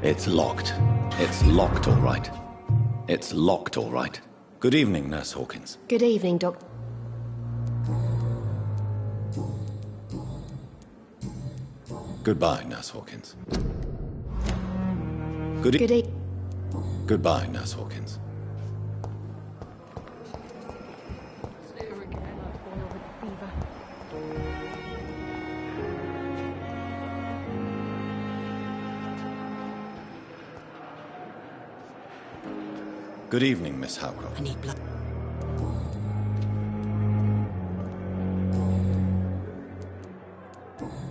It's locked. It's locked, all right. It's locked, all right. Good evening, Nurse Hawkins. Good evening, Doctor. Goodbye, Nurse Hawkins. Goodbye, Nurse Hawkins. Good evening, Miss Howcroft. I need blood.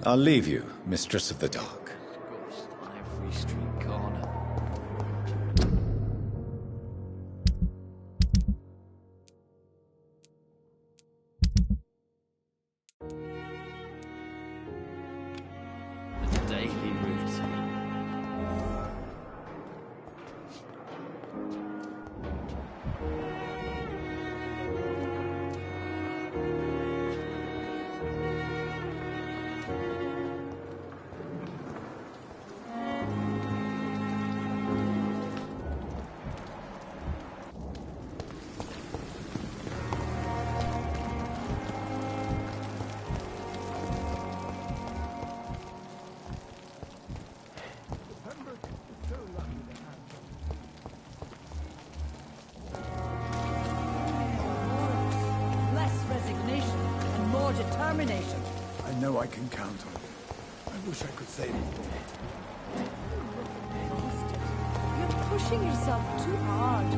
I'll leave you, Mistress of the Dark. Ghost on every street corner. The daily routine. Determination. I know I can count on you. I wish I could save you. You're pushing yourself too hard.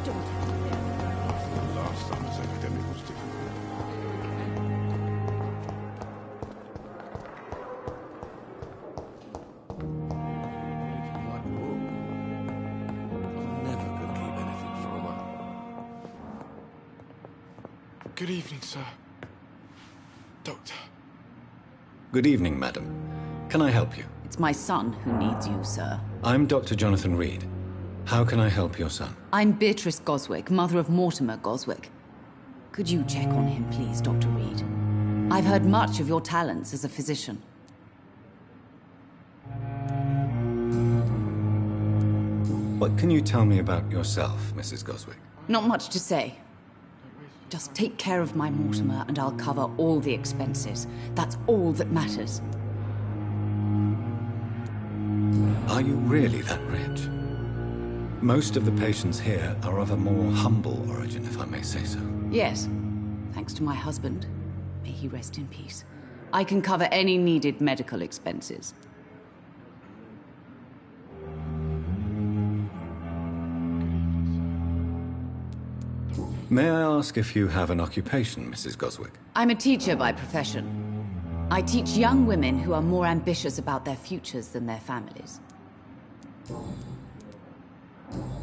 Don't have Last summer's epidemic was difficult. Like wool. Never could keep anything from her. Good evening, sir. Doctor. Good evening, madam. Can I help you? It's my son who needs you, sir. I'm Dr. Jonathan Reed. How can I help your son? I'm Beatrice Goswick, mother of Mortimer Goswick. Could you check on him, please, Dr. Reed? I've heard much of your talents as a physician. What can you tell me about yourself, Mrs. Goswick? Not much to say. Just take care of my Mortimer and I'll cover all the expenses. That's all that matters. Are you really that rich? Most of the patients here are of a more humble origin, if I may say so. Yes, thanks to my husband. May he rest in peace. I can cover any needed medical expenses. May I ask if you have an occupation, Mrs. Goswick? I'm a teacher by profession. I teach young women who are more ambitious about their futures than their families.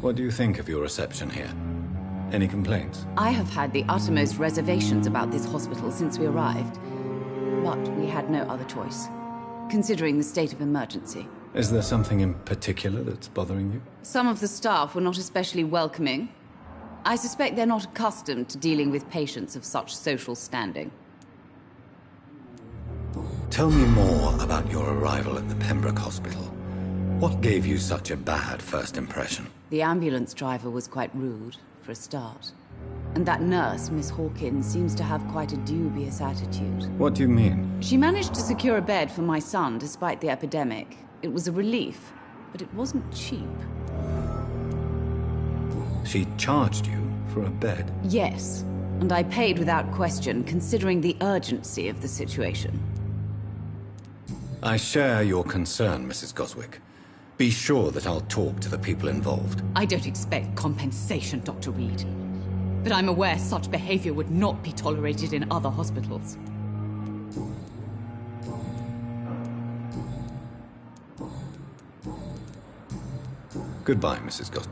What do you think of your reception here? Any complaints? I have had the uttermost reservations about this hospital since we arrived. But we had no other choice, considering the state of emergency. Is there something in particular that's bothering you? Some of the staff were not especially welcoming. I suspect they're not accustomed to dealing with patients of such social standing. Tell me more about your arrival at the Pembroke Hospital. What gave you such a bad first impression? The ambulance driver was quite rude, for a start. And that nurse, Miss Hawkins, seems to have quite a dubious attitude. What do you mean? She managed to secure a bed for my son despite the epidemic. It was a relief, but it wasn't cheap. She charged you for a bed? Yes, and I paid without question, considering the urgency of the situation. I share your concern, Mrs. Goswick. Be sure that I'll talk to the people involved. I don't expect compensation, Dr. Reed. But I'm aware such behavior would not be tolerated in other hospitals. Goodbye, Mrs. Goswick.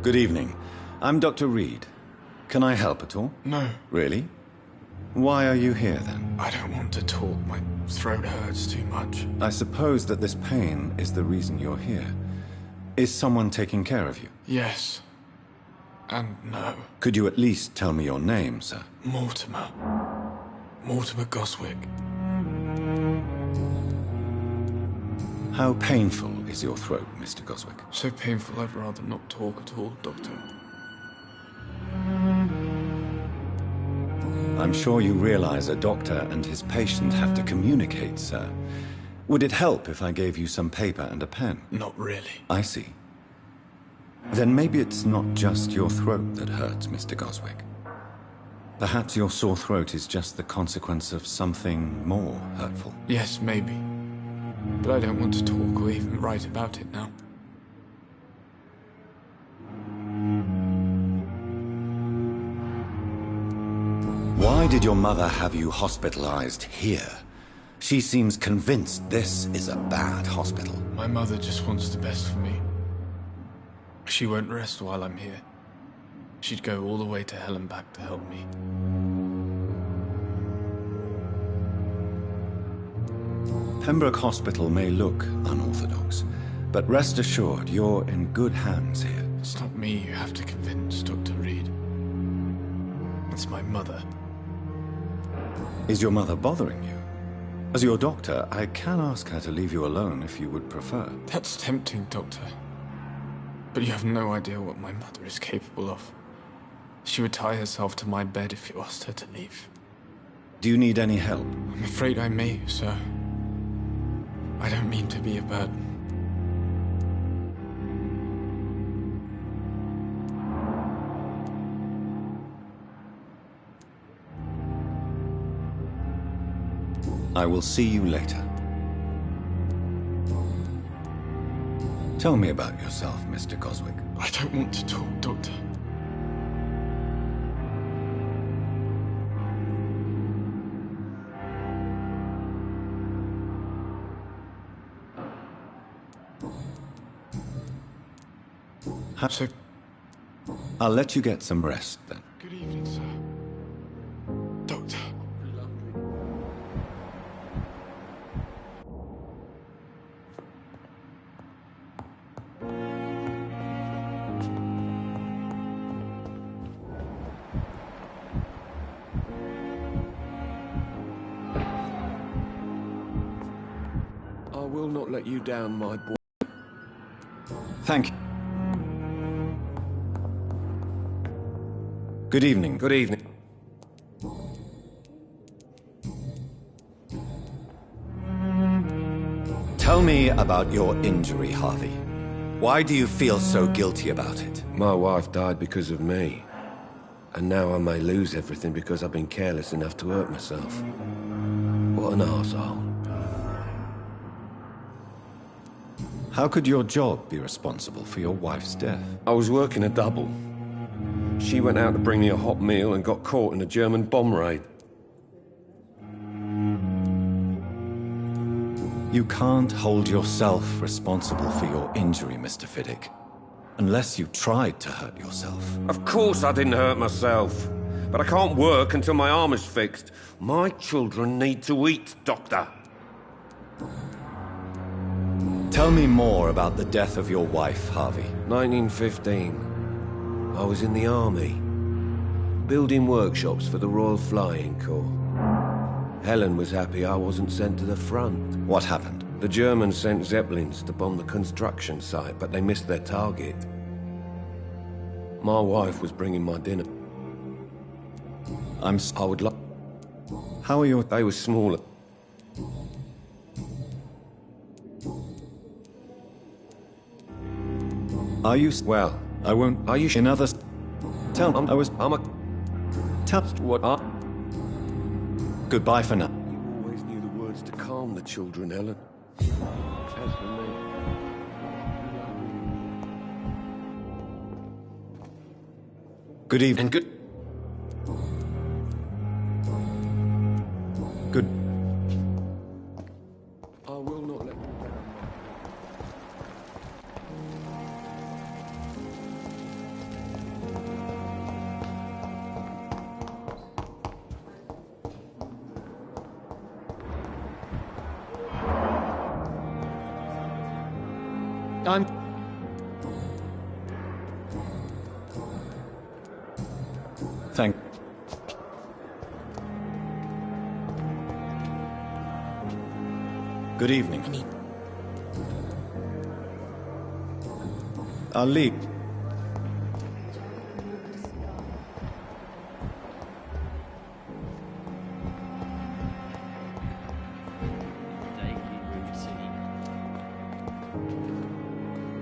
Good evening. I'm Dr. Reed. Can I help at all? No. Really? Why are you here, then? I don't want to talk. My throat hurts too much. I suppose that this pain is the reason you're here. Is someone taking care of you? Yes. And no. Could you at least tell me your name, sir? Mortimer. Mortimer Goswick. How painful is your throat, Mr. Goswick? So painful I'd rather not talk at all, Doctor. I'm sure you realize a doctor and his patient have to communicate, sir. Would it help if I gave you some paper and a pen? Not really. I see. Then maybe it's not just your throat that hurts, Mr. Goswick. Perhaps your sore throat is just the consequence of something more hurtful. Yes, maybe. But I don't want to talk or even write about it now. Why did your mother have you hospitalized here? She seems convinced this is a bad hospital. My mother just wants the best for me. She won't rest while I'm here. She'd go all the way to hell and back to help me. Pembroke Hospital may look unorthodox, but rest assured you're in good hands here. It's not me you have to convince, Dr. Reed. It's my mother. Is your mother bothering you? As your doctor, I can ask her to leave you alone if you would prefer. That's tempting, Doctor. But you have no idea what my mother is capable of. She would tie herself to my bed if you asked her to leave. Do you need any help? I'm afraid I may, sir. I don't mean to be a burden. I will see you later. Tell me about yourself, Mr. Goswick. I don't want to talk, Doctor. So, I'll let you get some rest then. good evening, sir. Doctor. I will not let you down, my boy. Thank you. Good evening. Good evening. Tell me about your injury, Harvey. Why do you feel so guilty about it? My wife died because of me. And now I may lose everything because I've been careless enough to hurt myself. What an arsehole. How could your job be responsible for your wife's death? I was working a double. She went out to bring me a hot meal and got caught in a German bomb raid. You can't hold yourself responsible for your injury, Mr. Fiddick. Unless you tried to hurt yourself. Of course I didn't hurt myself. But I can't work until my arm is fixed. My children need to eat, Doctor. Tell me more about the death of your wife, Harvey. 1915. I was in the army, building workshops for the Royal Flying Corps. Helen was happy I wasn't sent to the front. What happened? The Germans sent Zeppelins to bomb the construction site, but they missed their target. My wife was bringing my dinner. I would like... How are your... They were smaller. Are you... Well, I won't... are you... In others... Tell... I'm a... Tell... What? Goodbye for now. You always knew the words to calm the children, Helen. As for me... Good evening. And good... Good... I will not let... Thank... Good evening. I'll leave.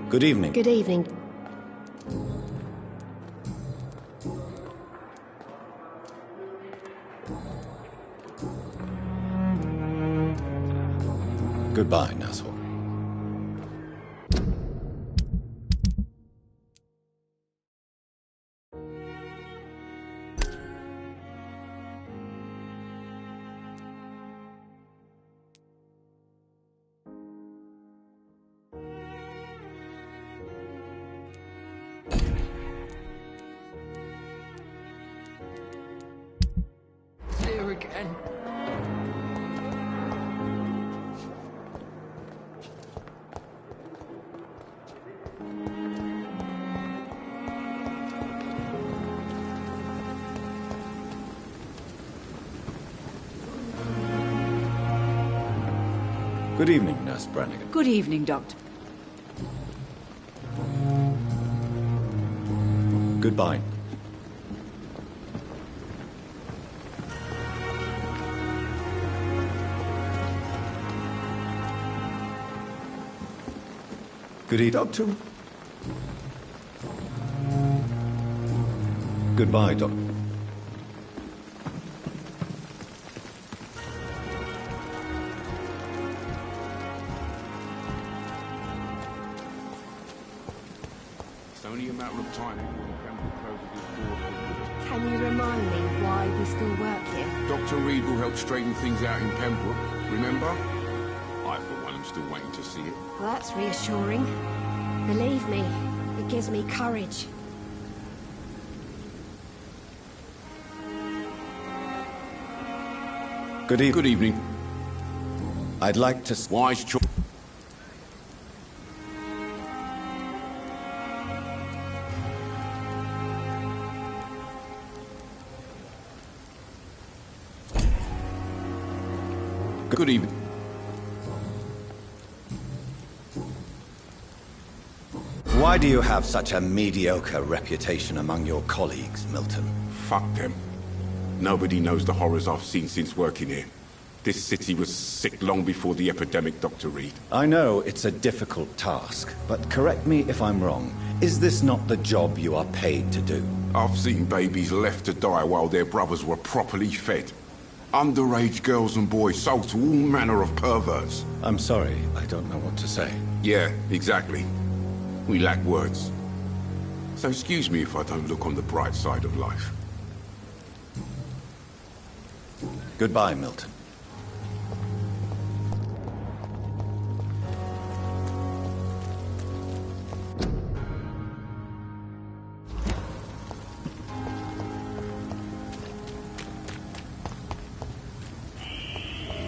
Good evening. Good evening. Goodbye, Nassau. Here again. Good evening, Nurse Brannigan. Good evening, Doctor. Goodbye. Good evening, Doctor. Goodbye, Doctor. It's only a matter of time before the Pembroke closes his doors. Can you remind me why we still work here? Dr. Reed will help straighten things out in Pembroke, remember? I, for one, am still waiting to see it. Well, that's reassuring. Believe me, it gives me courage. Good evening. Good evening. I'd like to... Wise choice. Good evening. Why do you have such a mediocre reputation among your colleagues, Milton? Fuck them. Nobody knows the horrors I've seen since working here. This city was sick long before the epidemic, Dr. Reed. I know it's a difficult task, but correct me if I'm wrong. Is this not the job you are paid to do? I've seen babies left to die while their brothers were properly fed. Underage girls and boys sold to all manner of perverts. I'm sorry, I don't know what to say. Yeah, exactly. We lack words. So excuse me if I don't look on the bright side of life. Goodbye, Milton.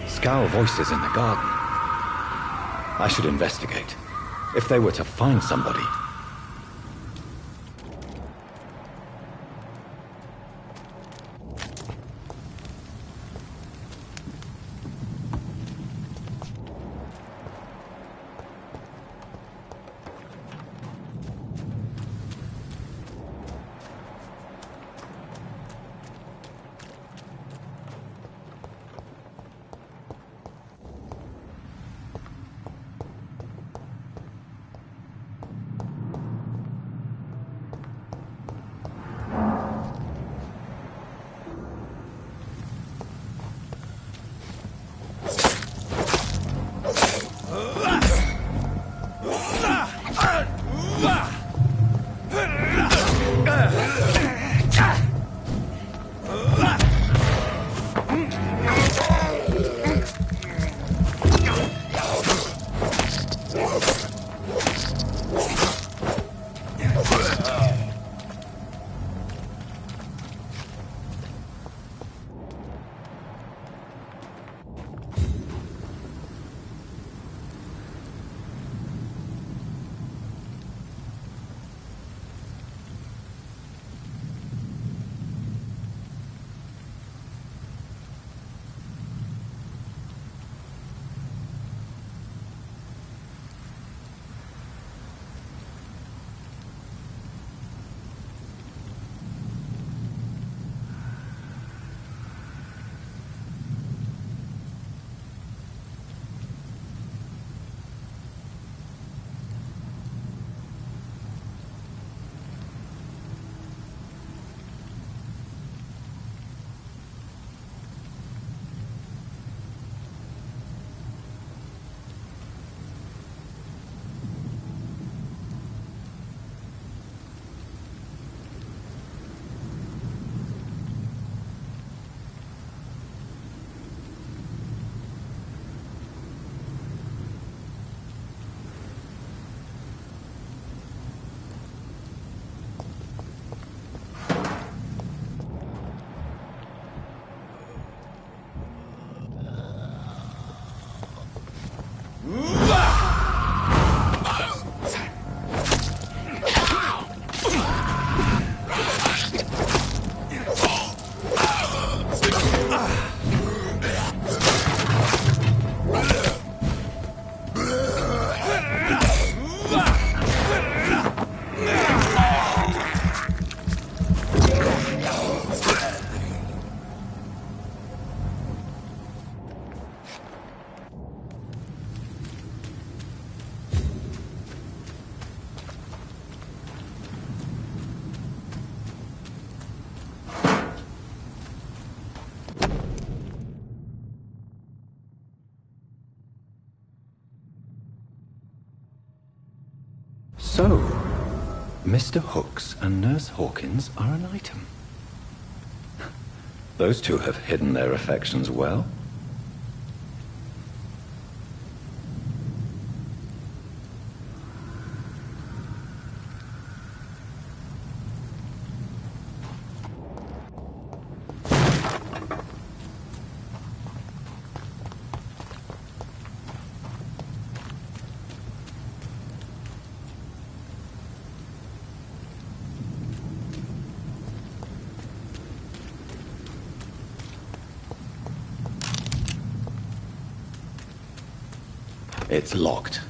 Scowl voices in the garden. I should investigate. If they were to find somebody... So, Mr. Hooks and Nurse Hawkins are an item. Those two have hidden their affections well. It's locked.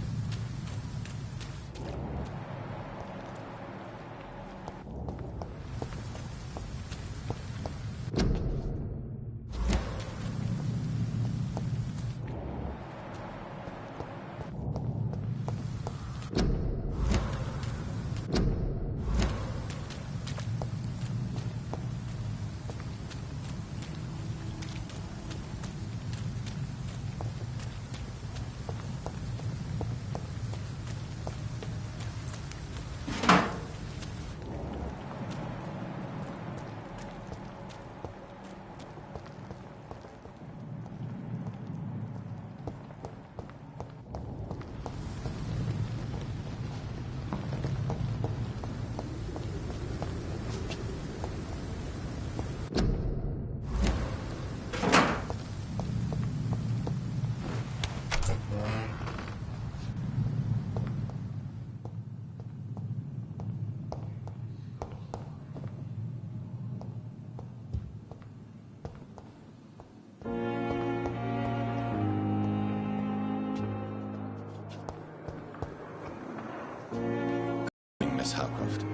Miss Howcroft.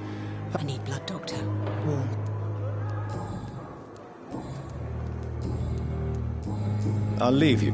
I need blood, Doctor. Warm. I'll leave you.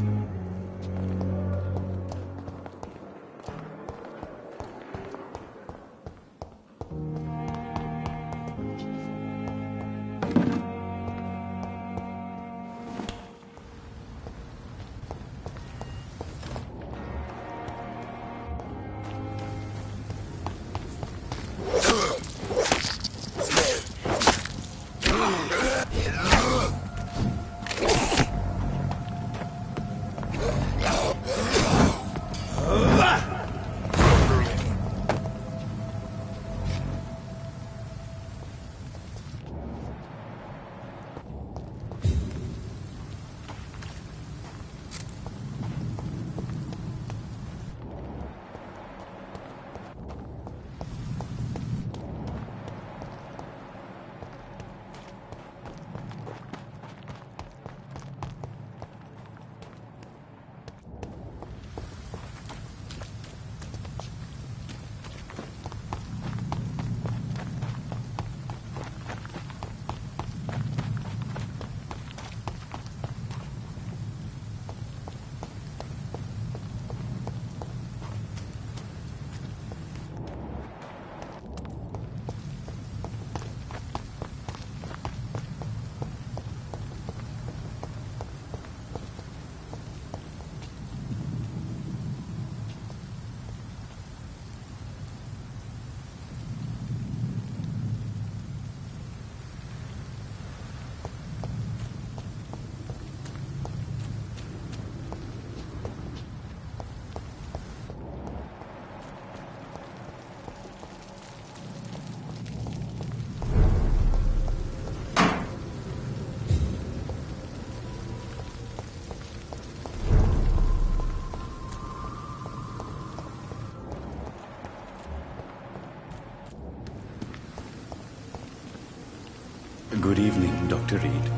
Good evening, Dr. Reed.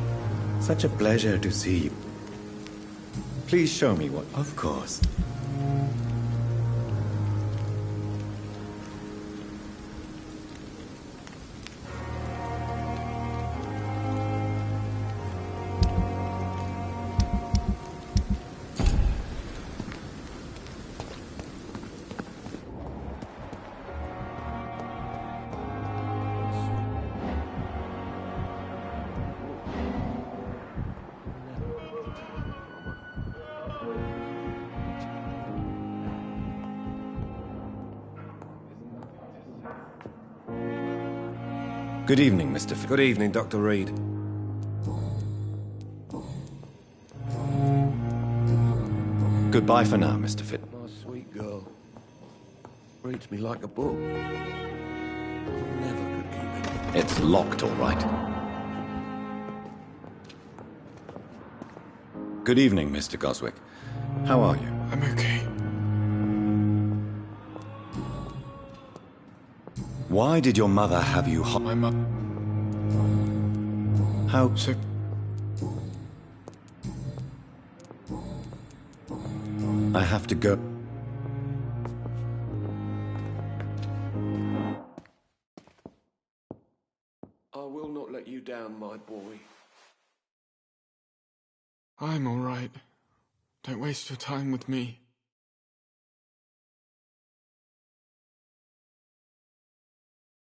Such a pleasure to see you. Please show me what... Of course. Good evening, Mr. Good evening, Dr. Reed. Goodbye for now, Mr. Fit. My sweet girl. Reads me like a book. Never could keep it. It's locked, all right. Good evening, Mr. Goswick. How are you? I'm okay. Why did your mother have you My mum. How? So, I have to go. I will not let you down, my boy. I'm all right. Don't waste your time with me.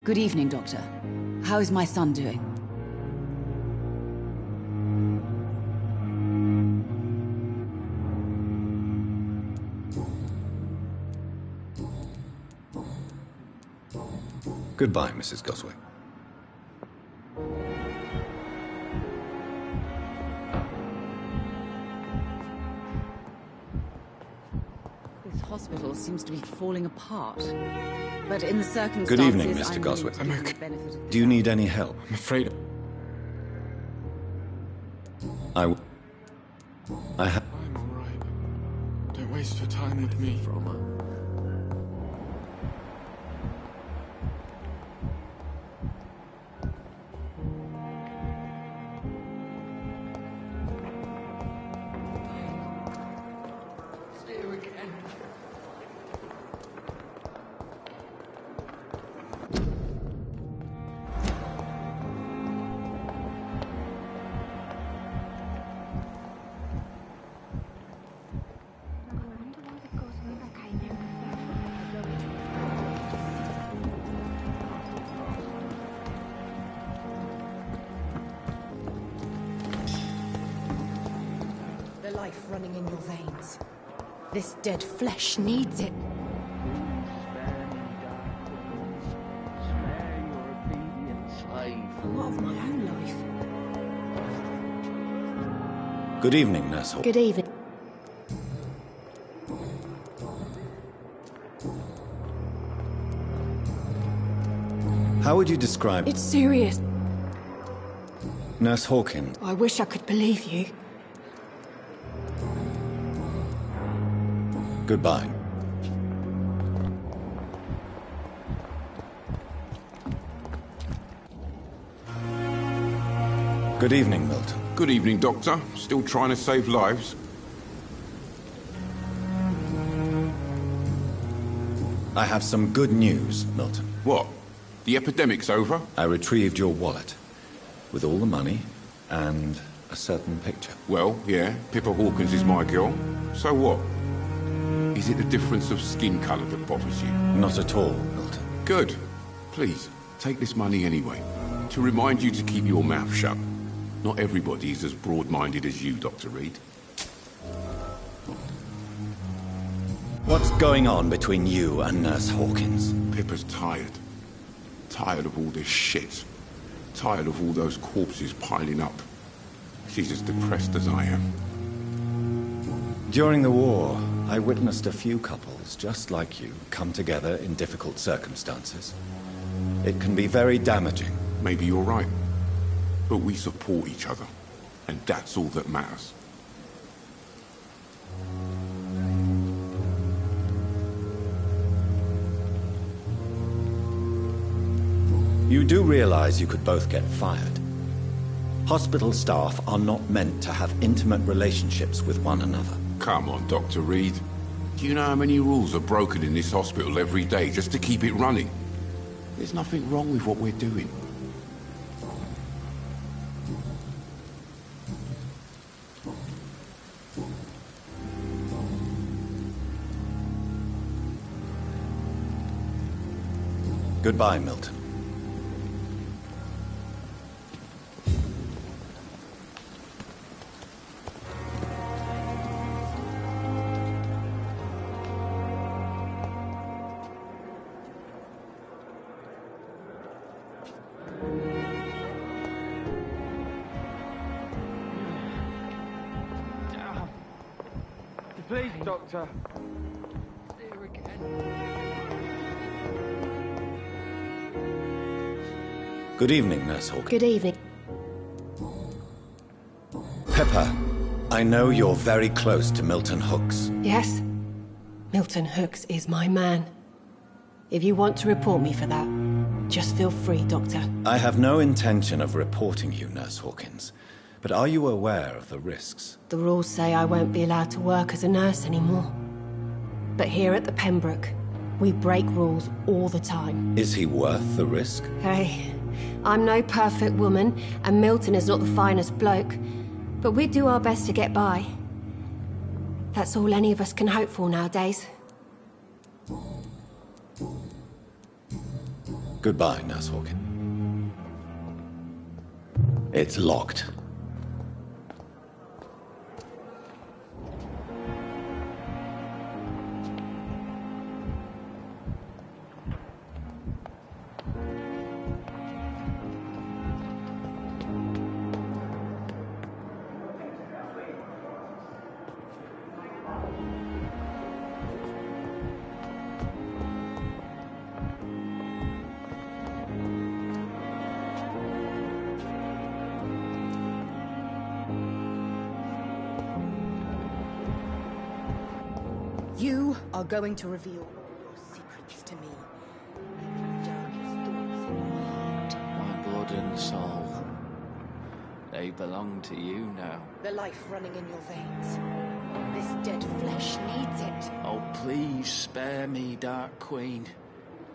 Good evening, Doctor. How is my son doing? Goodbye, Mrs. Goswick. This hospital seems to be falling apart. But in the circumstances... Good evening, Mr. I'm willing Goswick. to I'm give you okay. the benefit of the Do you doubt. need any help? I'm afraid I have. I'm all right. Don't waste your time with me. From her. There again. The life running in your veins. This dead flesh needs it. What of my own life? Good evening, Nurse Hall. Good evening. How would you describe It's serious. Nurse Hawkins? I wish I could believe you. Goodbye. Good evening, Milton. Good evening, Doctor. Still trying to save lives? I have some good news, Milton. What? The epidemic's over? I retrieved your wallet with all the money and a certain picture. Well, yeah, Pippa Hawkins is my girl. So what? Is it the difference of skin colour that bothers you? Not at all, Milton. Good. Please, take this money anyway. To remind you to keep your mouth shut. Not everybody is as broad-minded as you, Dr. Reed. What's going on between you and Nurse Hawkins? Pippa's tired. Tired of all this shit. Tired of all those corpses piling up. She's as depressed as I am. During the war, I witnessed a few couples just like you come together in difficult circumstances. It can be very damaging. Maybe you're right. But we support each other. And that's all that matters. You do realize you could both get fired. Hospital staff are not meant to have intimate relationships with one another. Come on, Dr. Reed. Do you know how many rules are broken in this hospital every day just to keep it running? There's nothing wrong with what we're doing. Goodbye, Milton. Please, Doctor. There again. Good evening, Nurse Hawkins. Good evening. Pepper, I know you're very close to Milton Hooks. Yes? Milton Hooks is my man. If you want to report me for that, just feel free, Doctor. I have no intention of reporting you, Nurse Hawkins. But are you aware of the risks? The rules say I won't be allowed to work as a nurse anymore. But here at the Pembroke, we break rules all the time. Is he worth the risk? Hey, I'm no perfect woman, and Milton is not the finest bloke. But we do our best to get by. That's all any of us can hope for nowadays. Goodbye, Nurse Hawkins. It's locked. You are going to reveal all your secrets to me. Even the darkest thoughts in your heart. My blood and soul. They belong to you now. The life running in your veins. This dead flesh needs it. Oh, please spare me, Dark Queen.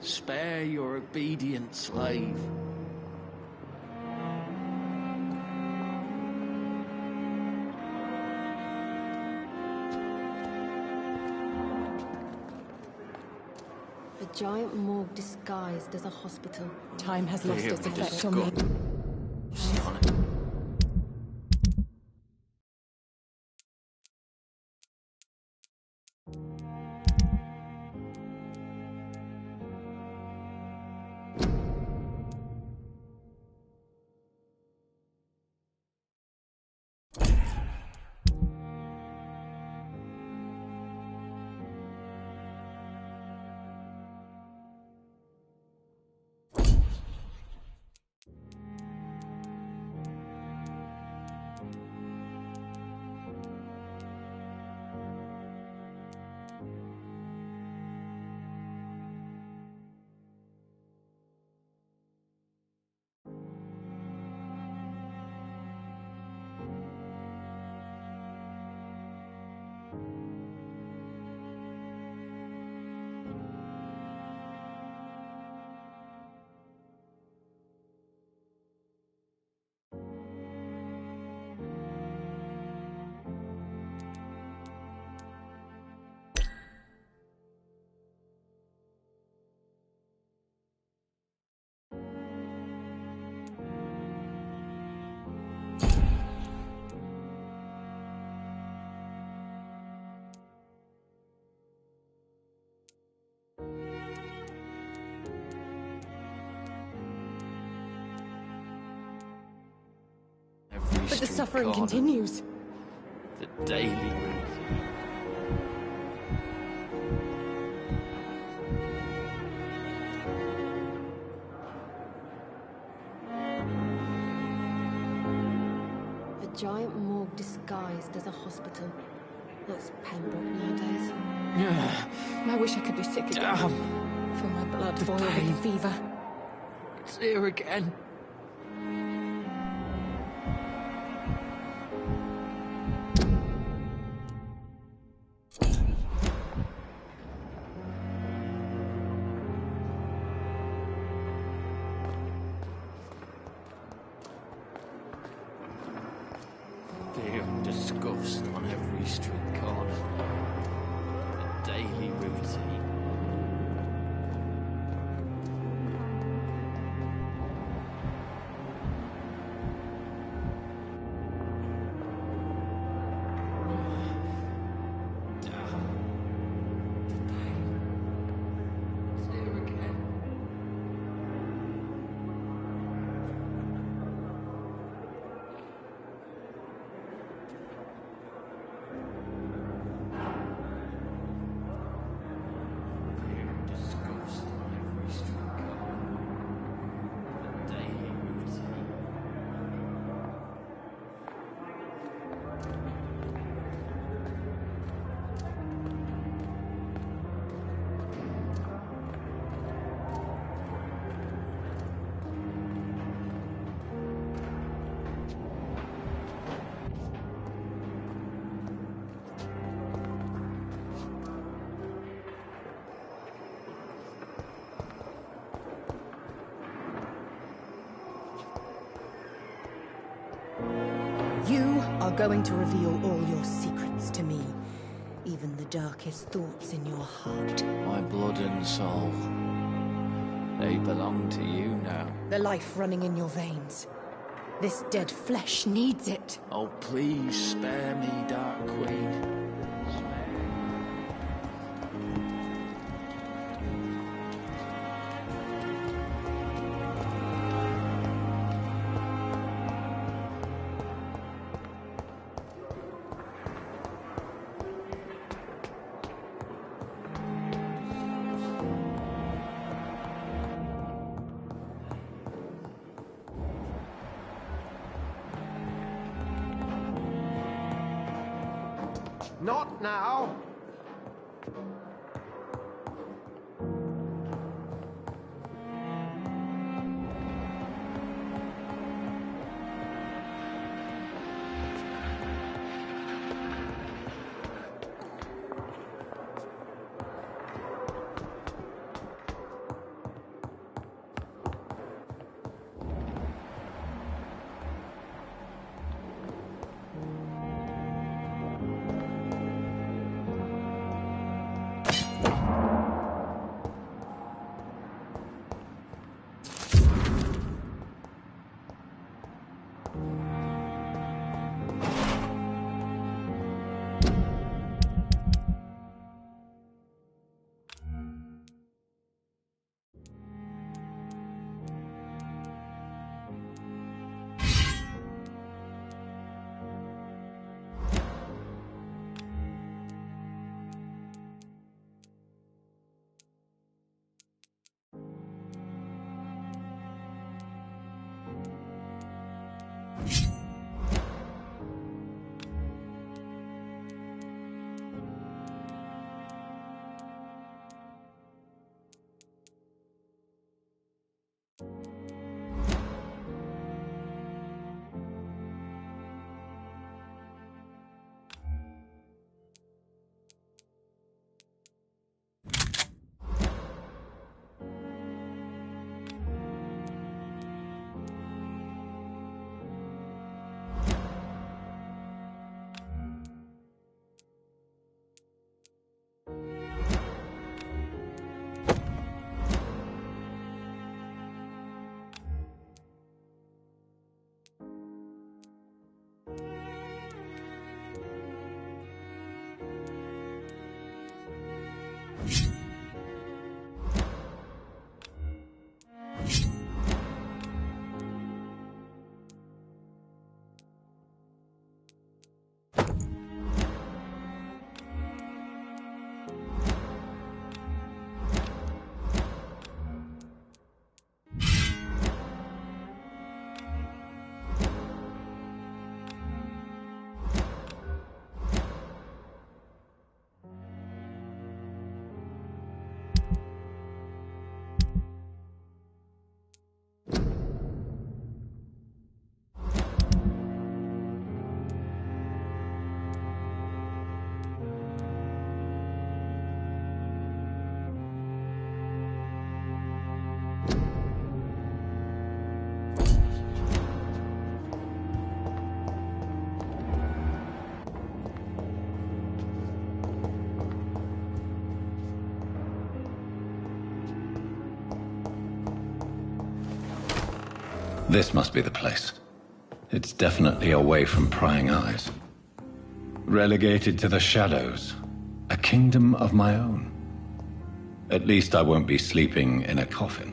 Spare your obedient slave. A giant morgue disguised as a hospital. Time has lost its effect Disgust. on me. But the suffering continues. The daily routine. A giant morgue disguised as a hospital. That's Pembroke nowadays. I wish I could be sick again. Damn. Feel my blood boil pain. with the fever. It's here again. Fear and disgust on every street corner. The daily routine. It's here again. are going to reveal all your secrets to me. Even the darkest thoughts in your heart. My blood and soul. They belong to you now. The life running in your veins. This dead flesh needs it. Oh, please spare me, Dark Queen. Not now! This must be the place. It's definitely away from prying eyes. Relegated to the shadows. A kingdom of my own. At least I won't be sleeping in a coffin.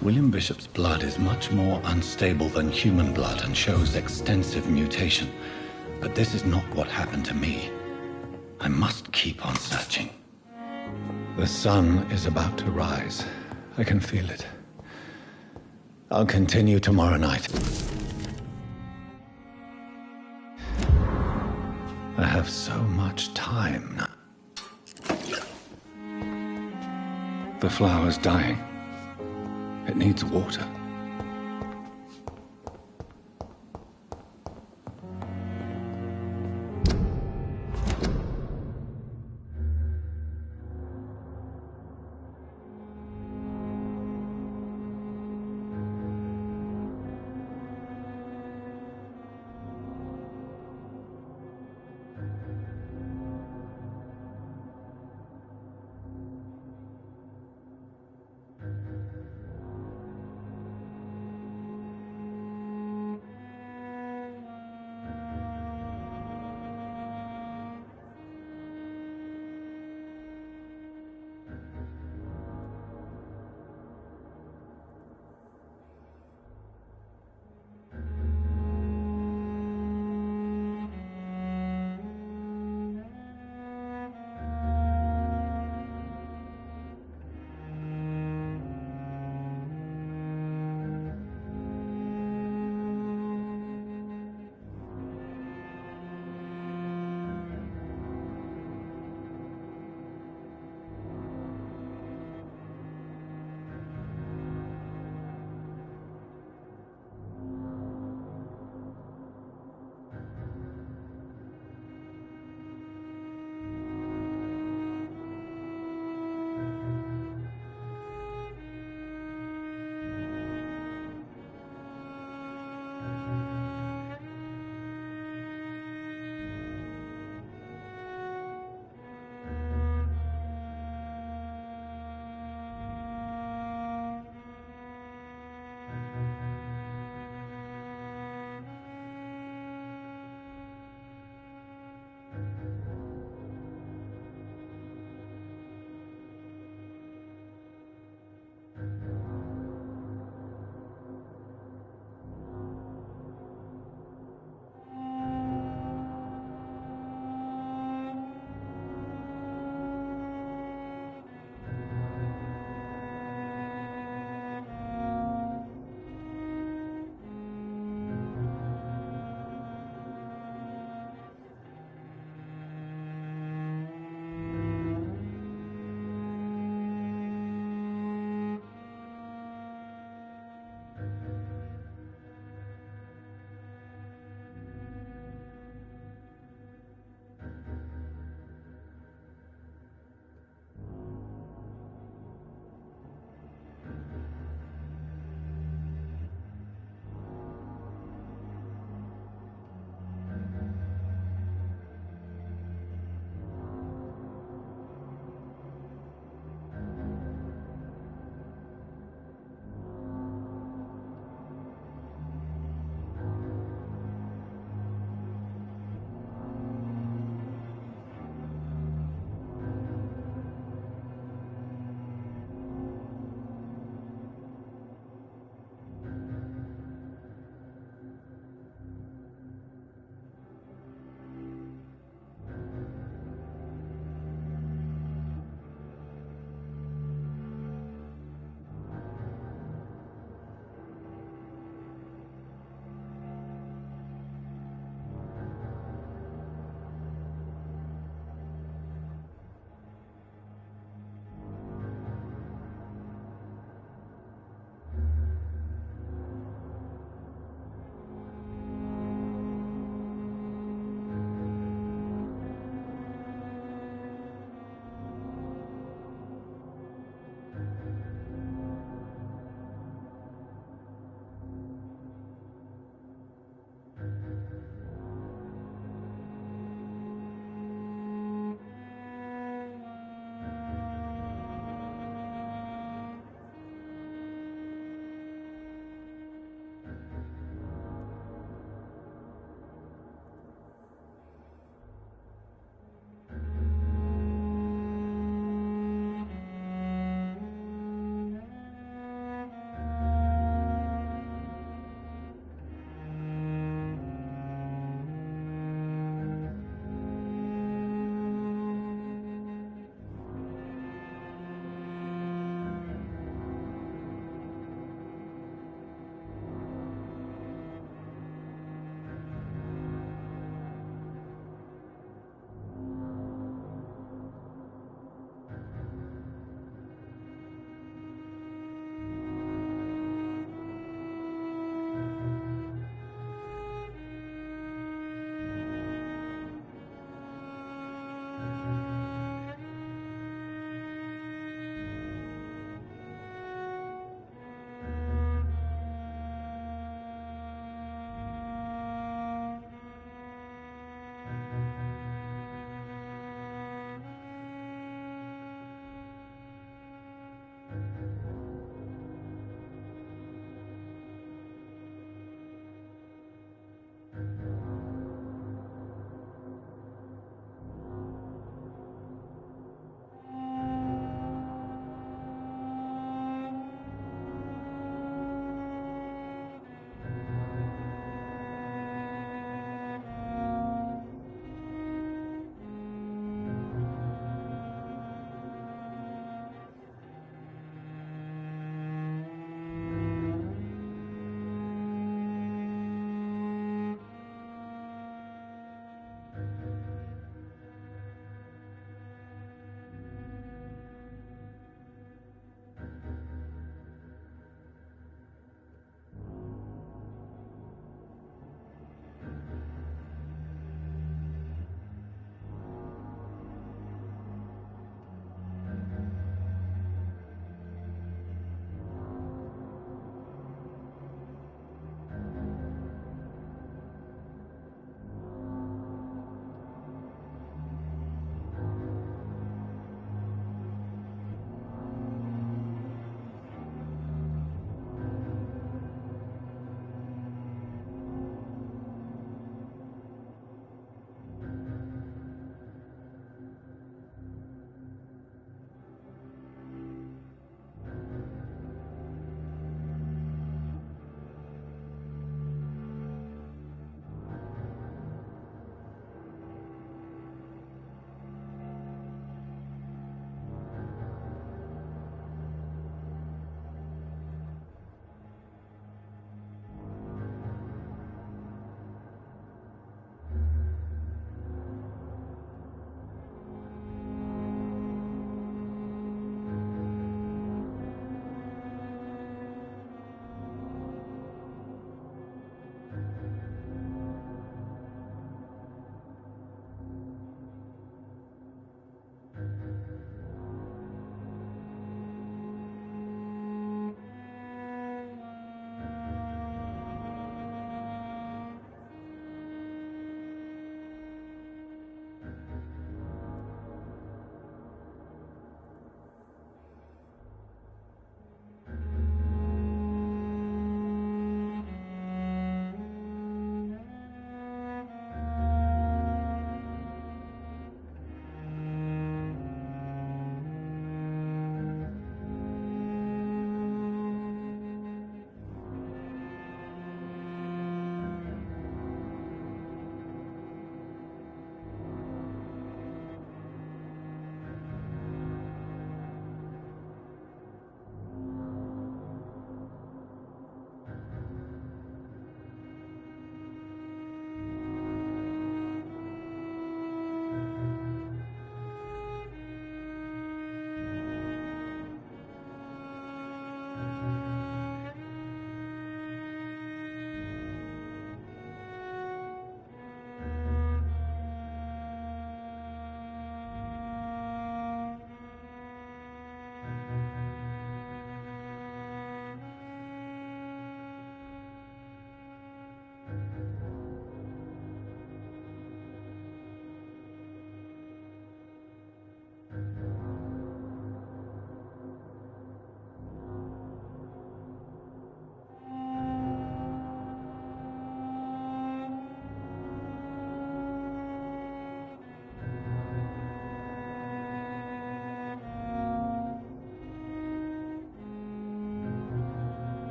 William Bishop's blood is much more unstable than human blood and shows extensive mutation. But this is not what happened to me. I must keep on searching. The sun is about to rise. I can feel it. I'll continue tomorrow night. I have so much time now. The flower's dying. It needs water.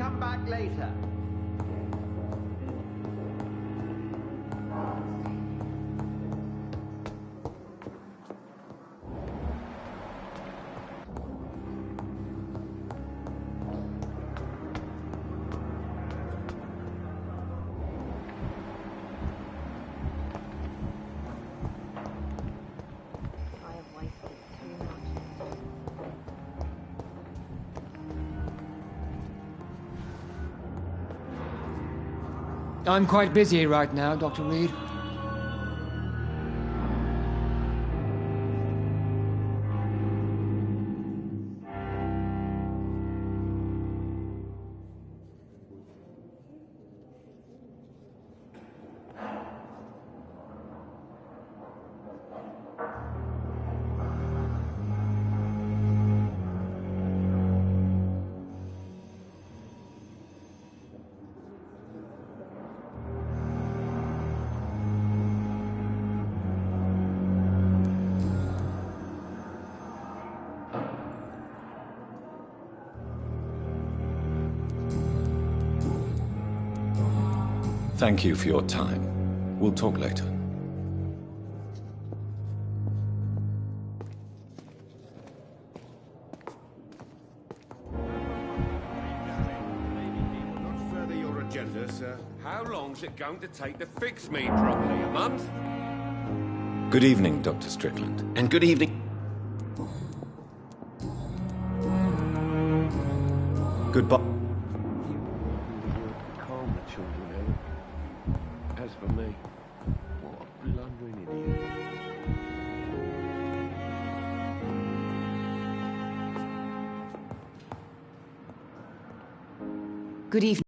come back later. I'm quite busy right now, Dr. Reed. Thank you for your time. We'll talk later. Not further your agenda, sir. How long's it going to take to fix me properly? A month? Good evening, Dr. Strickland. And good evening. Goodbye. Calm the children, Helen. As for me, what a blundering idiot. Good evening.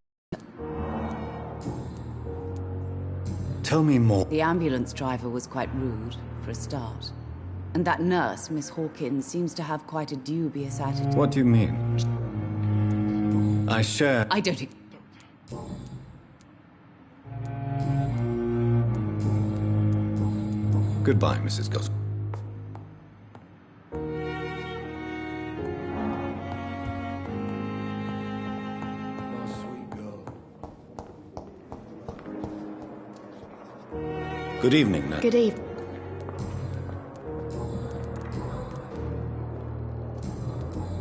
Tell me more. The ambulance driver was quite rude, for a start. And that nurse, Miss Hawkins, seems to have quite a dubious attitude. What do you mean? I share... I don't... Goodbye, Mrs. Goswell. Oh, sweet girl. Good evening, nurse. Good evening.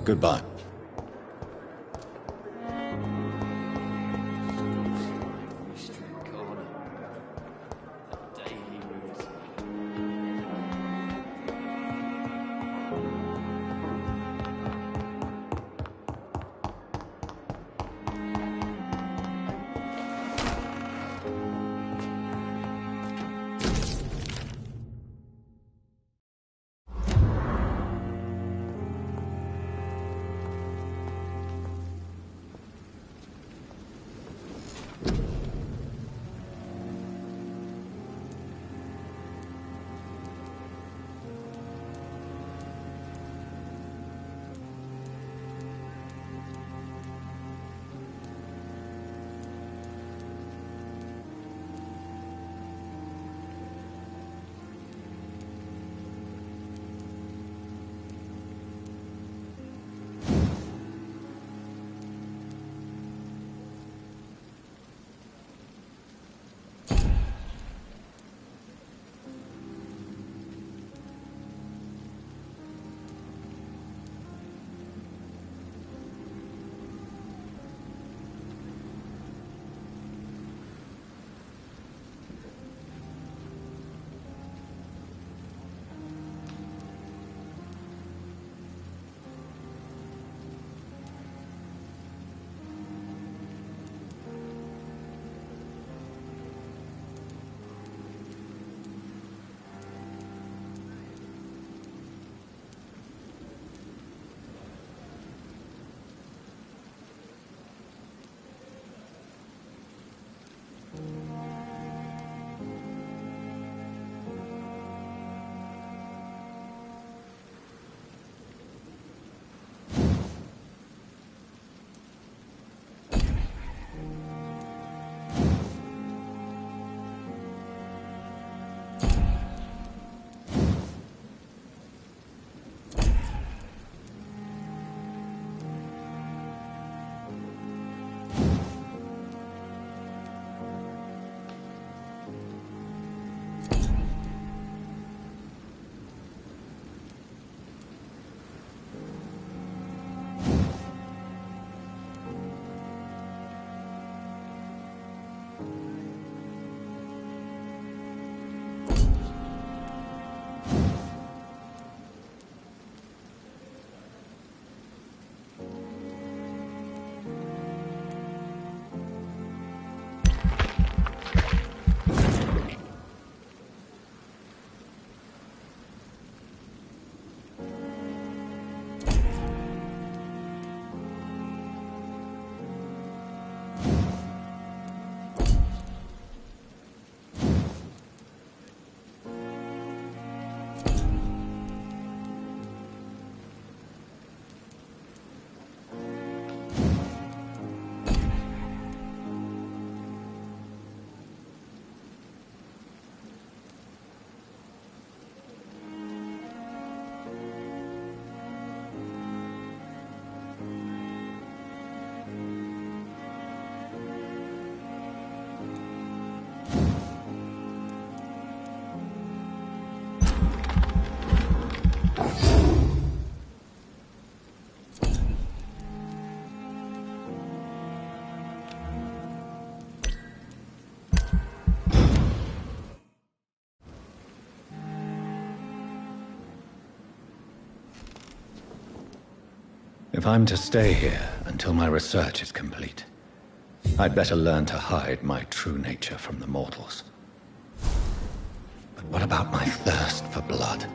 Goodbye. If I'm to stay here until my research is complete, I'd better learn to hide my true nature from the mortals. But what about my thirst for blood?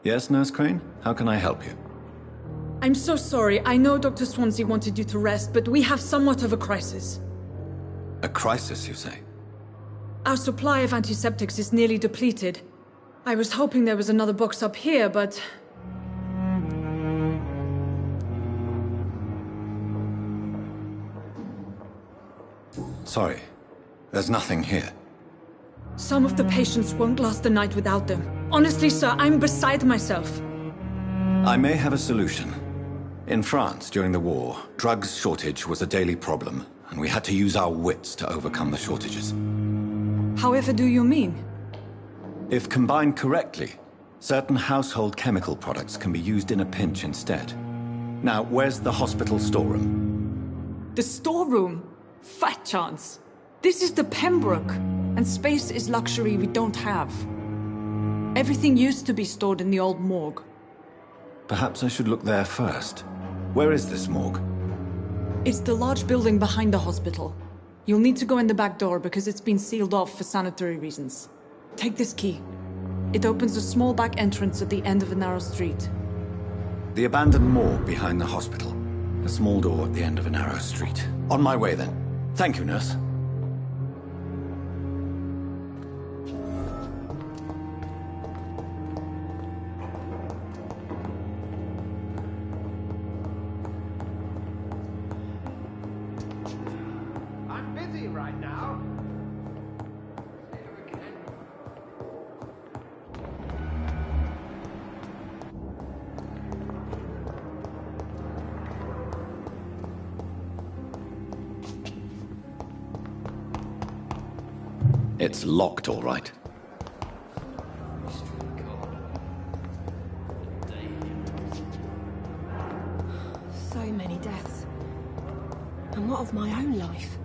Yes, Nurse Crane? How can I help you? I'm so sorry. I know Dr. Swansea wanted you to rest, but we have somewhat of a crisis. A crisis, you say? Our supply of antiseptics is nearly depleted. I was hoping there was another box up here, but... Sorry. There's nothing here. Some of the patients won't last the night without them. Honestly, sir, I'm beside myself. I may have a solution. In France, during the war, drugs shortage was a daily problem, and we had to use our wits to overcome the shortages. However do you mean? If combined correctly, certain household chemical products can be used in a pinch instead. Now, where's the hospital storeroom? The storeroom? Fat chance. This is the Pembroke, and space is luxury we don't have. Everything used to be stored in the old morgue. Perhaps I should look there first. Where is this morgue? It's the large building behind the hospital. You'll need to go in the back door because it's been sealed off for sanitary reasons. Take this key. It opens a small back entrance at the end of a narrow street. The abandoned morgue behind the hospital. A small door at the end of a narrow street. On my way then. Thank you, nurse. I'm busy right now. It's locked, all right. So many deaths. And what of my own life?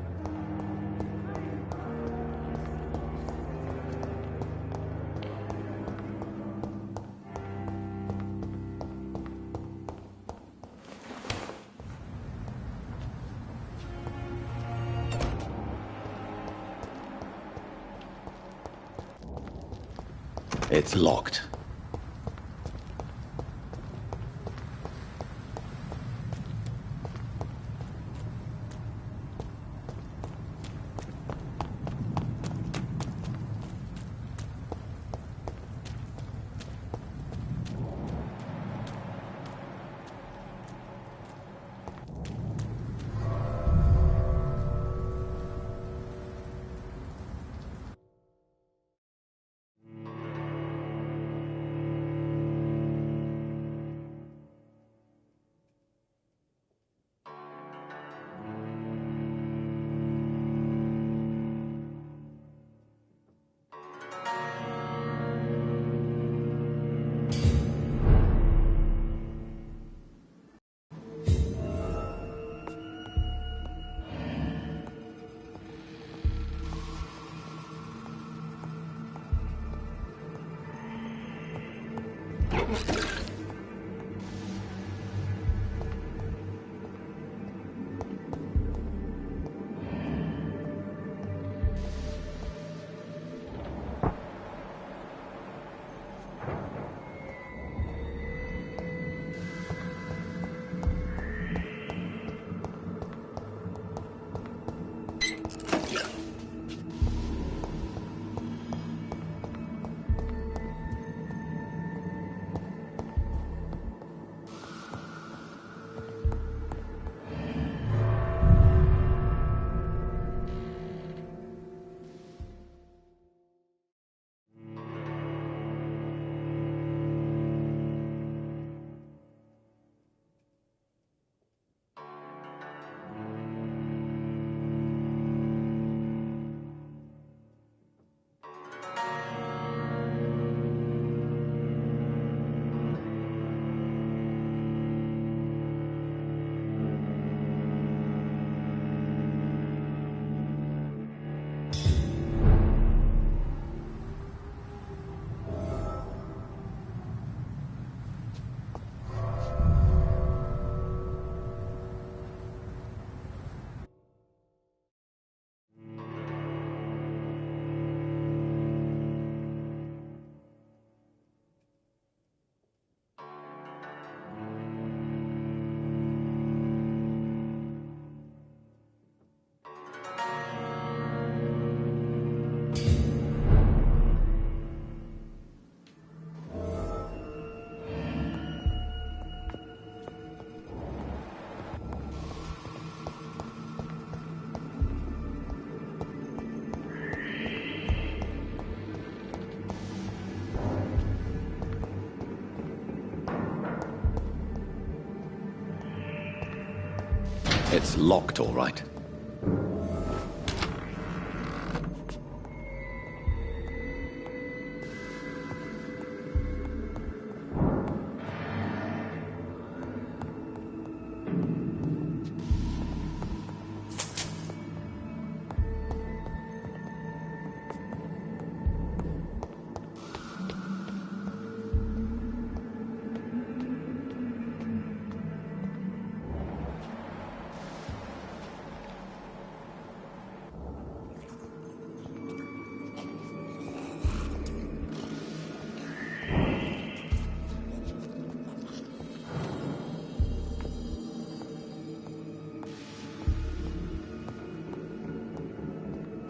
It's locked. It's locked, all right.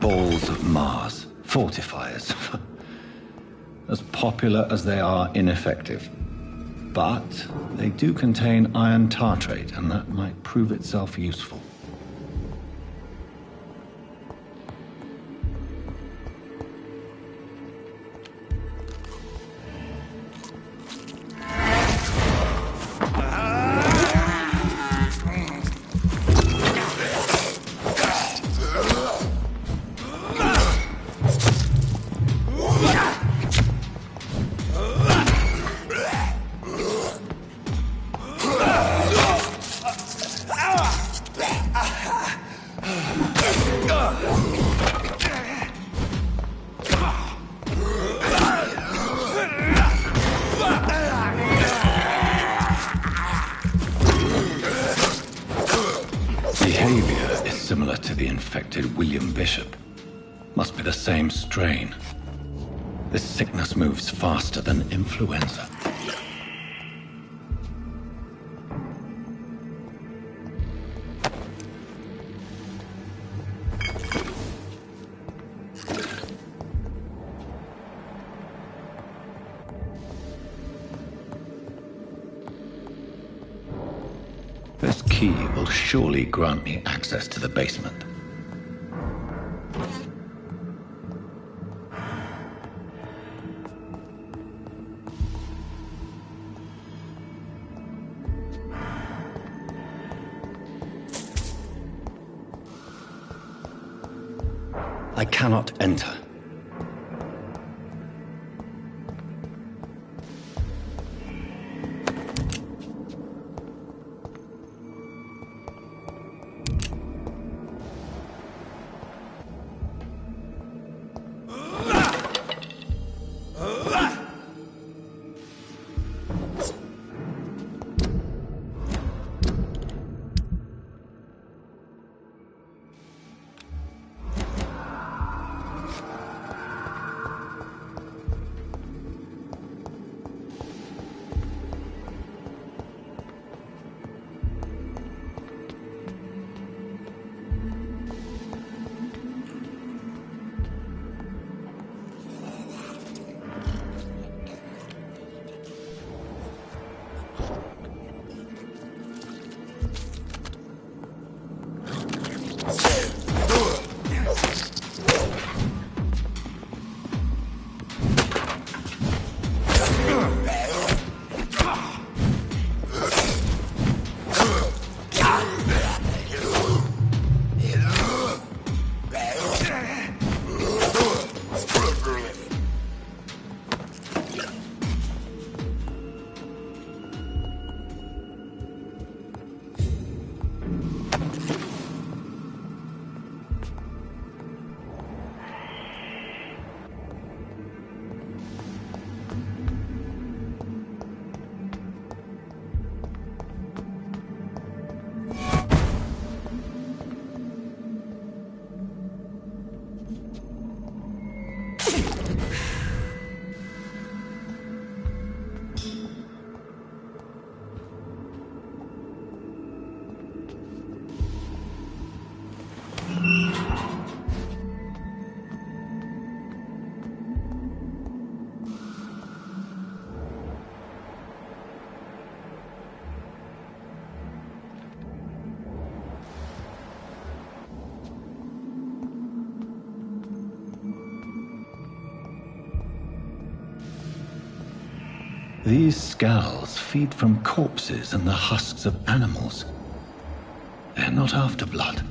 Balls of Mars, fortifiers. As popular as they are ineffective. But they do contain iron tartrate, and that might prove itself useful. Behavior is similar to the infected William Bishop. Must be the same strain. This sickness moves faster than influenza. This key will surely grant me access to the basement. I cannot enter. These skulls feed from corpses and the husks of animals. They're not after blood.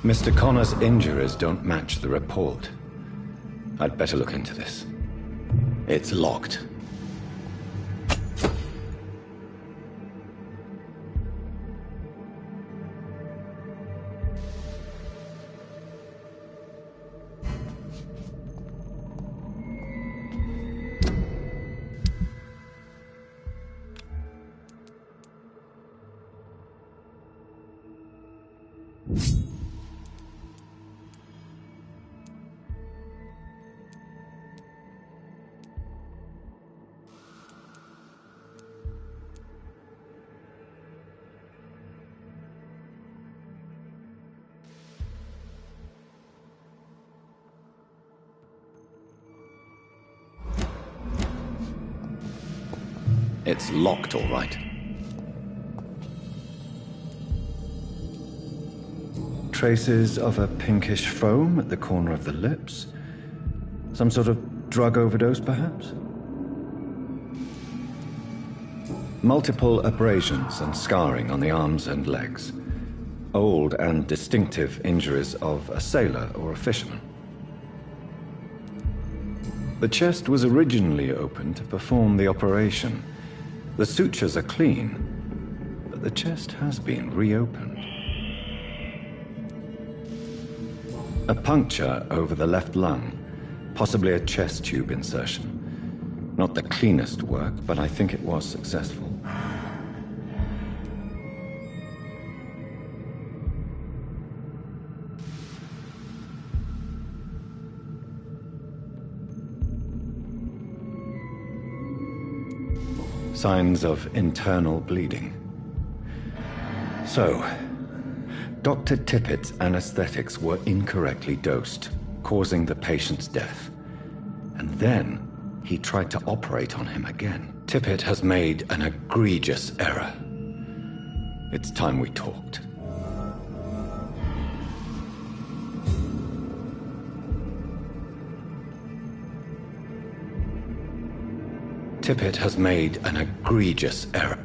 Mr. Connor's injuries don't match the report. I'd better look into this. It's locked. It's locked, all right. traces of a pinkish foam at the corner of the lips. Some sort of drug overdose, perhaps? Multiple abrasions and scarring on the arms and legs. Old and distinctive injuries of a sailor or a fisherman. The chest was originally open to perform the operation. The sutures are clean, but the chest has been reopened. A puncture over the left lung, possibly a chest tube insertion. Not the cleanest work, but I think it was successful. Signs of internal bleeding. So, Dr. Tippett's anesthetics were incorrectly dosed, causing the patient's death. And then he tried to operate on him again. Tippett has made an egregious error. It's time we talked. Tippett has made an egregious error.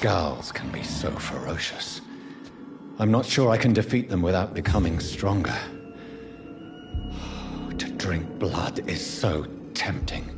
Skulls can be so ferocious. I'm not sure I can defeat them without becoming stronger. To drink blood is so tempting.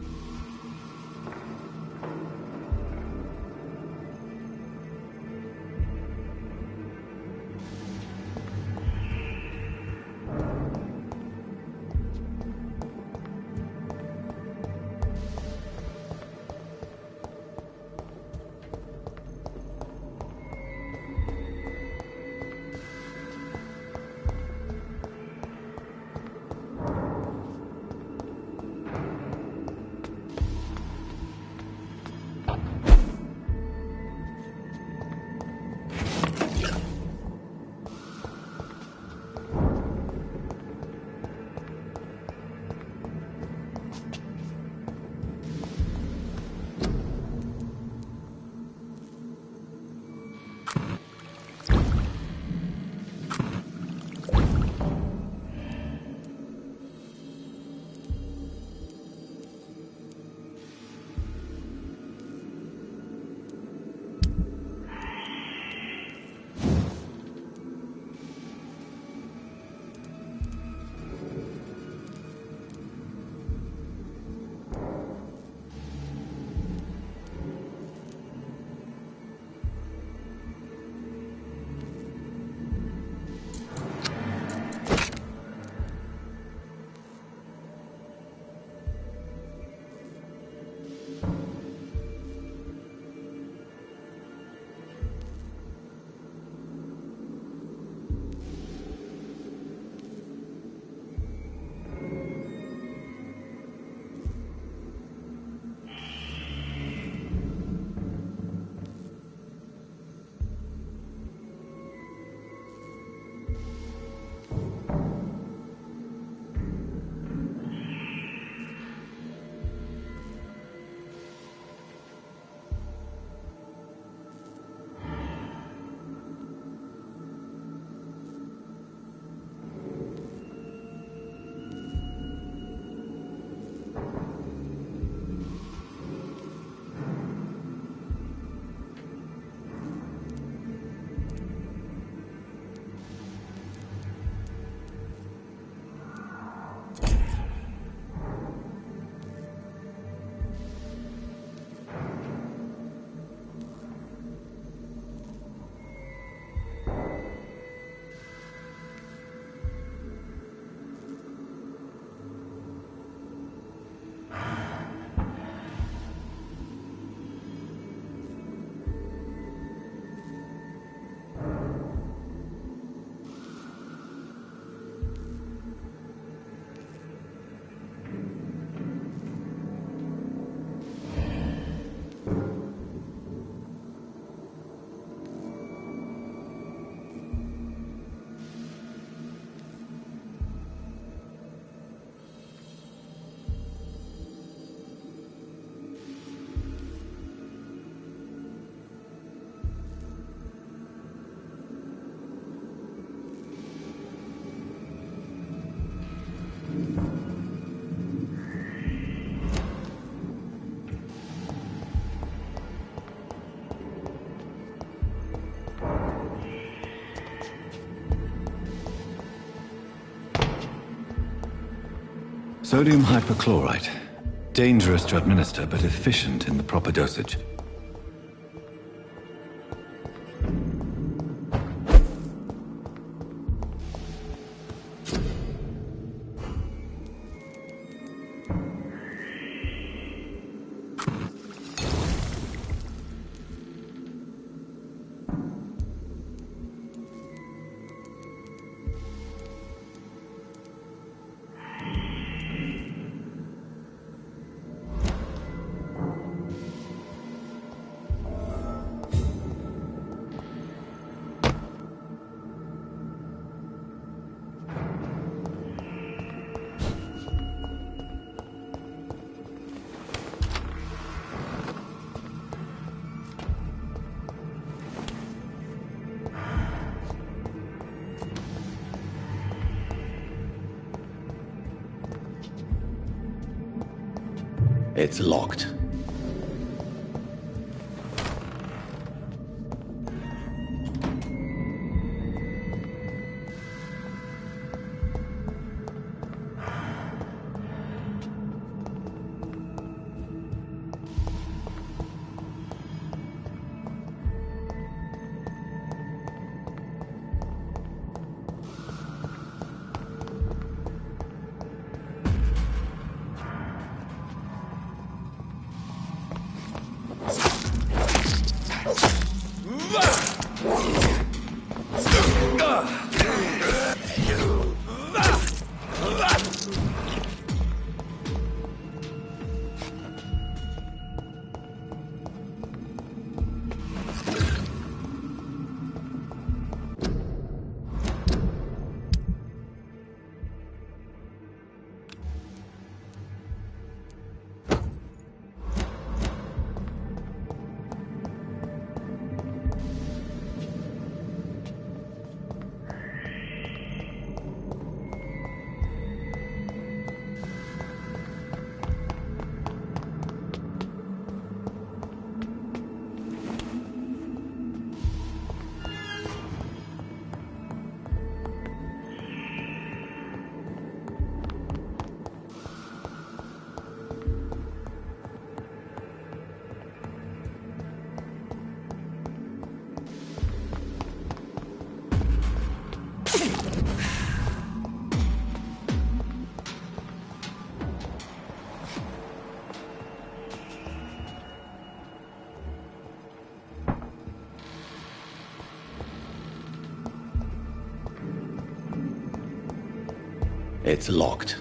Sodium hypochlorite. Dangerous to administer, but efficient in the proper dosage. It's locked. It's locked.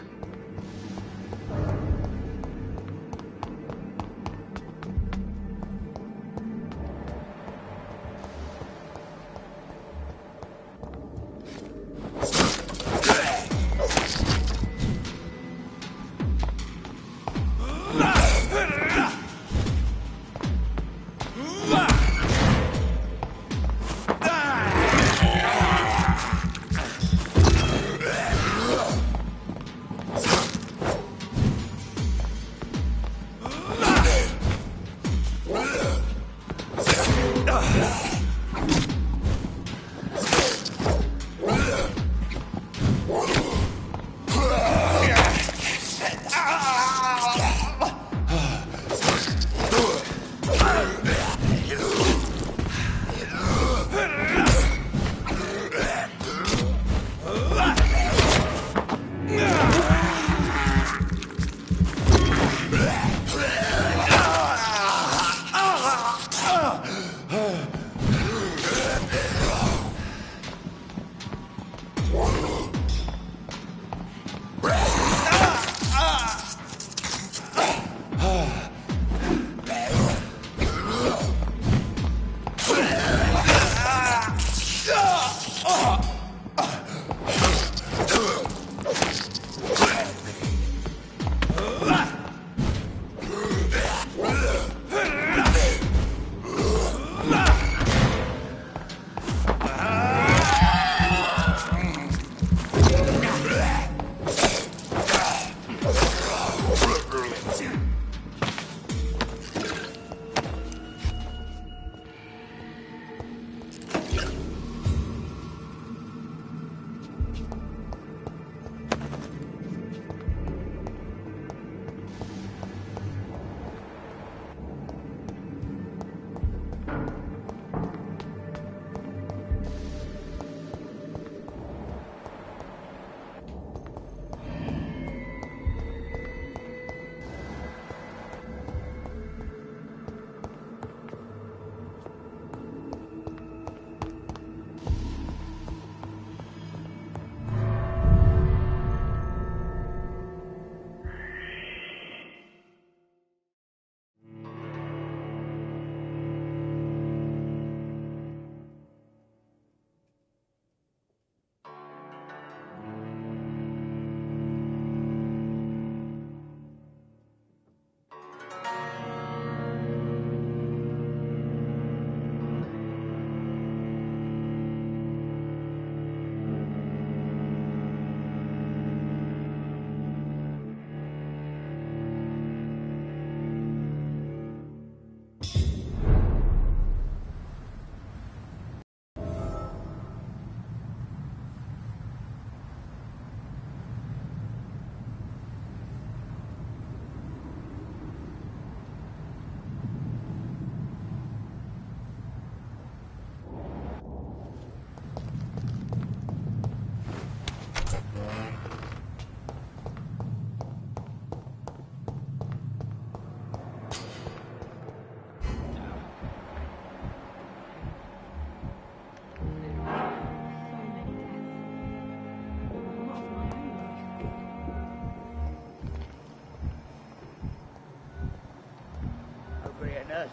Nurse.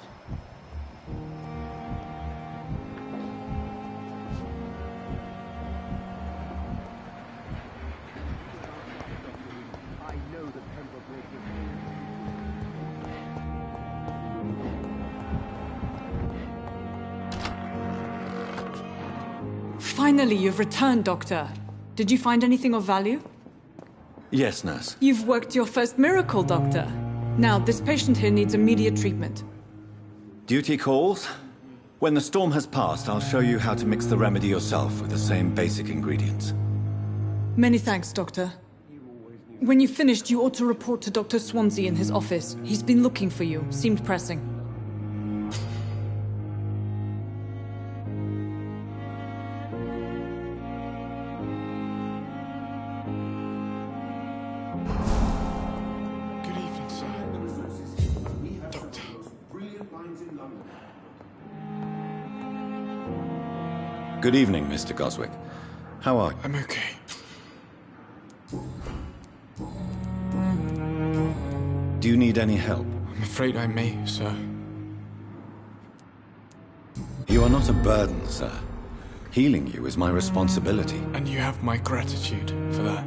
I know the Pembroke Finally, you've returned, Doctor. Did you find anything of value? Yes, nurse. You've worked your first miracle, Doctor. Now, this patient here needs immediate treatment. Duty calls. When the storm has passed, I'll show you how to mix the remedy yourself with the same basic ingredients. Many thanks, Doctor. When you've finished, you ought to report to Dr. Swansea in his office. He's been looking for you. Seemed pressing. Good evening, sir. Doctor. Good evening, Mr. Goswick. How are you? I'm okay. Do you need any help? I'm afraid I may, sir. You are not a burden, sir. Healing you is my responsibility. And you have my gratitude for that.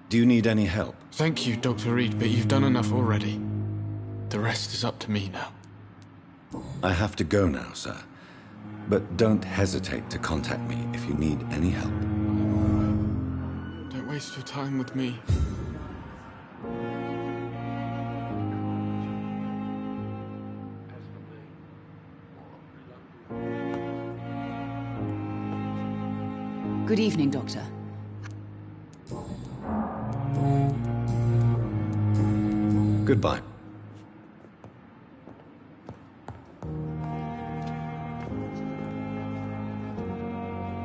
Do you need any help? Thank you, Dr. Reed, but you've done enough already. The rest is up to me now. I have to go now, sir. But don't hesitate to contact me if you need any help. Don't waste your time with me. Good evening, Doctor. Goodbye.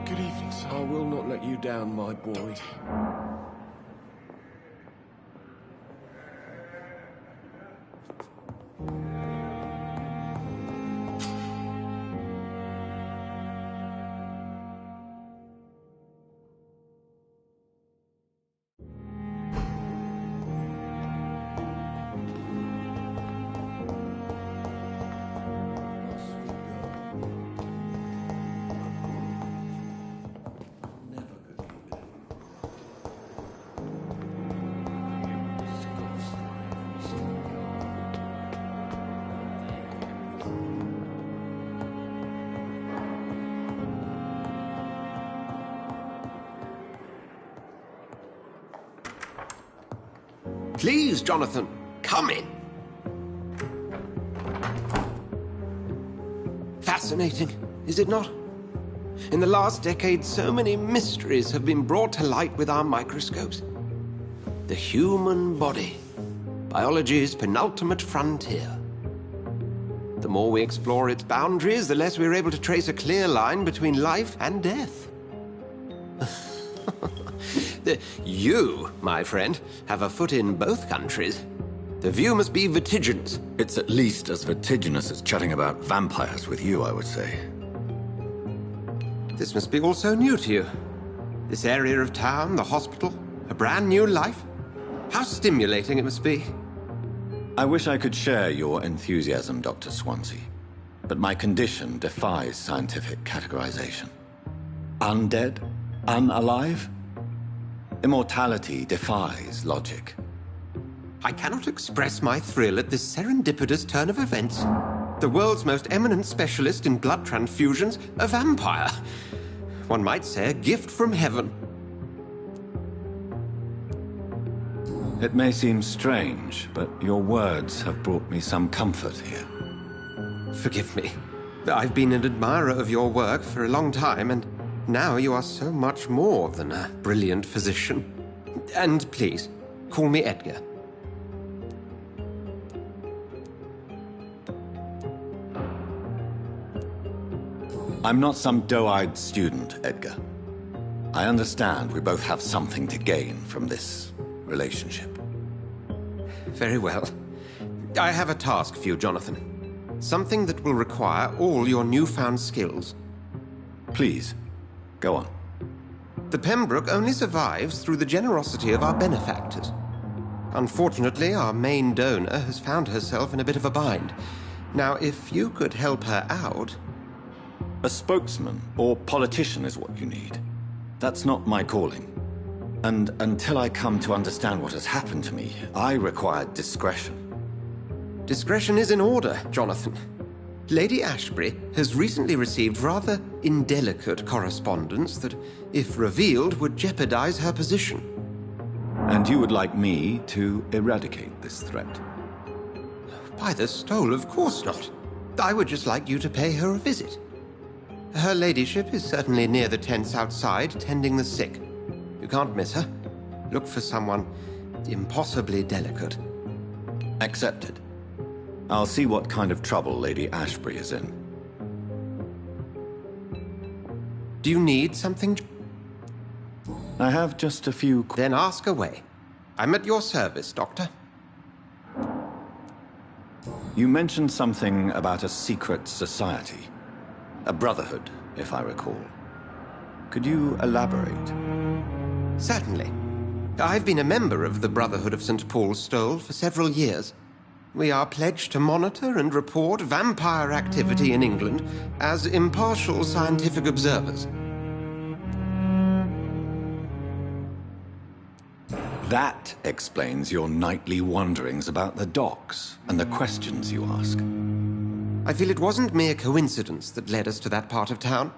Good evening, sir. I will not let you down, my boy. Please, Jonathan, come in. Fascinating, is it not? In the last decade, so many mysteries have been brought to light with our microscopes. The human body, biology's penultimate frontier. The more we explore its boundaries, the less we're able to trace a clear line between life and death. You, my friend, have a foot in both countries. The view must be vertiginous. It's at least as vertiginous as chatting about vampires with you, I would say. This must be all so new to you. This area of town, the hospital, a brand new life. How stimulating it must be. I wish I could share your enthusiasm, Dr. Swansea. But my condition defies scientific categorization. Undead? Unalive? Immortality defies logic. I cannot express my thrill at this serendipitous turn of events. The world's most eminent specialist in blood transfusions, a vampire. One might say a gift from heaven. It may seem strange, but your words have brought me some comfort here. Forgive me. I've been an admirer of your work for a long time, and now you are so much more than a brilliant physician. And please, call me Edgar. I'm not some doe-eyed student, Edgar. I understand we both have something to gain from this relationship. Very well. I have a task for you, Jonathan. Something that will require all your newfound skills. Please, go on. The Pembroke only survives through the generosity of our benefactors. Unfortunately, our main donor has found herself in a bit of a bind. Now, if you could help her out... A spokesman or politician is what you need. That's not my calling. And until I come to understand what has happened to me, I require discretion. Discretion is in order, Jonathan. Lady Ashbury has recently received rather indelicate correspondence that, if revealed, would jeopardize her position. And you would like me to eradicate this threat? By the stole, of course not. I would just like you to pay her a visit. Her ladyship is certainly near the tents outside, tending the sick. You can't miss her. Look for someone impossibly delicate. Accepted. I'll see what kind of trouble Lady Ashbury is in. Do you need something? I have just a few... Then ask away. I'm at your service, Doctor. You mentioned something about a secret society. A brotherhood, if I recall. Could you elaborate? Certainly. I've been a member of the Brotherhood of St. Paul's Stole for several years. We are pledged to monitor and report vampire activity in England as impartial scientific observers. That explains your nightly wanderings about the docks and the questions you ask. I feel it wasn't mere coincidence that led us to that part of town.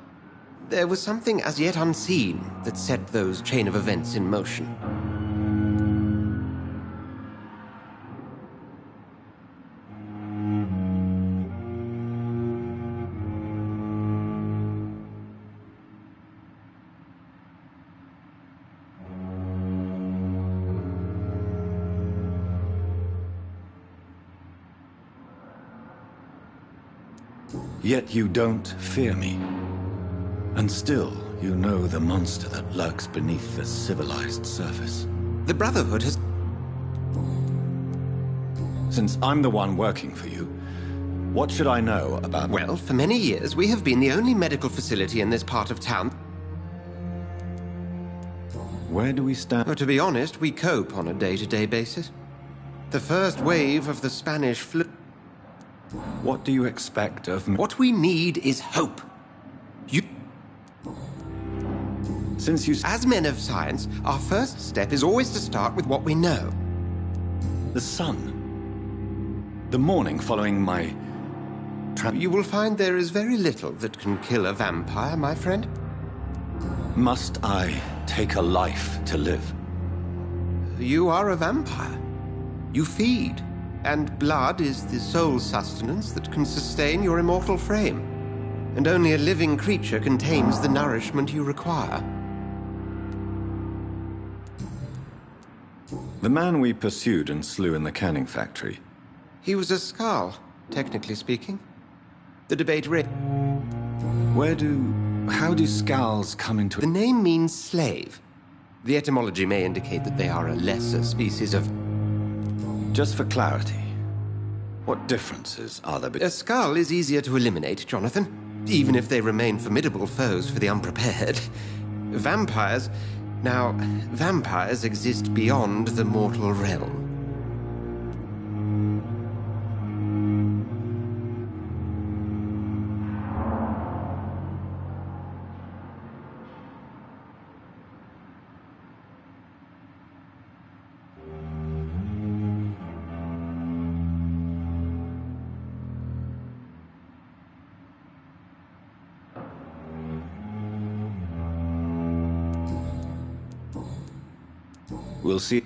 There was something as yet unseen that set those chain of events in motion. Yet you don't fear me. And still, you know the monster that lurks beneath the civilized surface. The Brotherhood has... Since I'm the one working for you, what should I know about... Well, for many years, we have been the only medical facility in this part of town. Where do we stand? Well, to be honest, we cope on a day-to-day basis. The first wave of the Spanish flu... What do you expect of me? What we need is hope. Since you... As men of science, our first step is always to start with what we know. The sun. The morning following my... You will find there is very little that can kill a vampire, my friend. Must I take a life to live? You are a vampire. You feed, and blood is the sole sustenance that can sustain your immortal frame. And only a living creature contains the nourishment you require. The man we pursued and slew in the canning factory. He was a Skal, technically speaking. The debate How do Skals come into... The name means slave. The etymology may indicate that they are a lesser species of... Just for clarity, what differences are there A Skal is easier to eliminate, Jonathan, even if they remain formidable foes for the unprepared. Vampires... Now, vampires exist beyond the mortal realm. We'll see.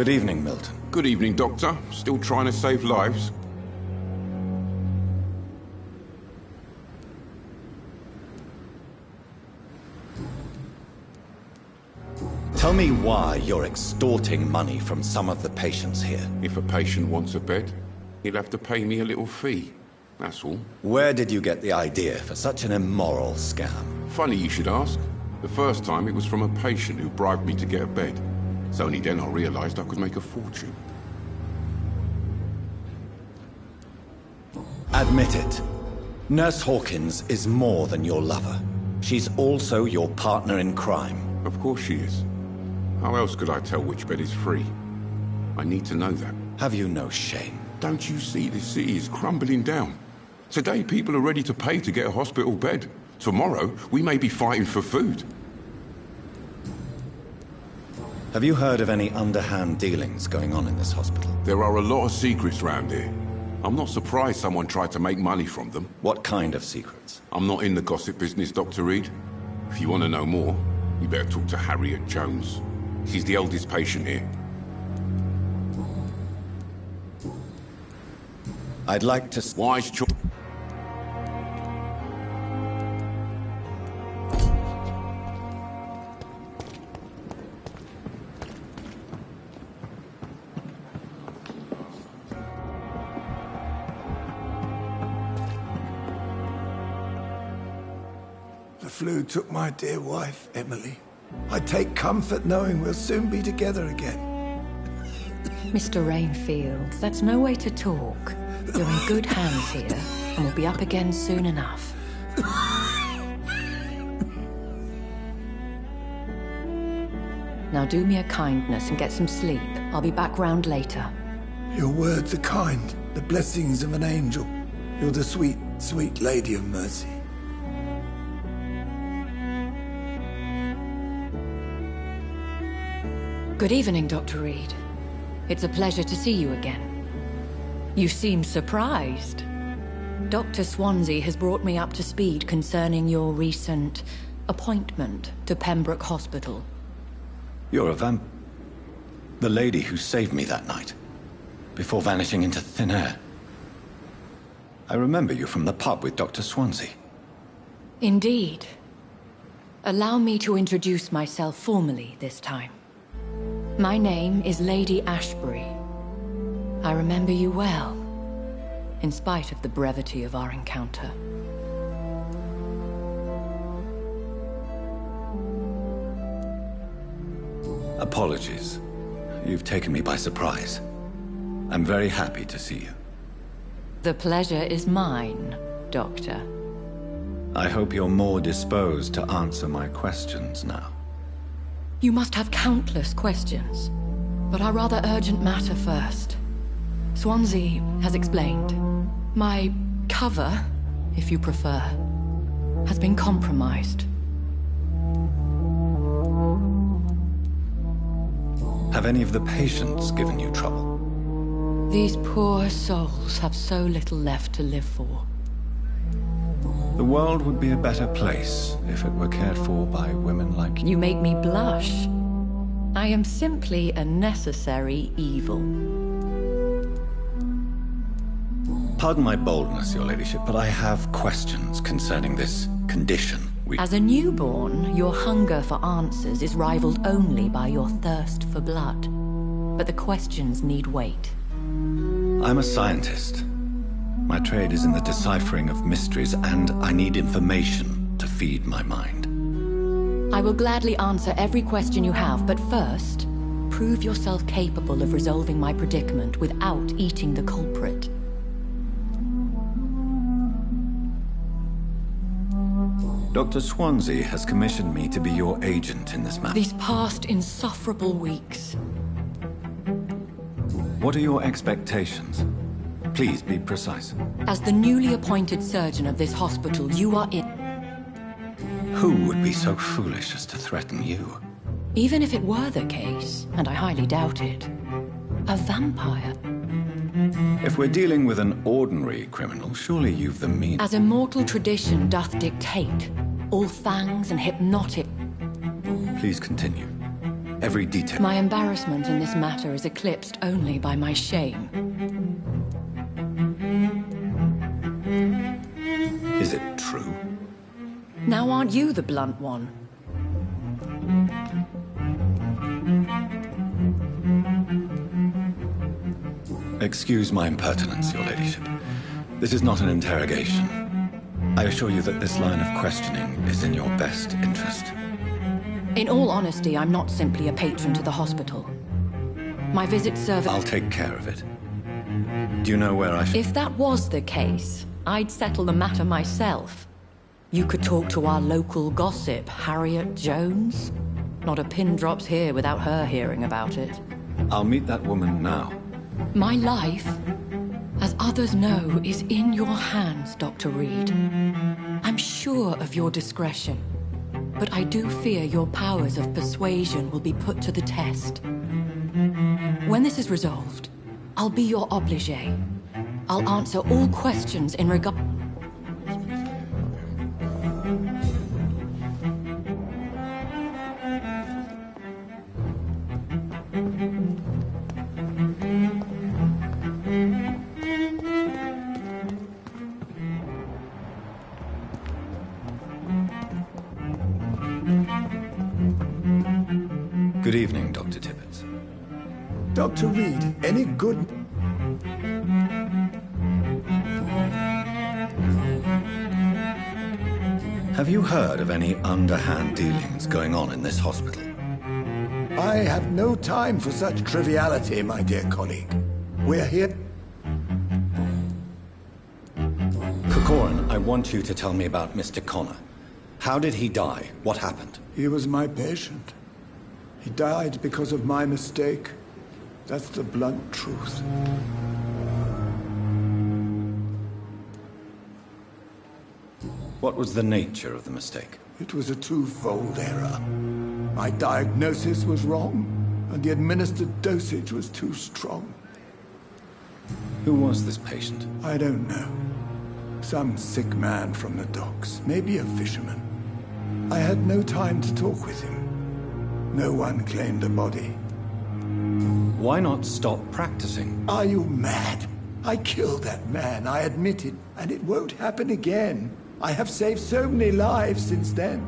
Good evening, Milton. Good evening, Doctor. Still trying to save lives? Tell me why you're extorting money from some of the patients here. If a patient wants a bed, he'll have to pay me a little fee. That's all. Where did you get the idea for such an immoral scam? Funny you should ask. The first time it was from a patient who bribed me to get a bed. It's only then I realized I could make a fortune. Admit it. Nurse Hawkins is more than your lover. She's also your partner in crime. Of course she is. How else could I tell which bed is free? I need to know that. Have you no shame? Don't you see the city is crumbling down? Today people are ready to pay to get a hospital bed. Tomorrow we may be fighting for food. Have you heard of any underhand dealings going on in this hospital? There are a lot of secrets round here. I'm not surprised someone tried to make money from them. What kind of secrets? I'm not in the gossip business, Dr. Reed. If you want to know more, you better talk to Harriet Jones. She's the eldest patient here. I'd like to... Wise choice. The flu took my dear wife, Emily. I take comfort knowing we'll soon be together again. Mr. Rainfield, that's no way to talk. You're in good hands here, and we'll be up again soon enough. Now do me a kindness and get some sleep. I'll be back round later. Your words are kind, the blessings of an angel. You're the sweet, sweet Lady of Mercy. Good evening, Dr. Reed. It's a pleasure to see you again. You seem surprised. Dr. Swansea has brought me up to speed concerning your recent appointment to Pembroke Hospital. You're a the lady who saved me that night, before vanishing into thin air. I remember you from the pub with Dr. Swansea. Indeed. Allow me to introduce myself formally this time. My name is Lady Ashbury. I remember you well, in spite of the brevity of our encounter. Apologies. You've taken me by surprise. I'm very happy to see you. The pleasure is mine, Doctor. I hope you're more disposed to answer my questions now. You must have countless questions, but our rather urgent matter first. Swansea has explained. My cover, if you prefer, has been compromised. Have any of the patients given you trouble? These poor souls have so little left to live for. The world would be a better place if it were cared for by women like you. You make me blush. I am simply a necessary evil. Pardon my boldness, Your Ladyship, but I have questions concerning this condition As a newborn, your hunger for answers is rivaled only by your thirst for blood. But the questions need wait. I'm a scientist. My trade is in the deciphering of mysteries, and I need information to feed my mind. I will gladly answer every question you have, but first, prove yourself capable of resolving my predicament without eating the culprit. Dr. Swansea has commissioned me to be your agent in this matter. These past insufferable weeks. What are your expectations? Please be precise. As the newly appointed surgeon of this hospital, you are in... Who would be so foolish as to threaten you? Even if it were the case, and I highly doubt it, a vampire. If we're dealing with an ordinary criminal, surely you've the means. As immortal tradition doth dictate, all fangs and hypnotic... Please continue. Every detail. My embarrassment in this matter is eclipsed only by my shame. Is it true? Now aren't you the blunt one? Excuse my impertinence, Your Ladyship. This is not an interrogation. I assure you that this line of questioning is in your best interest. In all honesty, I'm not simply a patron to the hospital. My visit serves... I'll take care of it. Do you know where I should... If that was the case, I'd settle the matter myself. You could talk to our local gossip, Harriet Jones. Not a pin drops here without her hearing about it. I'll meet that woman now. My life, as others know, is in your hands, Dr. Reed. I'm sure of your discretion, but I do fear your powers of persuasion will be put to the test. When this is resolved, I'll be your obligé. I'll answer all questions in regard... Good evening, Dr. Tibbets. Dr. Reed, any good... Have you heard of any underhand dealings going on in this hospital? I have no time for such triviality, my dear colleague. We're here... Corcoran, I want you to tell me about Mr. Connor. How did he die? What happened? He was my patient. He died because of my mistake. That's the blunt truth. What was the nature of the mistake? It was a twofold error. My diagnosis was wrong, and the administered dosage was too strong. Who was this patient? I don't know. Some sick man from the docks, maybe a fisherman. I had no time to talk with him. No one claimed a body. Why not stop practicing? Are you mad? I killed that man, I admit it, and it won't happen again. I have saved so many lives since then.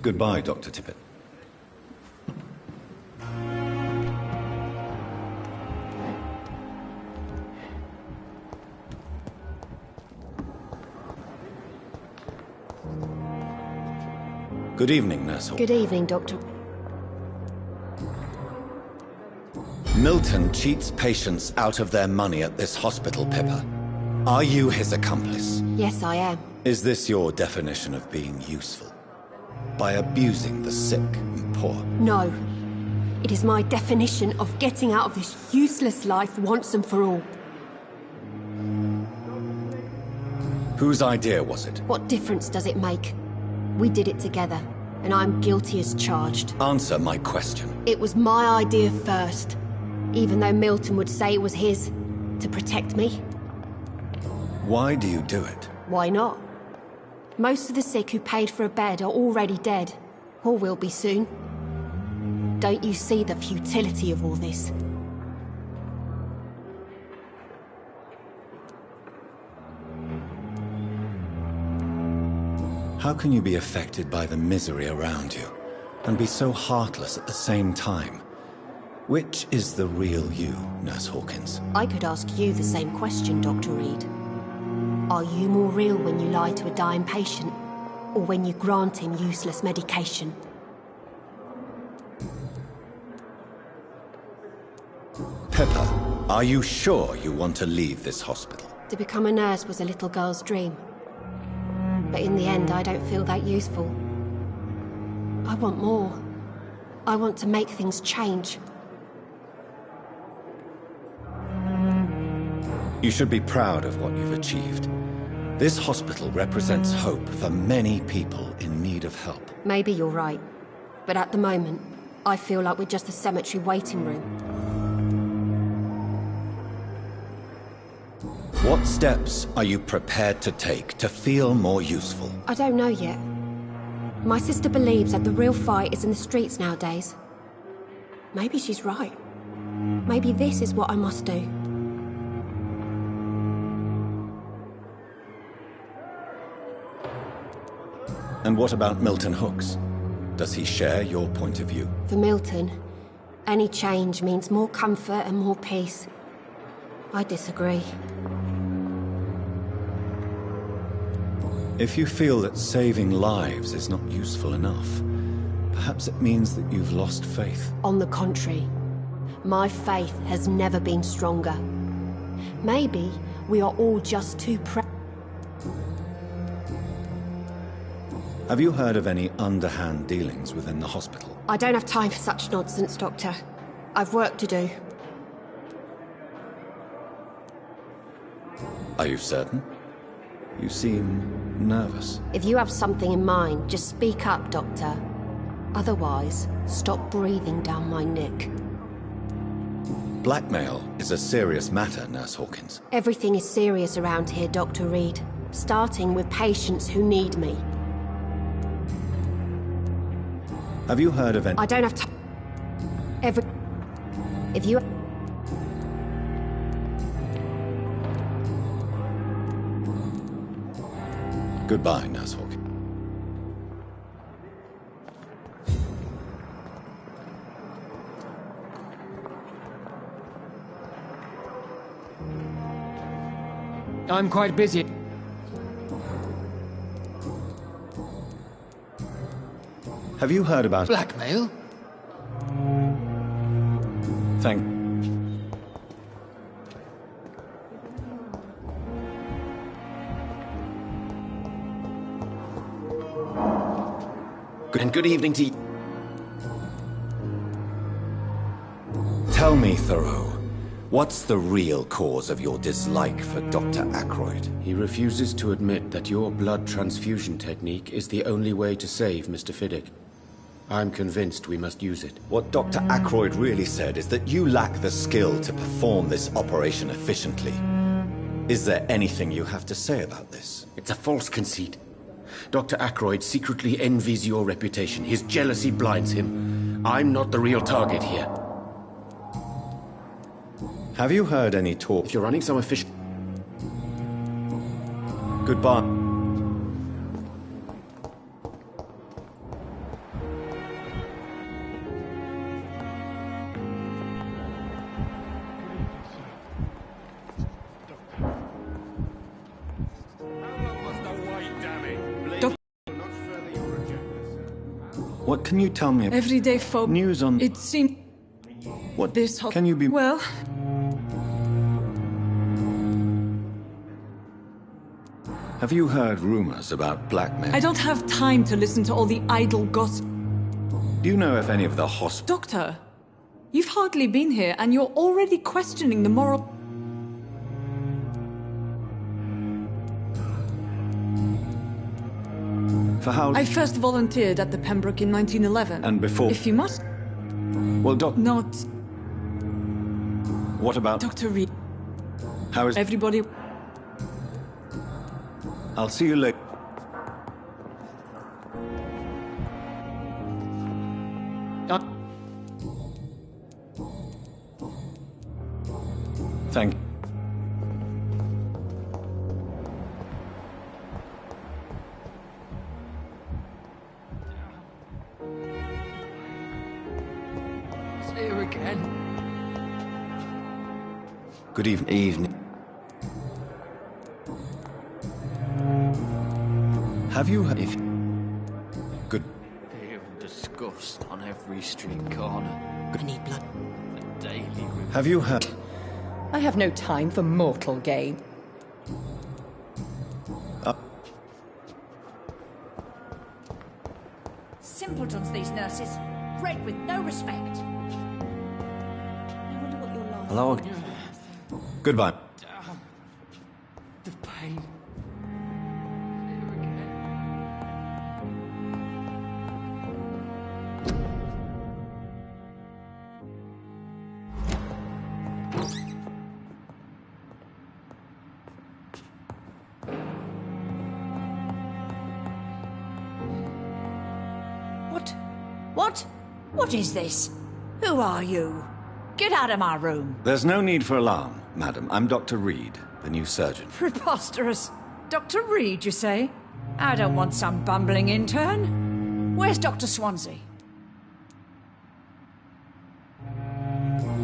Goodbye, Dr. Tippett. Good evening, Nurse Hawkins. Good evening, Doctor. Milton cheats patients out of their money at this hospital, Pippa. Are you his accomplice? Yes, I am. Is this your definition of being useful? By abusing the sick and poor? No. It is my definition of getting out of this useless life once and for all. Whose idea was it? What difference does it make? We did it together, and I'm guilty as charged. Answer my question. It was my idea first, even though Milton would say it was his, to protect me. Why do you do it? Why not? Most of the sick who paid for a bed are already dead, or will be soon. Don't you see the futility of all this? How can you be affected by the misery around you, and be so heartless at the same time? Which is the real you, Nurse Hawkins? I could ask you the same question, Dr. Reed. Are you more real when you lie to a dying patient, or when you grant him useless medication? Pippa, are you sure you want to leave this hospital? To become a nurse was a little girl's dream. But in the end, I don't feel that useful. I want more. I want to make things change. You should be proud of what you've achieved. This hospital represents hope for many people in need of help. Maybe you're right. But at the moment, I feel like we're just a cemetery waiting room. What steps are you prepared to take to feel more useful? I don't know yet. My sister believes that the real fight is in the streets nowadays. Maybe she's right. Maybe this is what I must do. And what about Milton Hooks? Does he share your point of view? For Milton, any change means more comfort and more peace. I disagree. If you feel that saving lives is not useful enough, perhaps it means that you've lost faith. On the contrary, my faith has never been stronger. Maybe we are all just too proud. Have you heard of any underhand dealings within the hospital? I don't have time for such nonsense, Doctor. I've work to do. Are you certain? You seem nervous. If you have something in mind, just speak up, Doctor. Otherwise, stop breathing down my neck. Blackmail is a serious matter, Nurse Hawkins. Everything is serious around here, Dr. Reed. Starting with patients who need me. Have you heard of any... I don't have time. If you... Goodbye, Nurse Hawkins. I'm quite busy. Have you heard about... Blackmail? Thank... And good evening to you. Tell me, Thoreau, What's the real cause of your dislike for Dr. Ackroyd? He refuses to admit that your blood transfusion technique is the only way to save Mr. Fiddick. I'm convinced we must use it. What Dr. Ackroyd really said is that you lack the skill to perform this operation efficiently. Is there anything you have to say about this? It's a false conceit. Dr. Ackroyd secretly envies your reputation. His jealousy blinds him. I'm not the real target here. Have you heard any talk? If you're running some official... Goodbye. What can you tell me? Everyday folk. News on... It seems... What? This... Can you be... Well... Have you heard rumors about blackmail? I don't have time to listen to all the idle gossip. Do you know if any of the Doctor, you've hardly been here and you're already questioning the moral... For how... I first volunteered at the Pembroke in 1911. And before... If you must... Well, Not... What about... Dr. Reed. How is... Everybody... I'll see you later. Thank you. See you again. Good evening. Have you heard... Good... Fear and disgust on every street corner. I need blood. The daily... Have you heard... I have no time for mortal game. Simpletons, these nurses. Bred with no respect. Hello. Goodbye. The pain. What is this? Who are you? Get out of my room. There's no need for alarm, madam. I'm Dr. Reed, the new surgeon. Preposterous. Dr. Reed, you say? I don't want some bumbling intern. Where's Dr. Swansea?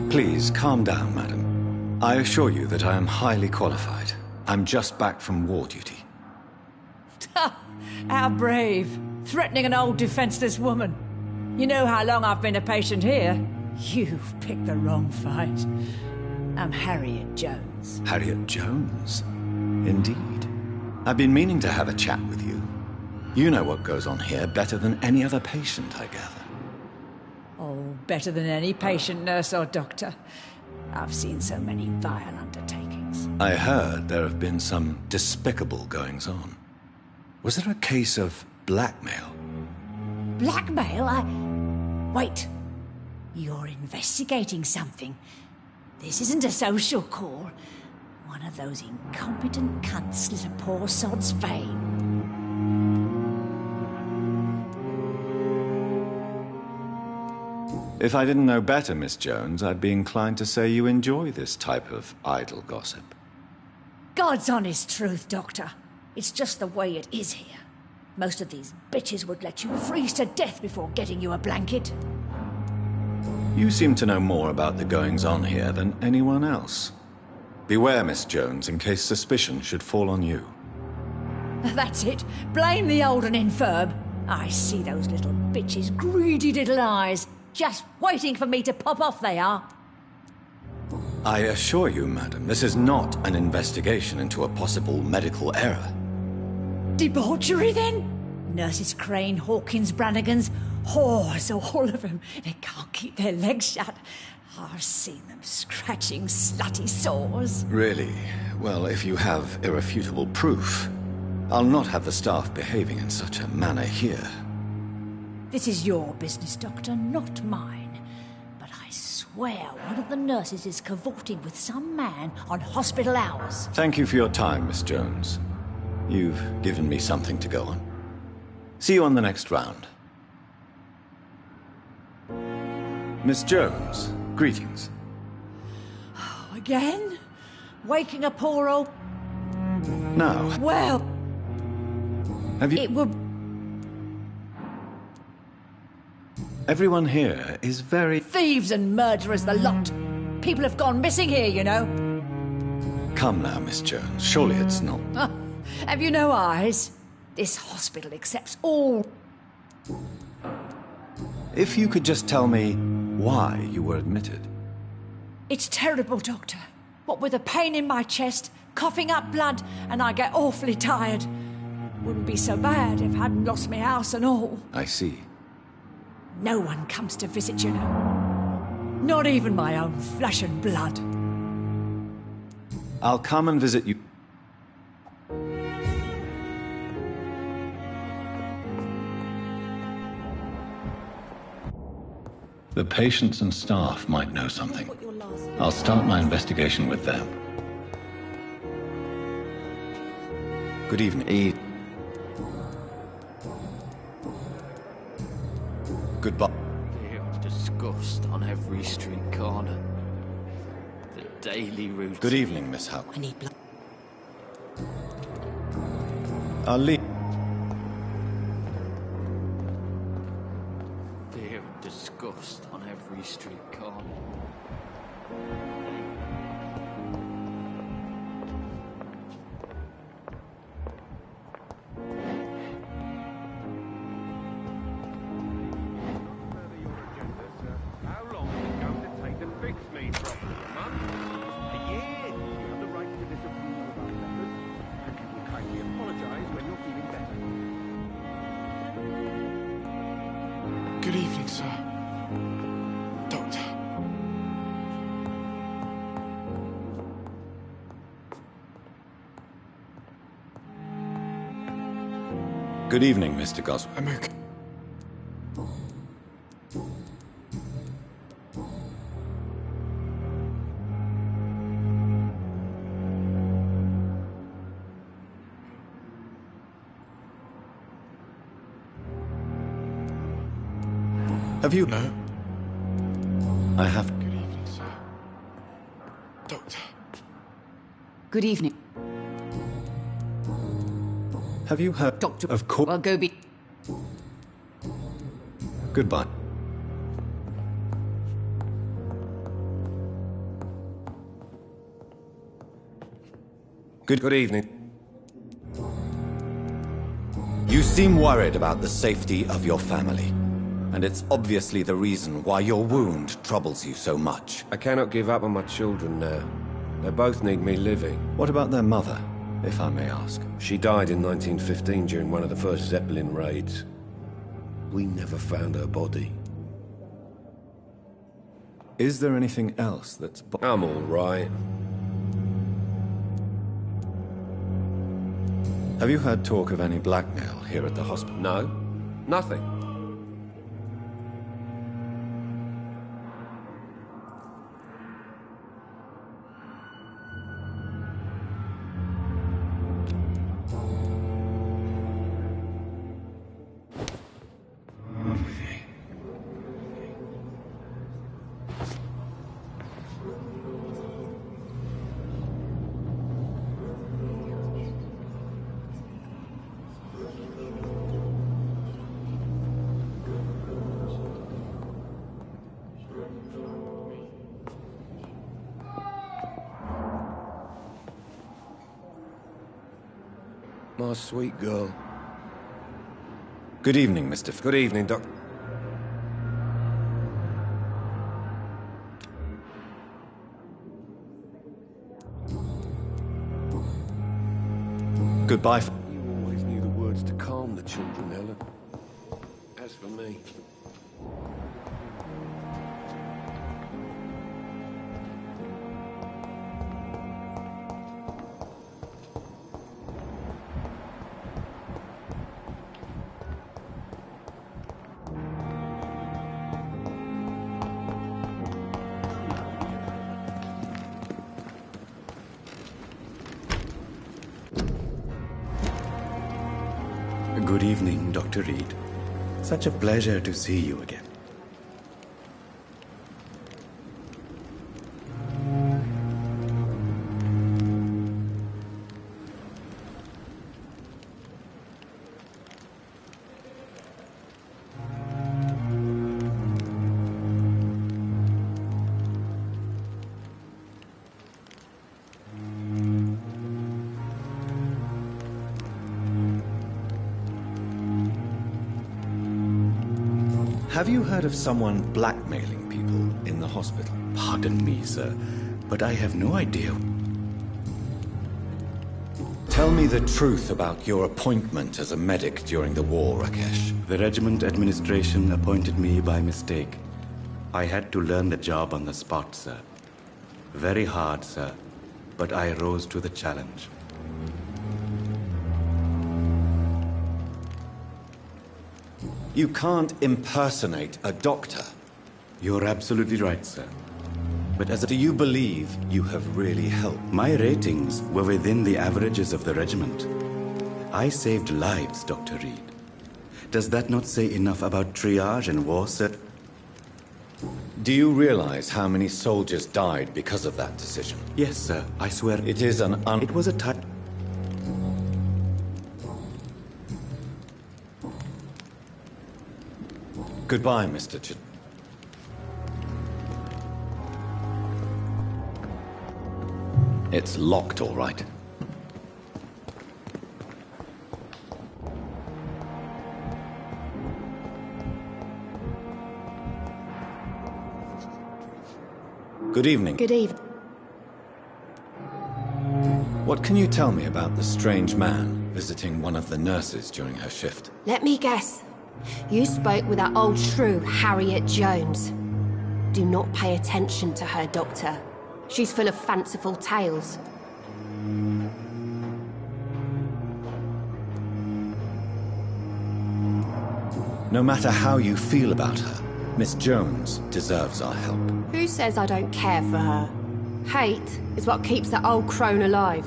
Please, calm down, madam. I assure you that I am highly qualified. I'm just back from war duty. How brave. Threatening an old defenseless woman. You know how long I've been a patient here? You've picked the wrong fight. I'm Harriet Jones. Harriet Jones? Indeed. I've been meaning to have a chat with you. You know what goes on here better than any other patient, I gather. Oh, better than any patient, nurse or doctor. I've seen so many vile undertakings. I heard there have been some despicable goings-on. Was there a case of blackmail? Blackmail? Wait. You're investigating something. This isn't a social call. One of those incompetent cunts slit a poor sod's vein. If I didn't know better, Miss Jones, I'd be inclined to say you enjoy this type of idle gossip. God's honest truth, Doctor. It's just the way it is here. Most of these bitches would let you freeze to death before getting you a blanket. You seem to know more about the goings-on here than anyone else. Beware, Miss Jones, in case suspicion should fall on you. That's it. Blame the old and infirm. I see those little bitches' greedy little eyes. Just waiting for me to pop off, they are. I assure you, madam, this is not an investigation into a possible medical error. Debauchery, then? Nurses Crane, Hawkins, Brannigans, whores, all of them. They can't keep their legs shut. I've seen them scratching slutty sores. Really? Well, if you have irrefutable proof, I'll not have the staff behaving in such a manner here. This is your business, Doctor, not mine. But I swear one of the nurses is cavorting with some man on hospital hours. Thank you for your time, Miss Jones. You've given me something to go on. See you on the next round. Miss Jones, greetings. Again? Waking a poor old... Now, Well... have you... It would... Everyone here is very... Thieves and murderers, the lot. People have gone missing here, you know. Come now, Miss Jones. Surely it's not... Have you no eyes? This hospital accepts all... If you could just tell me why you were admitted. It's terrible, Doctor. What with a pain in my chest, coughing up blood, and I get awfully tired. Wouldn't be so bad if I hadn't lost my house and all. I see. No one comes to visit, you know. Not even my own flesh and blood. I'll come and visit you. The patients and staff might know something. I'll start my investigation with them. Good evening. Goodbye. Fear and disgust on every street corner. The daily routine. Good evening, Miss Houck. I need blood. I'll leave. Fear and disgust on every street corner. Good evening, sir. Doctor. Good evening, Mr. Goswell. I'm okay. Have you... No. I have... Good evening, sir. Doctor. Good evening. Have you heard... Doctor... Of course... Well, go be... Goodbye. Good evening. You seem worried about the safety of your family. And it's obviously the reason why your wound troubles you so much. I cannot give up on my children now. They both need me living. What about their mother, if I may ask? She died in 1915 during one of the first Zeppelin raids. We never found her body. Is there anything else that's... I'm all right. Have you heard talk of any blackmail here at the hospital? No, nothing. My sweet girl. Good evening, Mr. Good evening, Doc. Goodbye. You always knew the words to calm the children, Helen. As for me... Good evening, Dr. Reed. Such a pleasure to see you again. Have you heard of someone blackmailing people in the hospital? Pardon me, sir, but I have no idea. Tell me the truth about your appointment as a medic during the war, Rakesh. The regiment administration appointed me by mistake. I had to learn the job on the spot, sir. Very hard, sir, but I rose to the challenge. You can't impersonate a doctor. You're absolutely right, sir. But Do you believe you have really helped? My ratings were within the averages of the regiment. I saved lives, Dr. Reed. Does that not say enough about triage and war, sir? Do you realize how many soldiers died because of that decision? Yes, sir. I swear. It is It was a time. Goodbye, Mr. It's locked, all right. Good evening. Good evening. What can you tell me about the strange man visiting one of the nurses during her shift? Let me guess. You spoke with that old shrew, Harriet Jones. Do not pay attention to her, Doctor. She's full of fanciful tales. No matter how you feel about her, Miss Jones deserves our help. Who says I don't care for her? Hate is what keeps that old crone alive.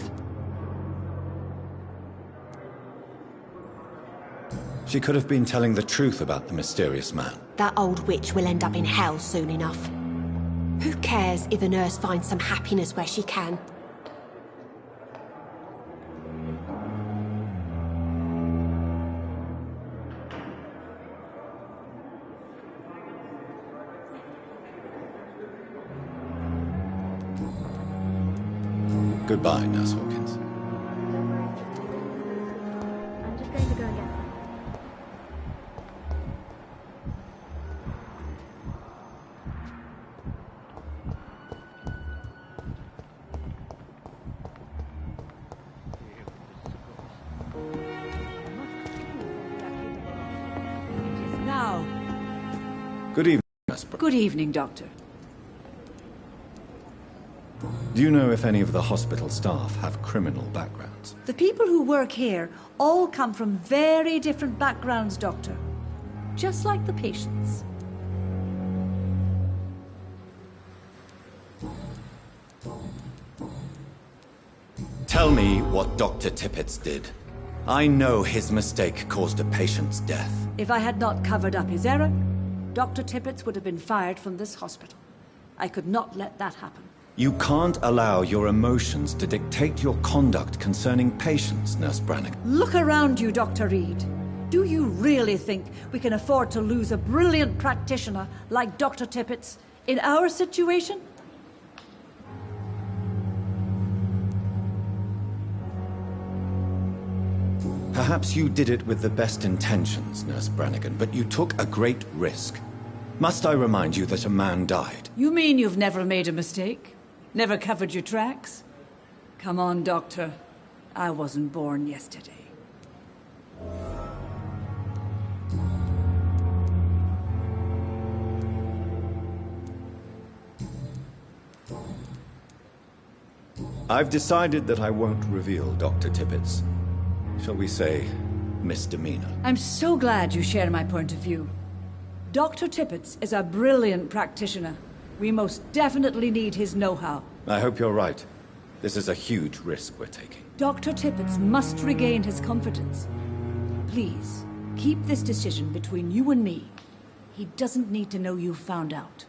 She could have been telling the truth about the mysterious man. That old witch will end up in hell soon enough. Who cares if the nurse finds some happiness where she can? Goodbye, Nurse Hawkins. I'm just going to go and get them. Now. Good evening, Nurse Brown. Good evening, Doctor. Do you know if any of the hospital staff have criminal backgrounds? The people who work here all come from very different backgrounds, Doctor. Just like the patients. Tell me what Dr. Tippett did. I know his mistake caused a patient's death. If I had not covered up his error, Dr. Tippett would have been fired from this hospital. I could not let that happen. You can't allow your emotions to dictate your conduct concerning patients, Nurse Brannigan. Look around you, Dr. Reed. Do you really think we can afford to lose a brilliant practitioner like Dr. Tippett in our situation? Perhaps you did it with the best intentions, Nurse Brannigan, but you took a great risk. Must I remind you that a man died? You mean you've never made a mistake? Never covered your tracks? Come on, Doctor. I wasn't born yesterday. I've decided that I won't reveal Dr. Tippett's, shall we say, misdemeanor. I'm so glad you share my point of view. Dr. Tippett is a brilliant practitioner. We most definitely need his know-how. I hope you're right. This is a huge risk we're taking. Dr. Tippett must regain his confidence. Please, keep this decision between you and me. He doesn't need to know you found out.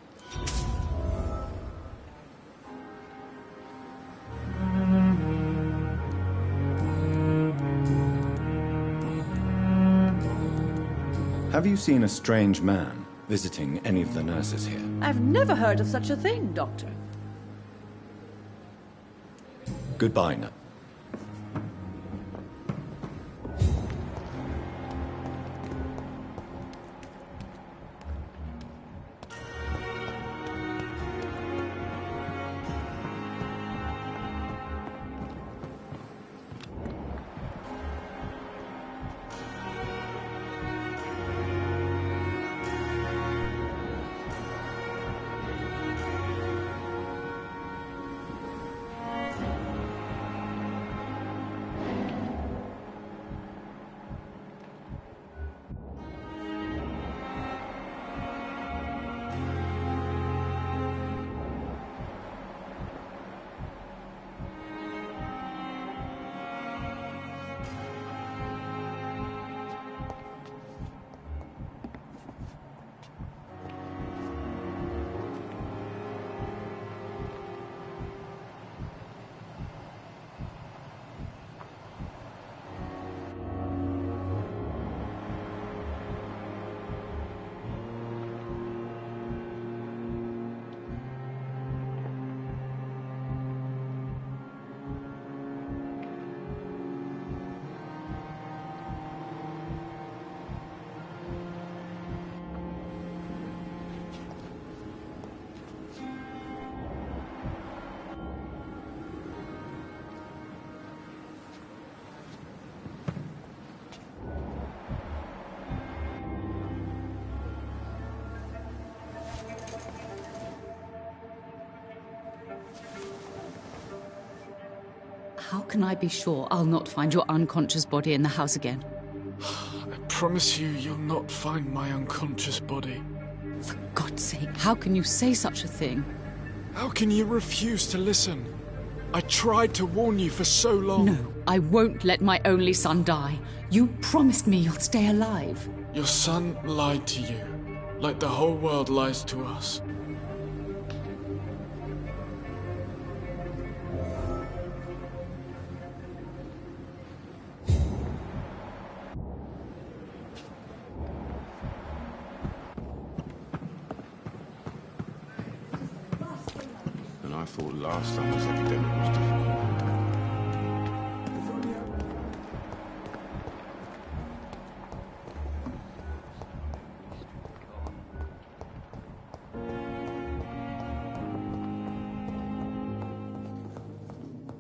Have you seen a strange man visiting any of the nurses here? I've never heard of such a thing, Doctor. Goodbye, now. How can I be sure I'll not find your unconscious body in the house again? I promise you, you'll not find my unconscious body. For God's sake, how can you say such a thing? How can you refuse to listen? I tried to warn you for so long. No, I won't let my only son die. You promised me you'll stay alive. Your son lied to you, like the whole world lies to us. And I thought last summer's epidemic was difficult.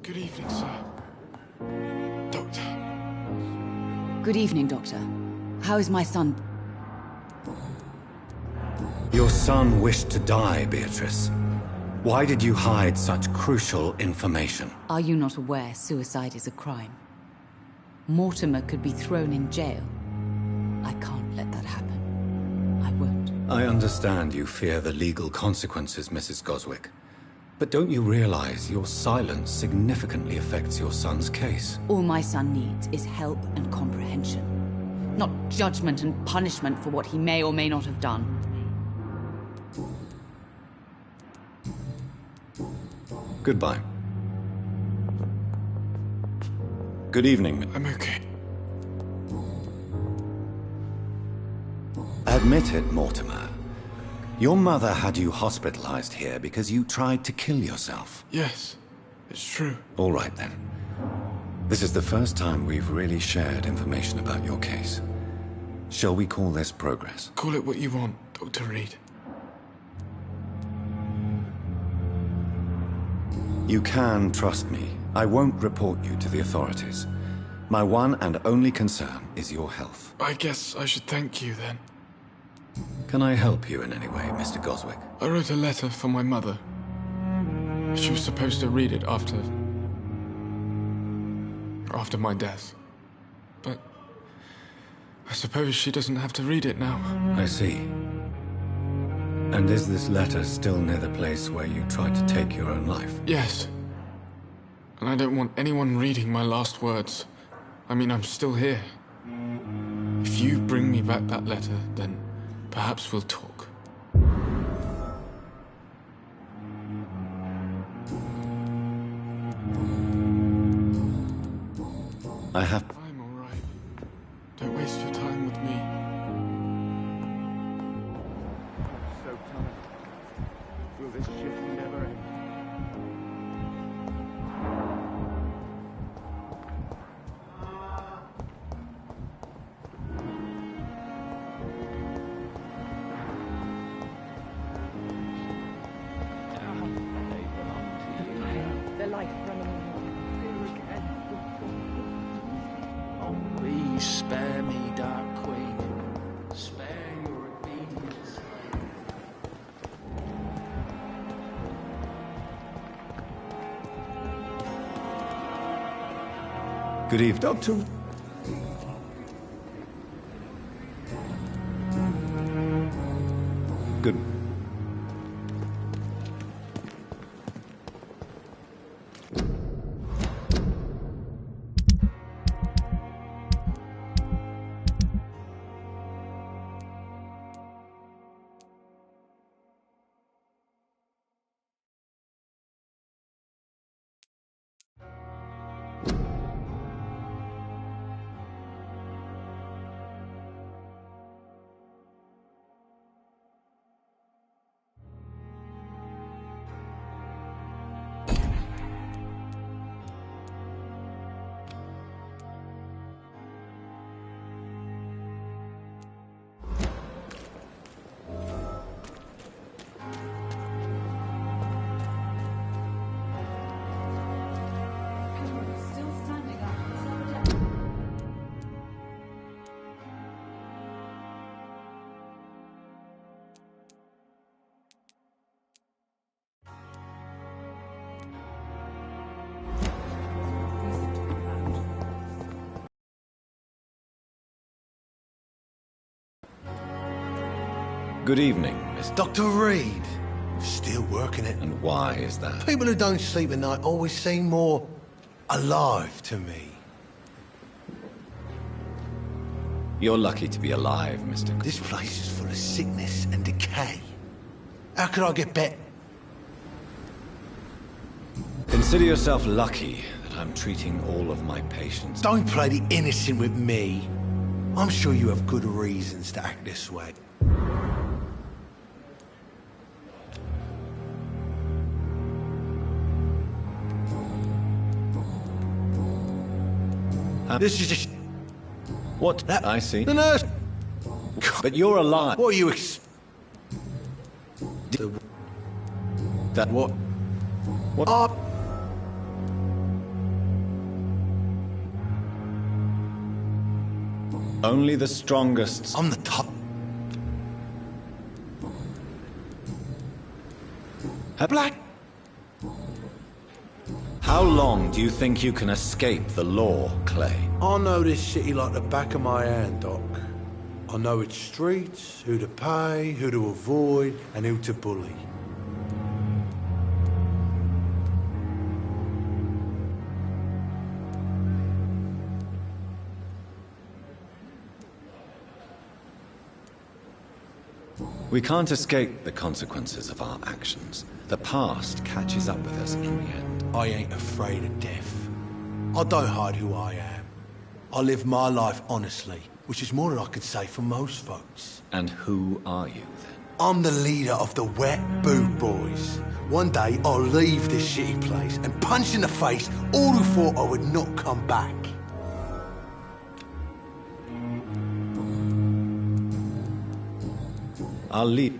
Good evening, sir. Doctor. Good evening, Doctor. How is my son? Your son wished to die, Beatrice. Why did you hide such crucial information? Are you not aware suicide is a crime? Mortimer could be thrown in jail. I can't let that happen. I won't. I understand you fear the legal consequences, Mrs. Goswick. But don't you realize your silence significantly affects your son's case? All my son needs is help and comprehension. Not judgment and punishment for what he may or may not have done. Goodbye. Good evening. I'm okay. Admit it, Mortimer. Your mother had you hospitalized here because you tried to kill yourself. Yes, it's true. All right, then. This is the first time we've really shared information about your case. Shall we call this progress? Call it what you want, Dr. Reed. You can trust me. I won't report you to the authorities. My one and only concern is your health. I guess I should thank you, then. Can I help you in any way, Mr. Goswick? I wrote a letter for my mother. She was supposed to read it after my death. But I suppose she doesn't have to read it now. I see. And is this letter still near the place where you tried to take your own life? Yes. And I don't want anyone reading my last words. I mean, I'm still here. If you bring me back that letter, then perhaps we'll talk. I'm all right. Don't waste your time with me. So tired. Will this shit never end? The light running Oh, please spare me, Dark Queen. Spare your obedience. Good evening. Doctor. Good. Good evening, Miss... Dr. Reed. Still working it. And why is that? People who don't sleep at night always seem more alive to me. You're lucky to be alive, Mr. This place is full of sickness and decay. How could I get better? Consider yourself lucky that I'm treating all of my patients. Don't play the innocent with me. I'm sure you have good reasons to act this way. This is just... What? I see. The nurse... But you're alive. What are you That what? What? Only the strongest... I'm the top... Black... How long do you think you can escape the law, Clay? I know this city like the back of my hand, Doc. I know its streets, who to pay, who to avoid, and who to bully. We can't escape the consequences of our actions. The past catches up with us in the end. I ain't afraid of death. I don't hide who I am. I live my life honestly, which is more than I could say for most folks. And who are you, then? I'm the leader of the Wet Boot Boys. One day, I'll leave this shitty place and punch in the face all who thought I would not come back. I'll leave.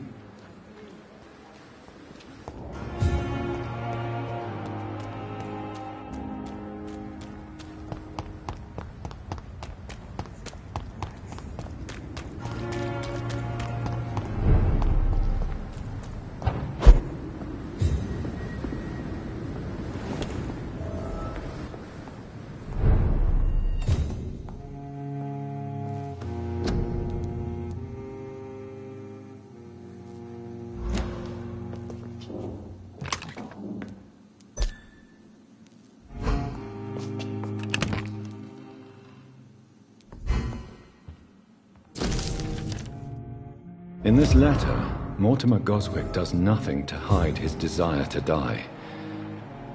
In this letter, Mortimer Goswick does nothing to hide his desire to die.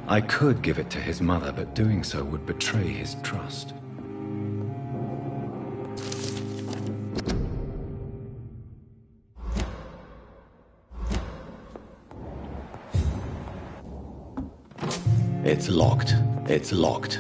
I could give it to his mother, but doing so would betray his trust. It's locked. It's locked.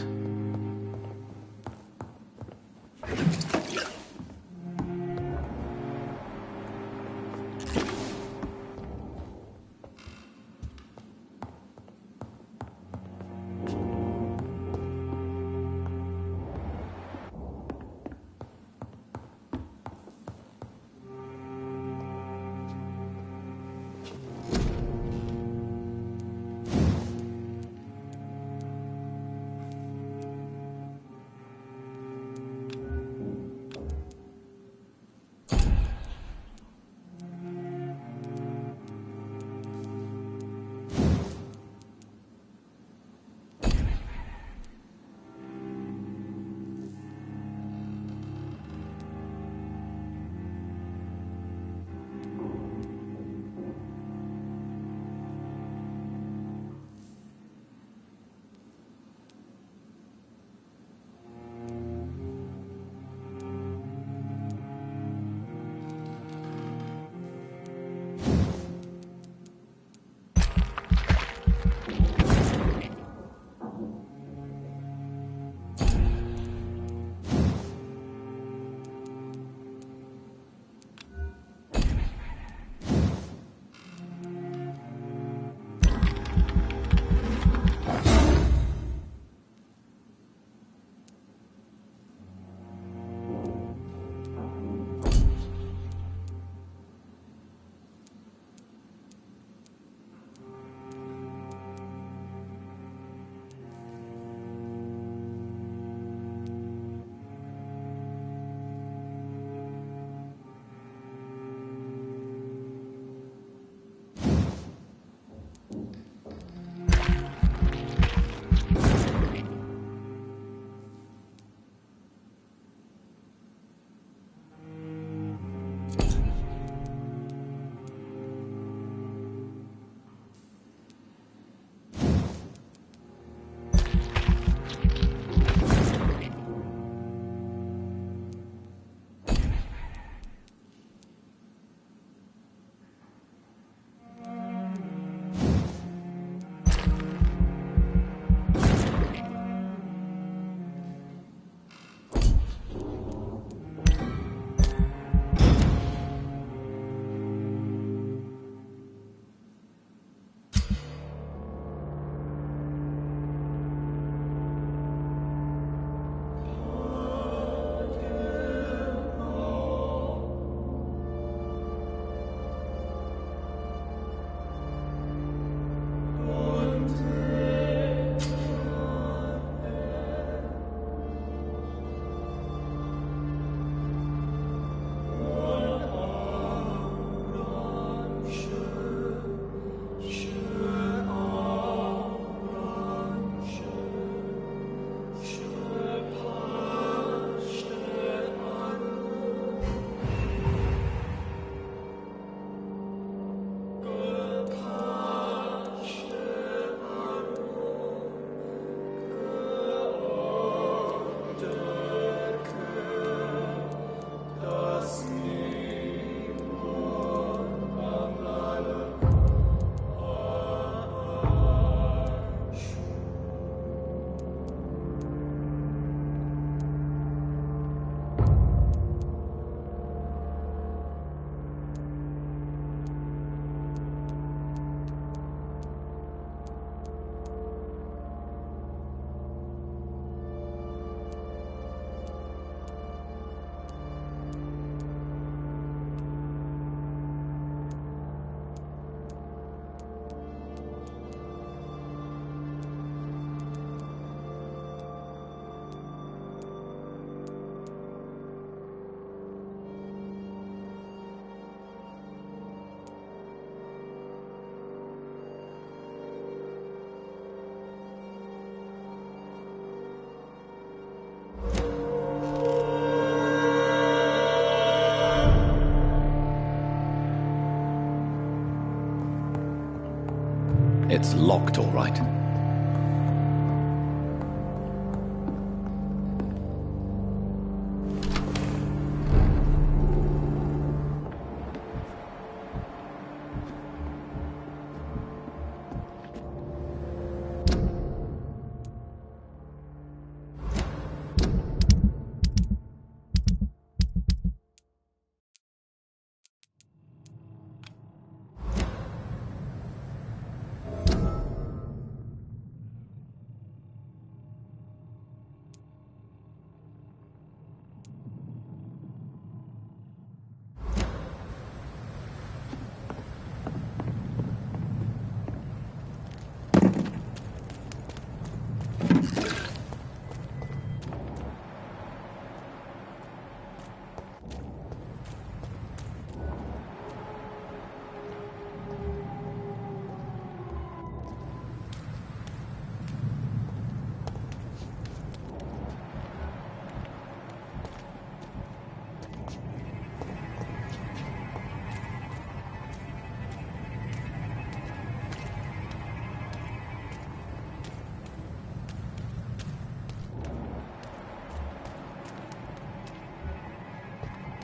It's locked, all right.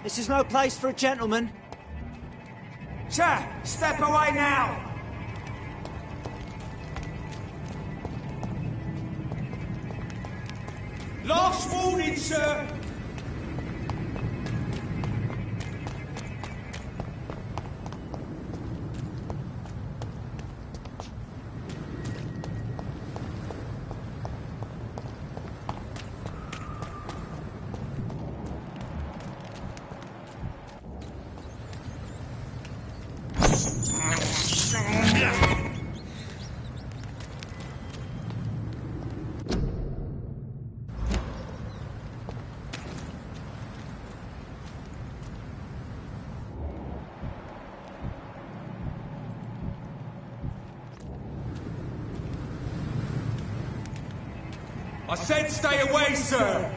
This is no place for a gentleman. Sir, step away now! Last warning, sir! I said stay away, sir!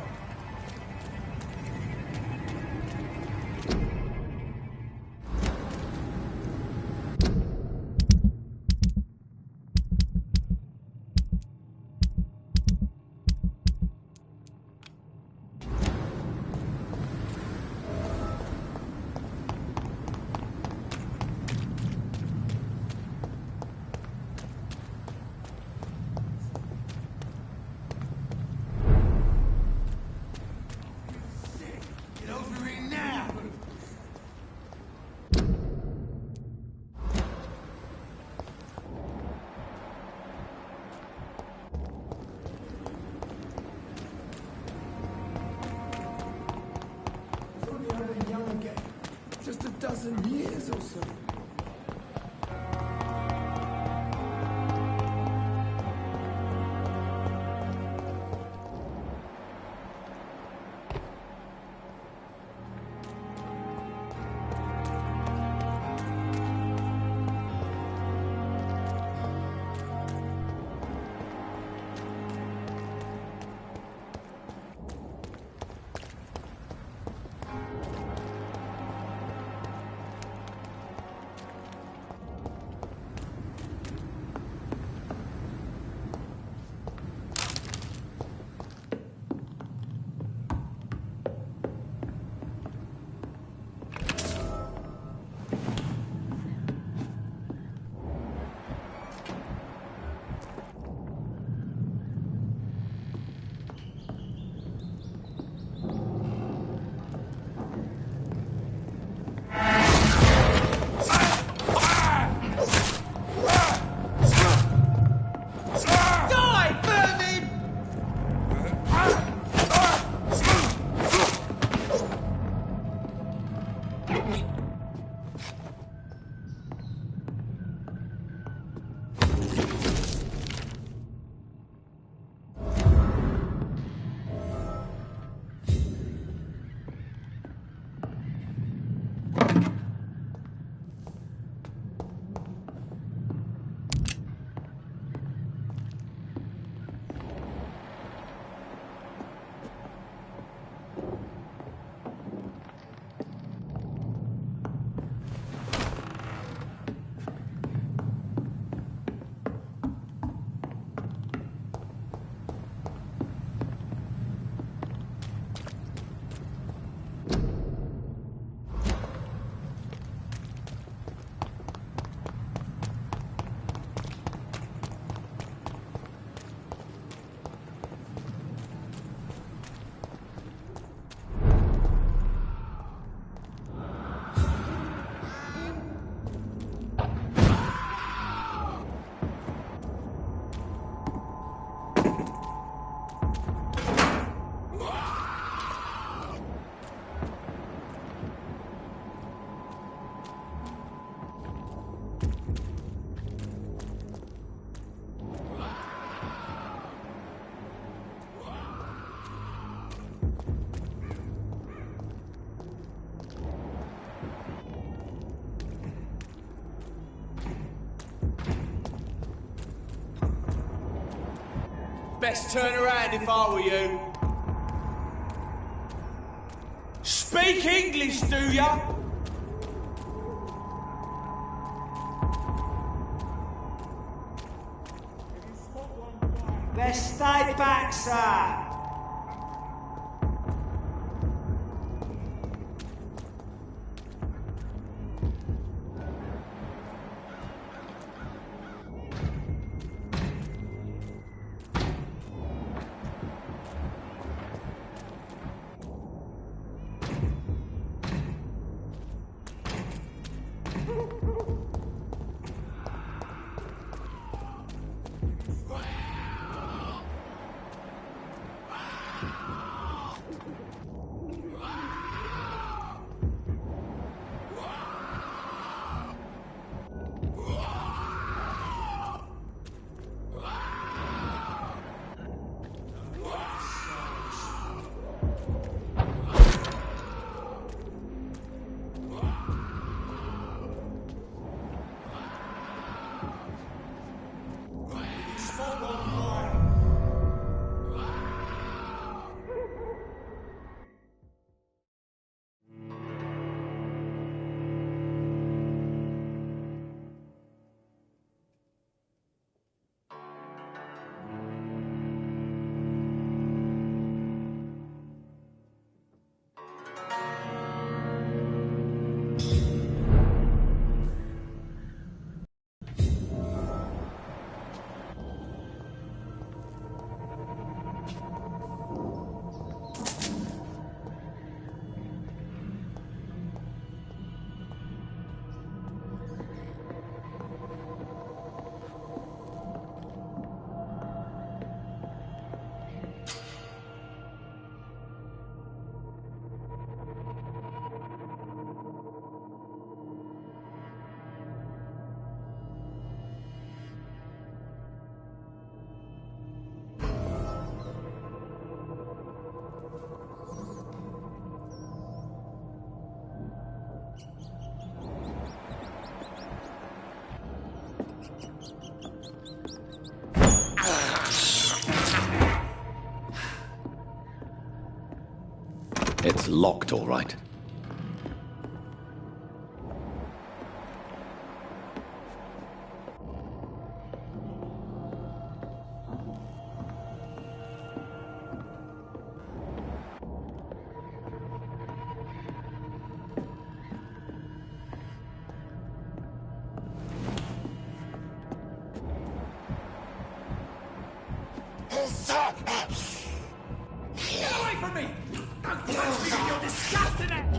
Just a dozen years or so. Best turn around if I were you. Speak English, do ya? Best stay back, sir. It's locked, all right. Get away from me! Don't touch me with your disgusting ass!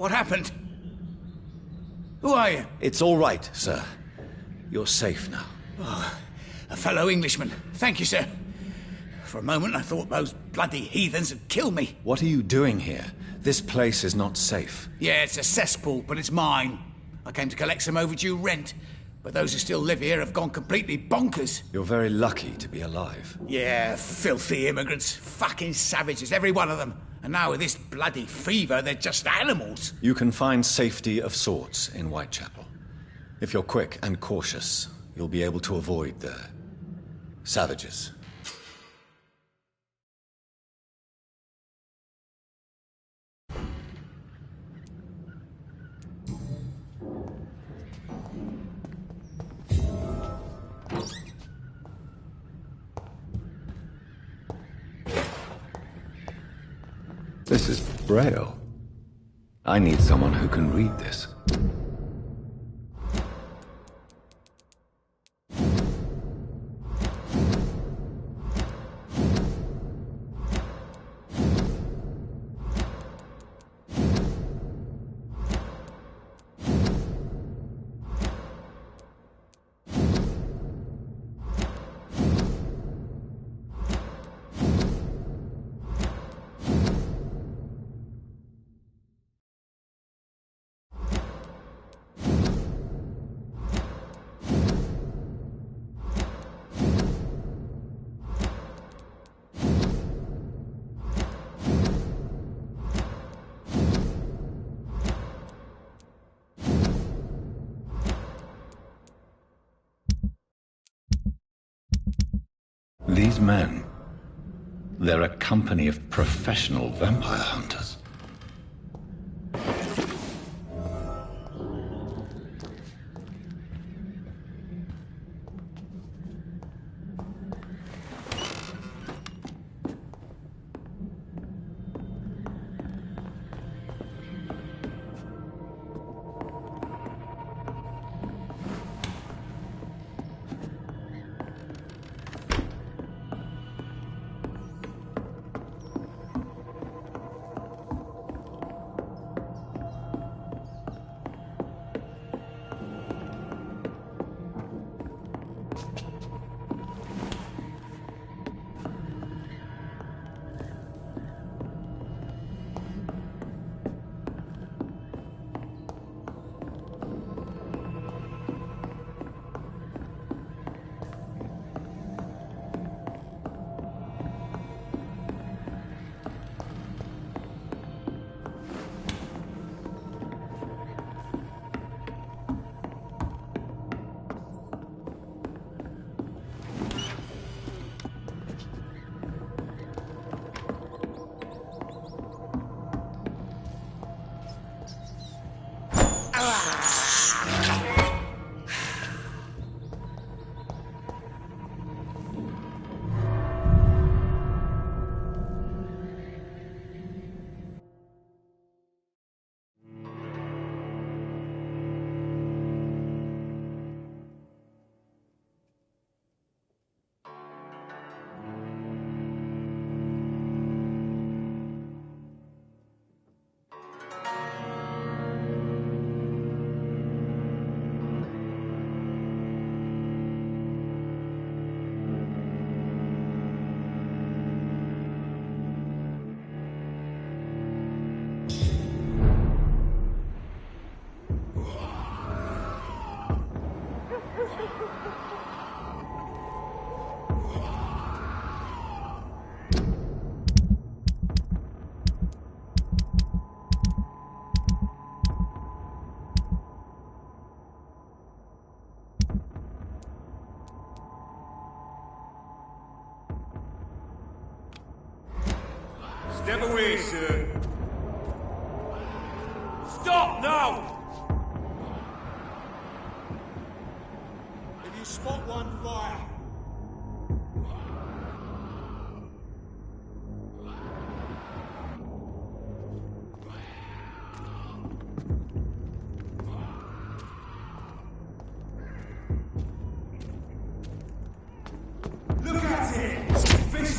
What happened? Who are you? It's all right, sir. You're safe now. Oh, a fellow Englishman. Thank you, sir. For a moment, I thought those bloody heathens had killed me. What are you doing here? This place is not safe. Yeah, it's a cesspool, but it's mine. I came to collect some overdue rent, but those who still live here have gone completely bonkers. You're very lucky to be alive. Yeah, filthy immigrants. Fucking savages, every one of them. And now with this bloody fever, they're just animals. You can find safety of sorts in Whitechapel. If you're quick and cautious, you'll be able to avoid the savages. This is Braille. I need someone who can read this. These men, they're a company of professional vampire hunters. Step away, sir. Stop now! If you spot one, fire. Look at it! Fish!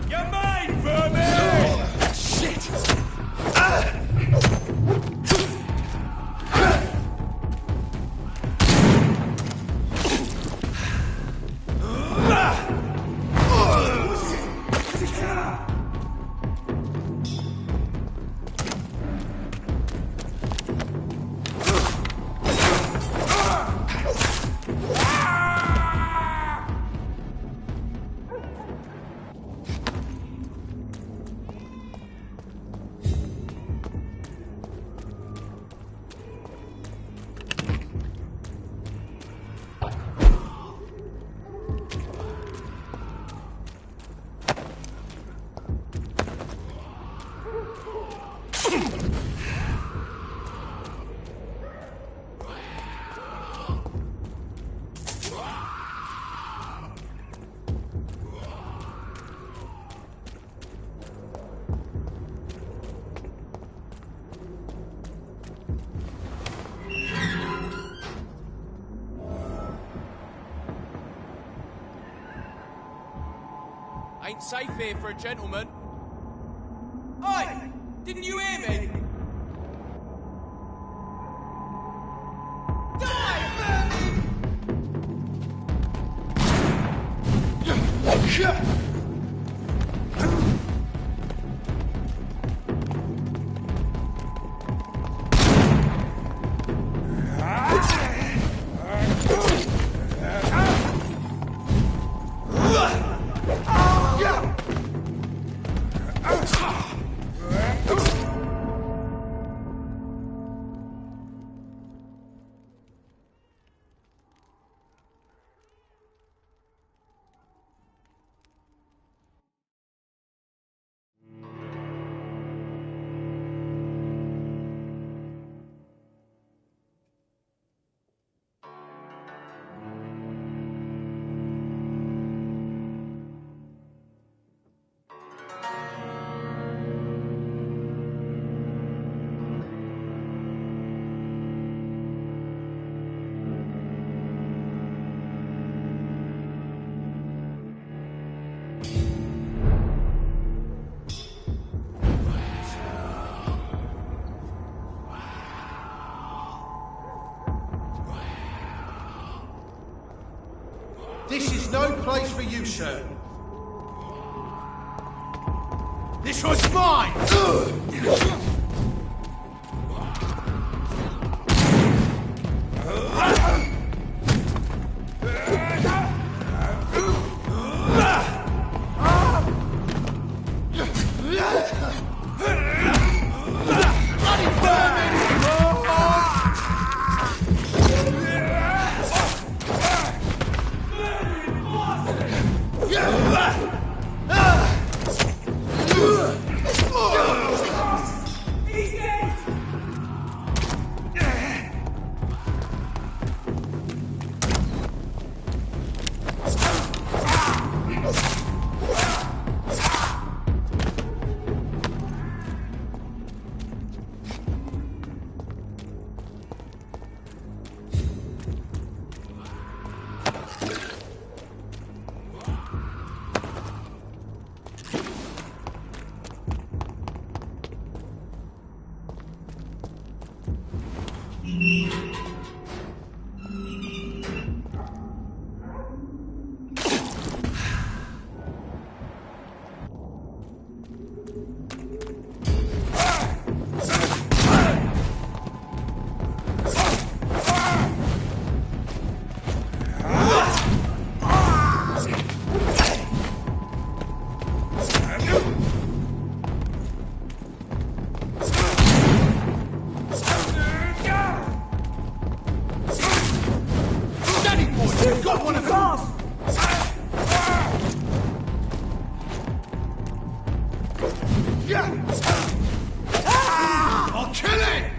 You're mine, Vampyr! Shit! Ain't safe here for a gentleman. Oi! Didn't you hear me? This is no place for you, sir. This was mine! I'll kill it!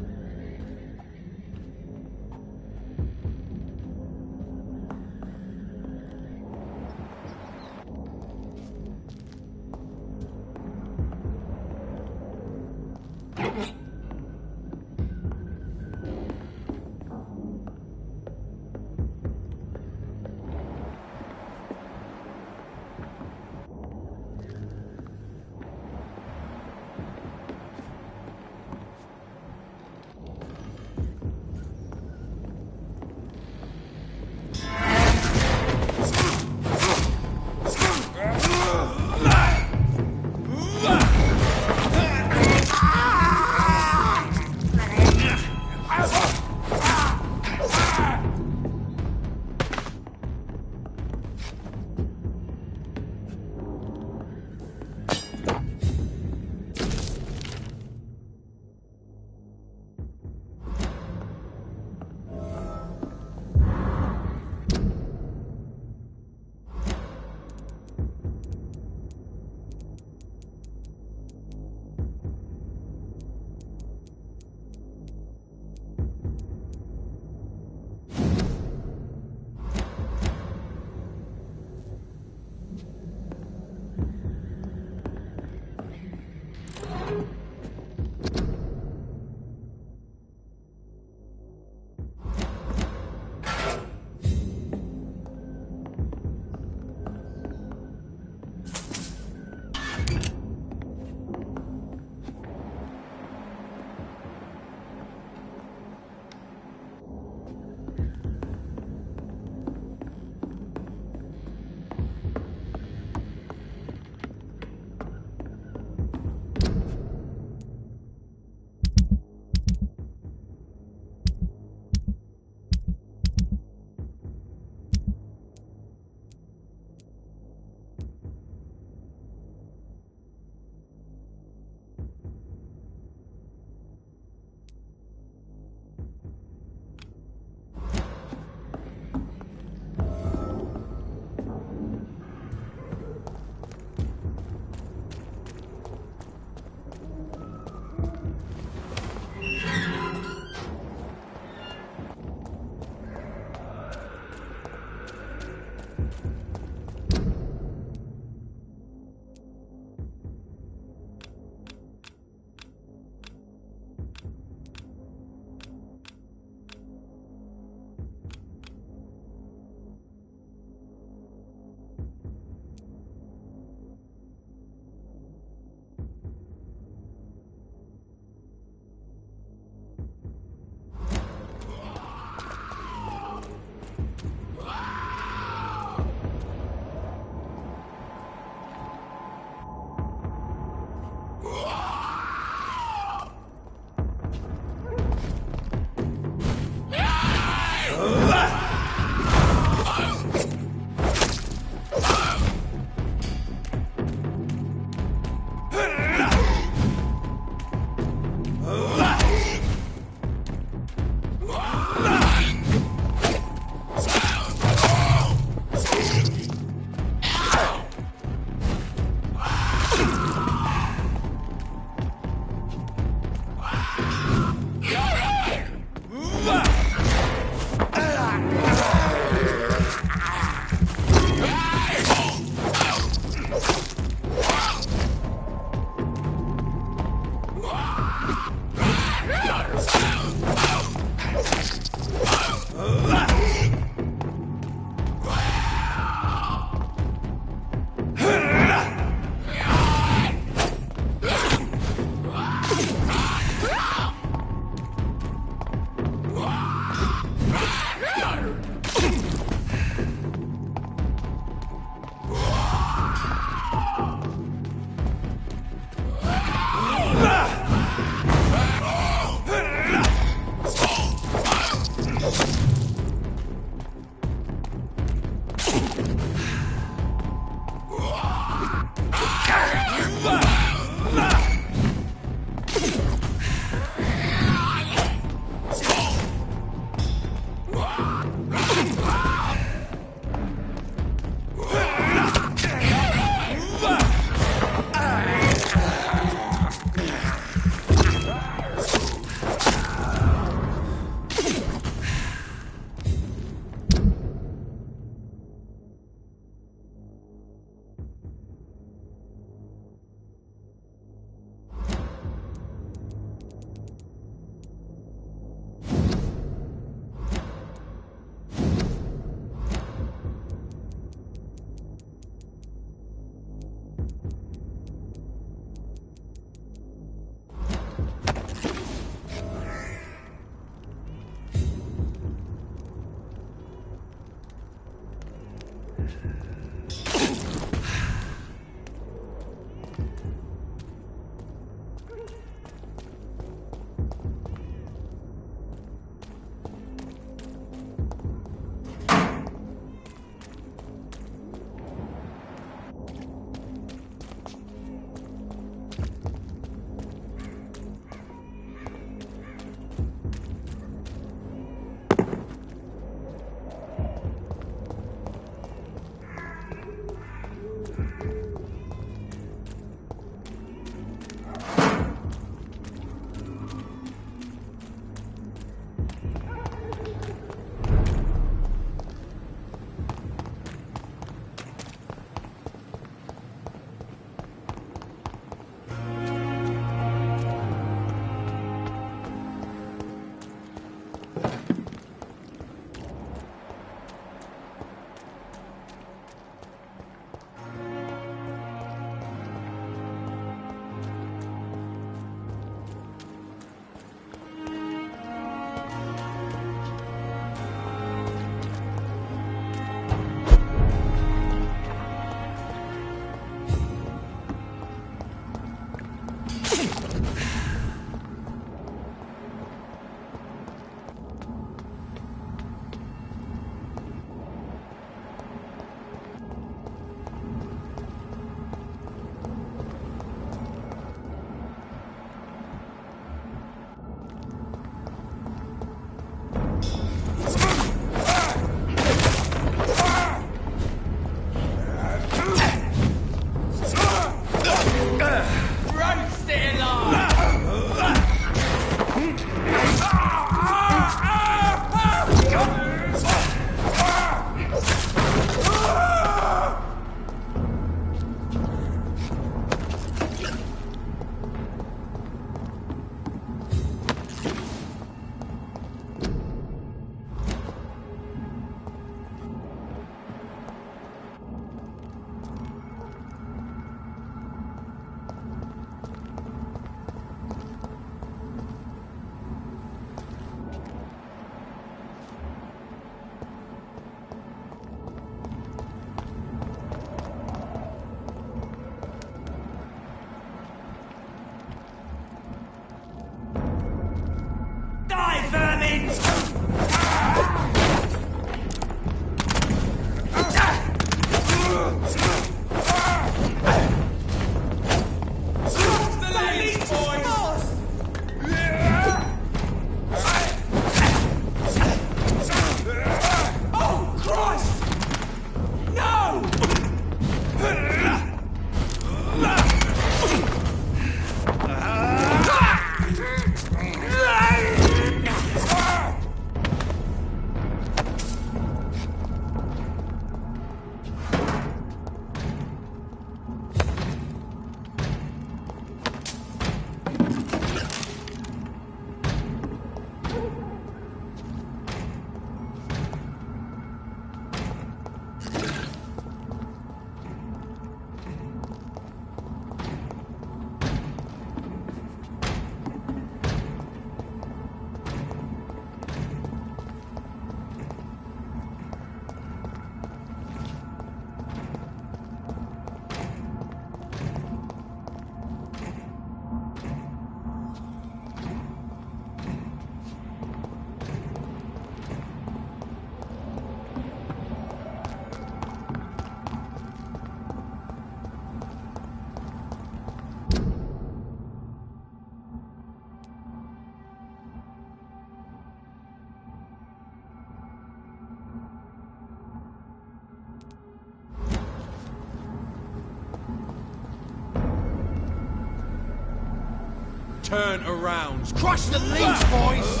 turn around. Crush the leech, boys!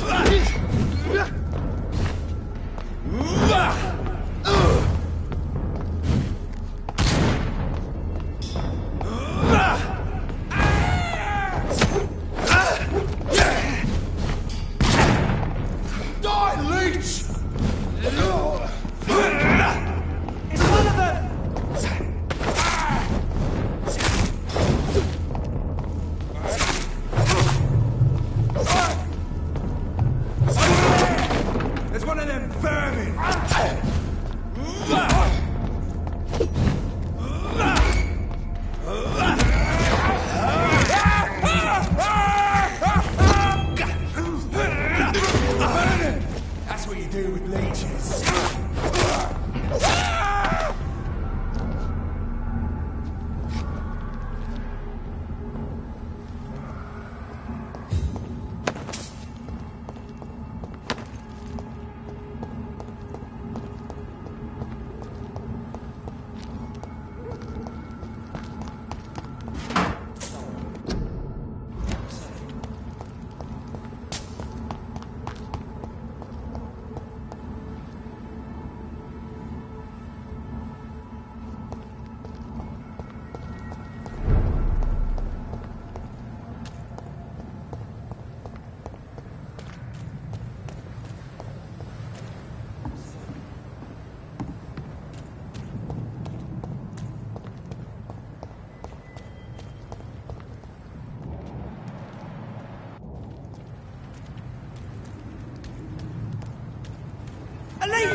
Die, leech! It's one of them! There's one of them vermin! That's what you do with leeches. A leech!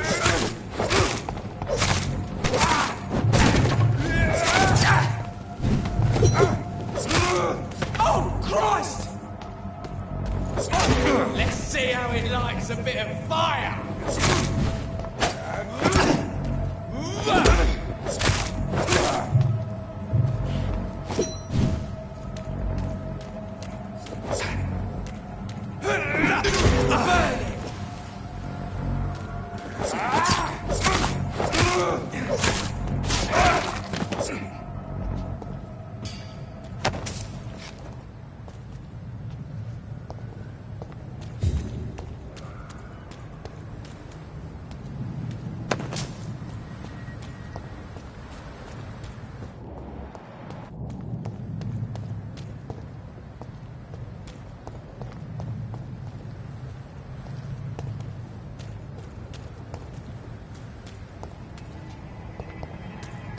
Oh, Christ! Let's see how it likes a bit of fire!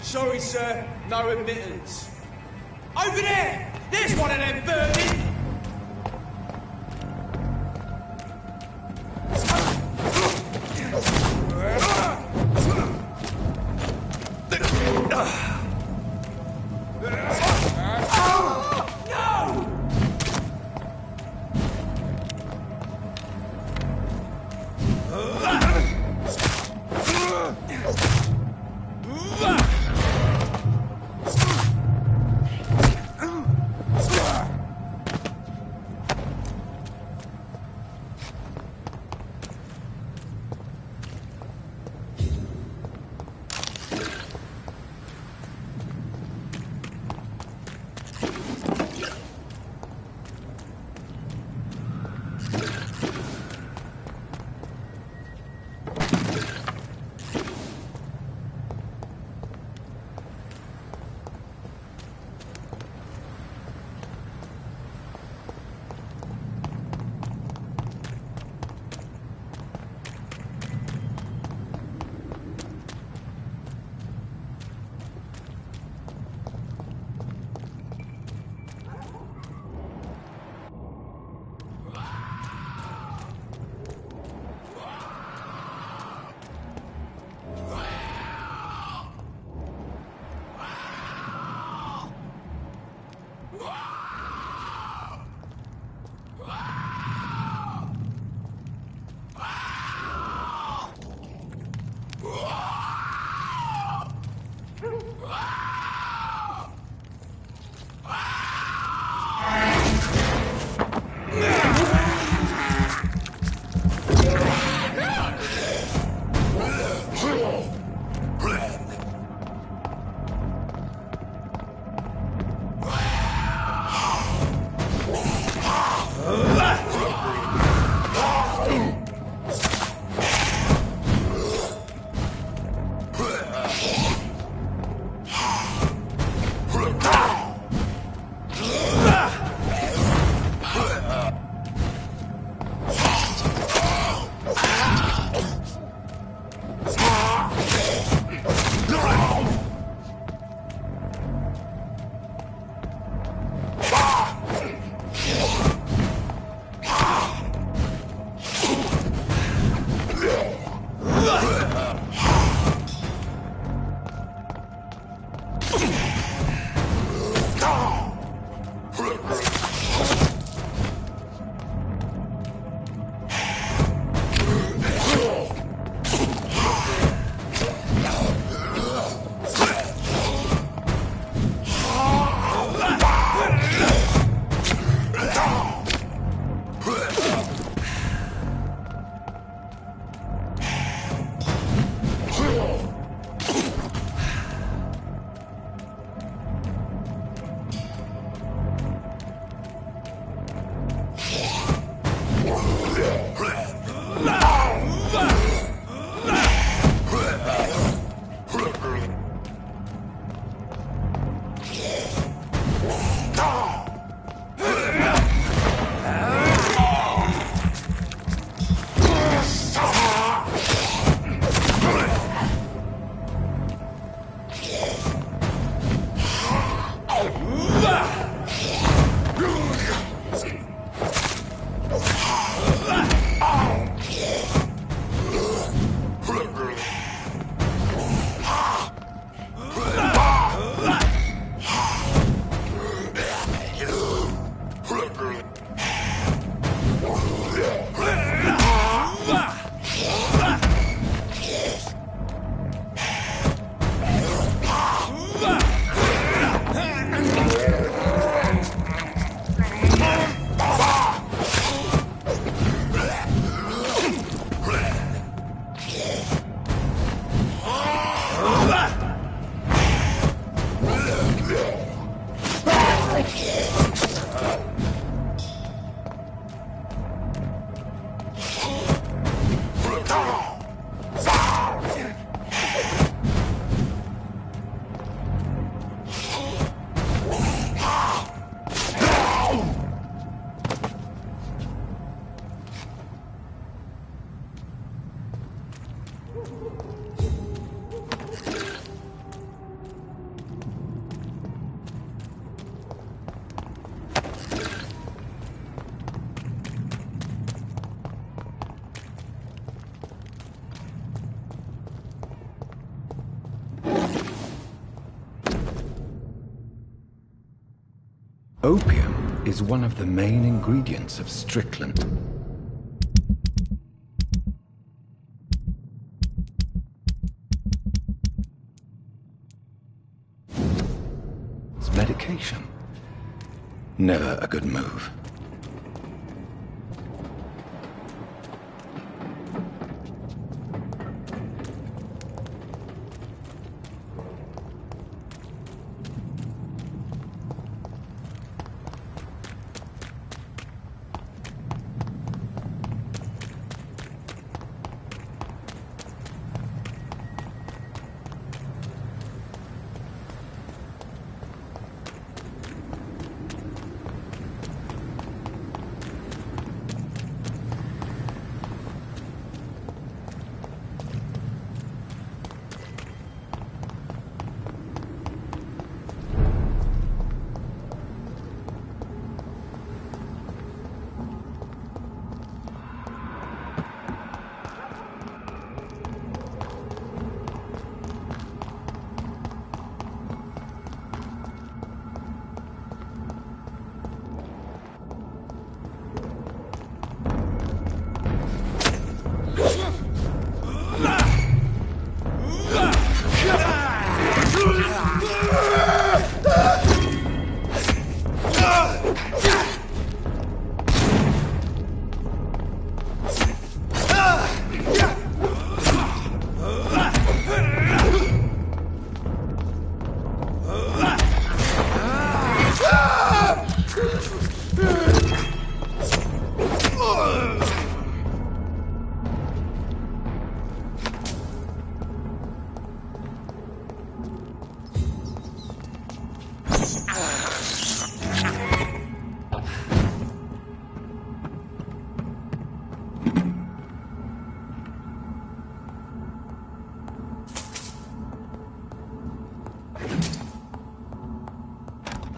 Sorry, sir. No admittance. Over there! There's one of them vermin! Opium is one of the main ingredients of Strickland. It's medication. Never a good move.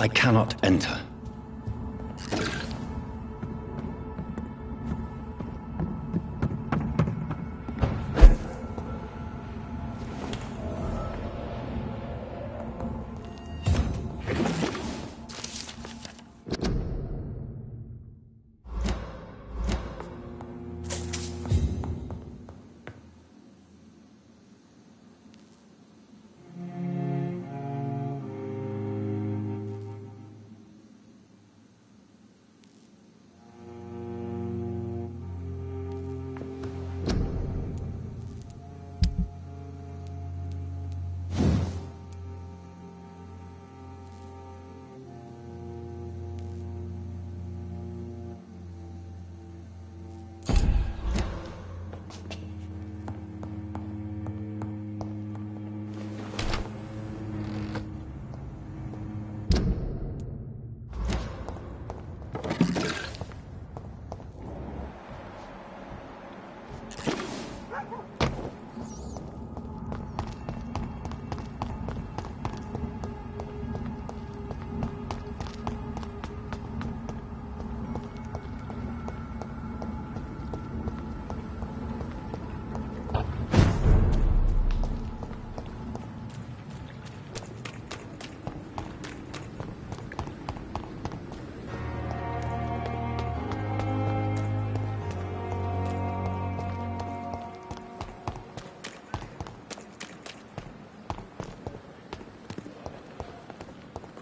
I cannot enter.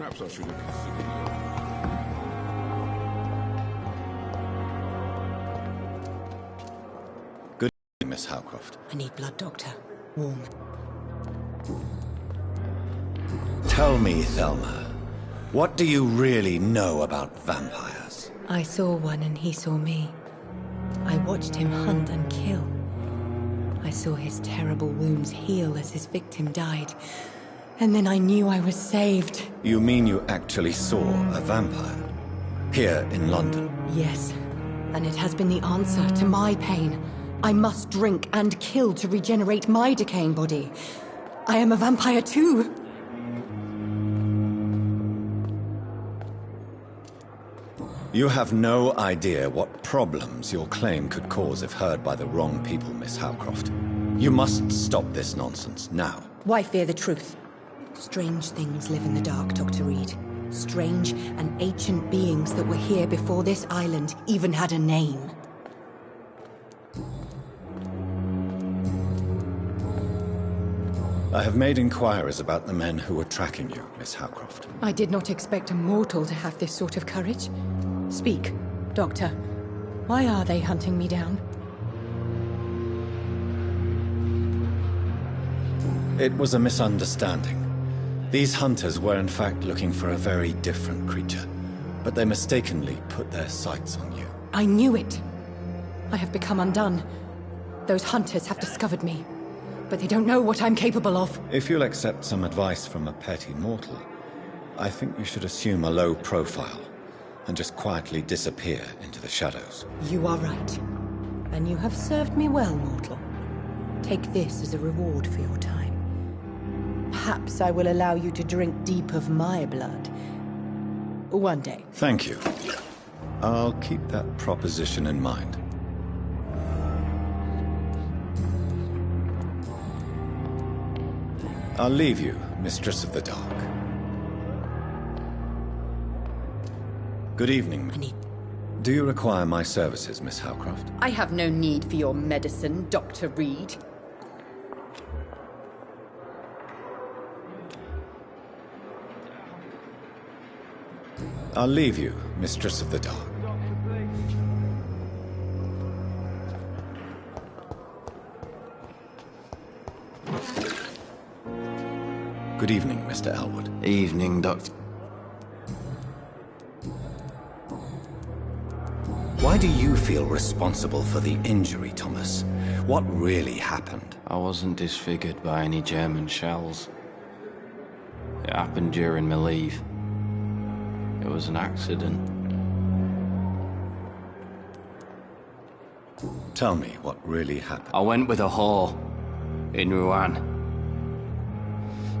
Perhaps I should have considered you. Good evening, Miss Howcroft. I need blood, Doctor. Warm. Tell me, Thelma, what do you really know about vampires? I saw one and he saw me. I watched him hunt and kill. I saw his terrible wounds heal as his victim died. And then I knew I was saved. You mean you actually saw a vampire? Here in London? Yes. And it has been the answer to my pain. I must drink and kill to regenerate my decaying body. I am a vampire too. You have no idea what problems your claim could cause if heard by the wrong people, Miss Howcroft. You must stop this nonsense now. Why fear the truth? Strange things live in the dark, Dr. Reed. Strange and ancient beings that were here before this island even had a name. I have made inquiries about the men who were tracking you, Miss Howcroft. I did not expect a mortal to have this sort of courage. Speak, Doctor. Why are they hunting me down? It was a misunderstanding. These hunters were in fact looking for a very different creature, but they mistakenly put their sights on you. I knew it. I have become undone. Those hunters have discovered me, but they don't know what I'm capable of. If you'll accept some advice from a petty mortal, I think you should assume a low profile and just quietly disappear into the shadows. You are right. And you have served me well, mortal. Take this as a reward for your time. Perhaps I will allow you to drink deep of my blood. One day. Thank you. I'll keep that proposition in mind. I'll leave you, Mistress of the Dark. Good evening. Do you require my services, Miss Howcroft? I have no need for your medicine, Dr. Reed. I'll leave you, Mistress of the Dark. Good evening, Mr. Elwood. Evening, Doctor. Why do you feel responsible for the injury, Thomas? What really happened? I wasn't disfigured by any German shells. It happened during my leave. It was an accident. Tell me what really happened. I went with a whore in Rouen.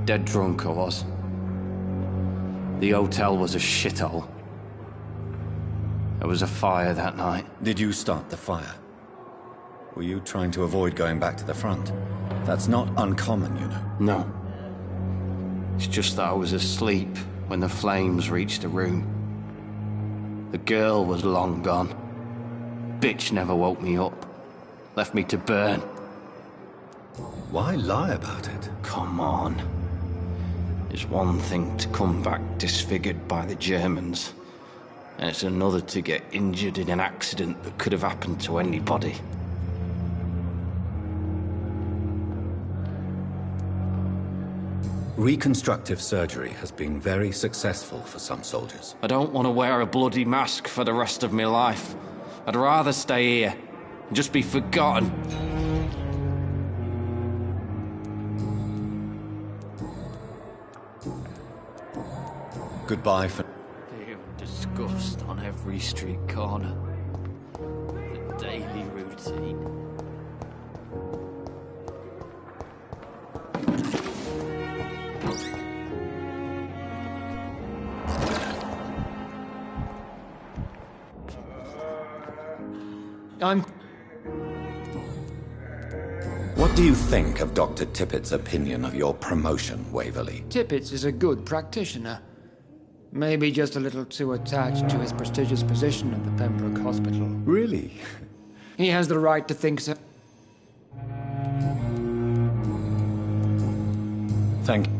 Dead drunk I was. The hotel was a shithole. There was a fire that night. Did you start the fire? Were you trying to avoid going back to the front? That's not uncommon, you know. No. It's just that I was asleep when the flames reached the room. The girl was long gone. Bitch never woke me up. Left me to burn. Why lie about it? Come on. It's one thing to come back disfigured by the Germans, and it's another to get injured in an accident that could have happened to anybody. Reconstructive surgery has been very successful for some soldiers. I don't want to wear a bloody mask for the rest of my life. I'd rather stay here and just be forgotten. Goodbye for... Fear and disgust on every street corner. The daily routine. What do you think of Dr. Tippett's opinion of your promotion, Waverley? Tippett is a good practitioner. Maybe just a little too attached to his prestigious position at the Pembroke Hospital. Really? He has the right to think so. Thank you.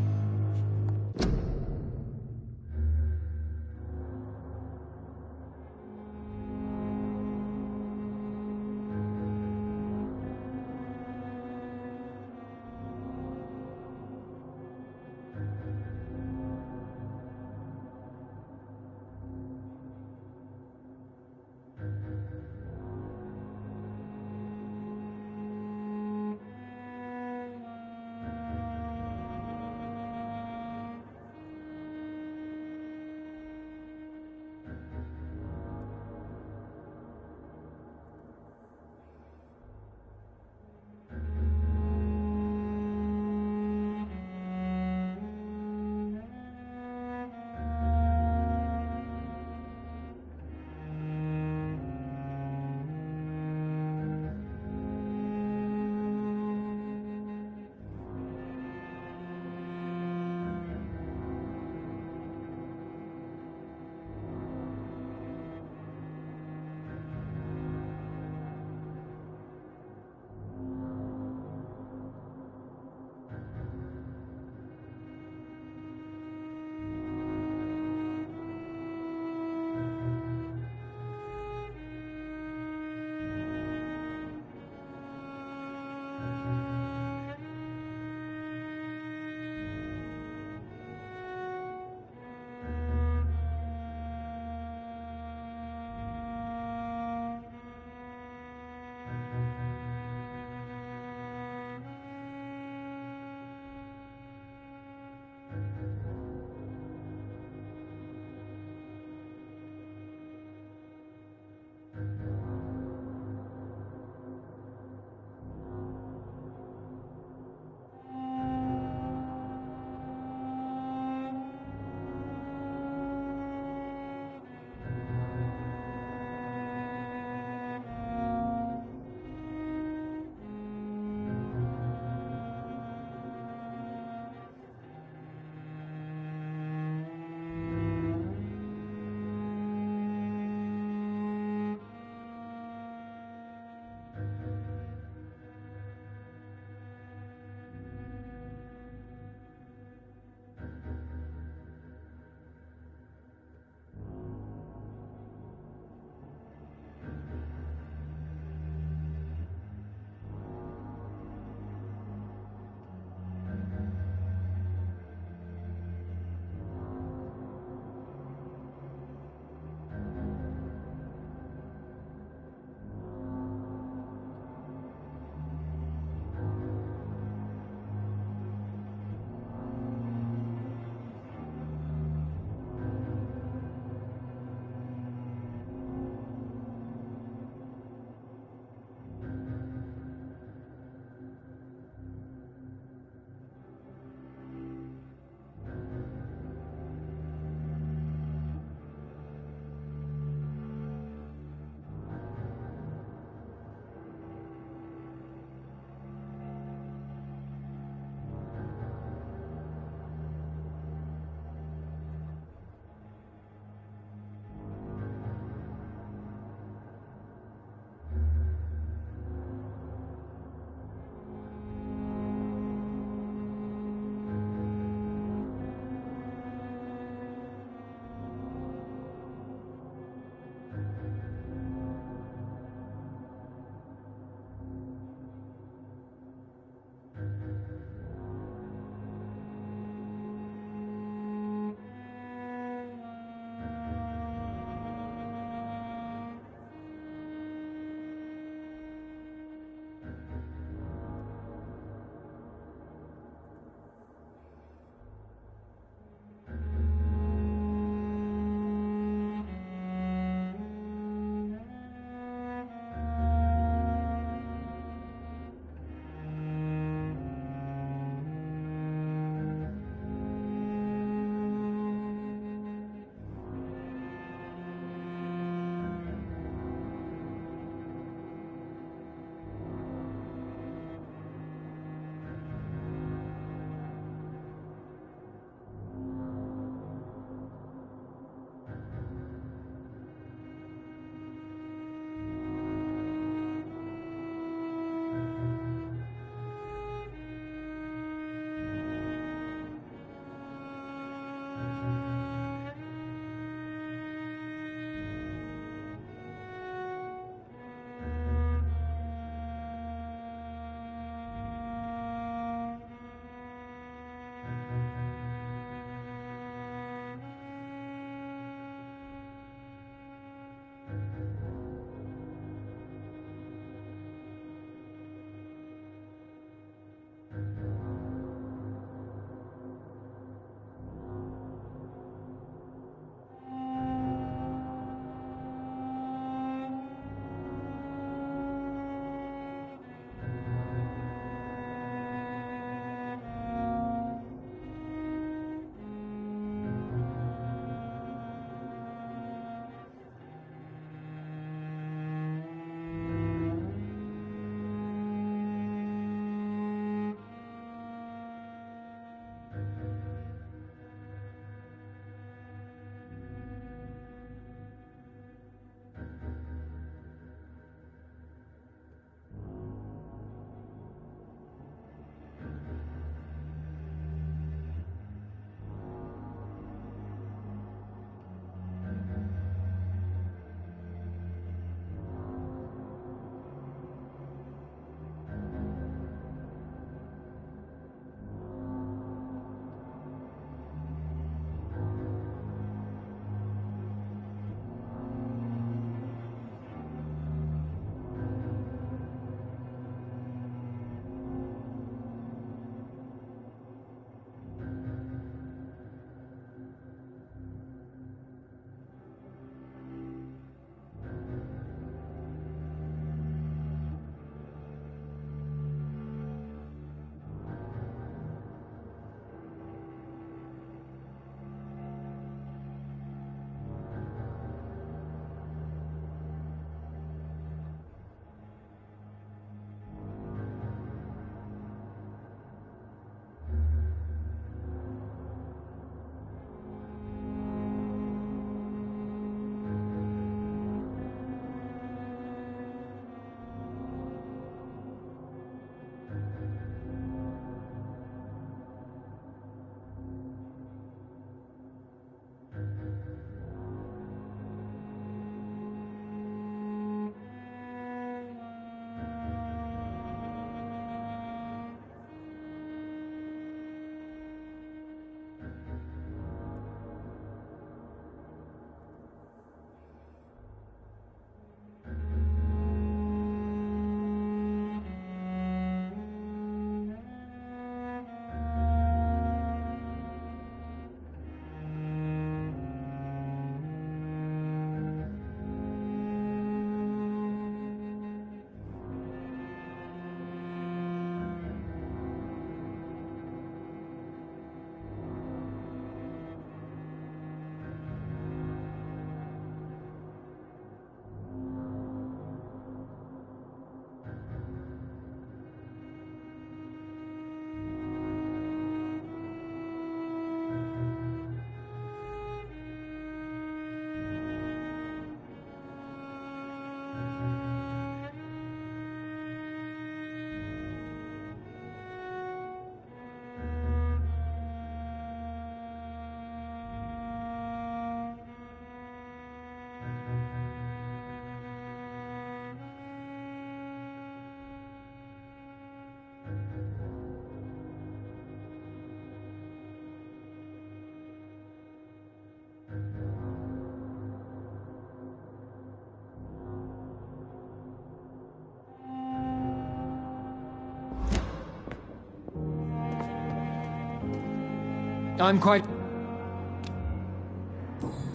I'm quite...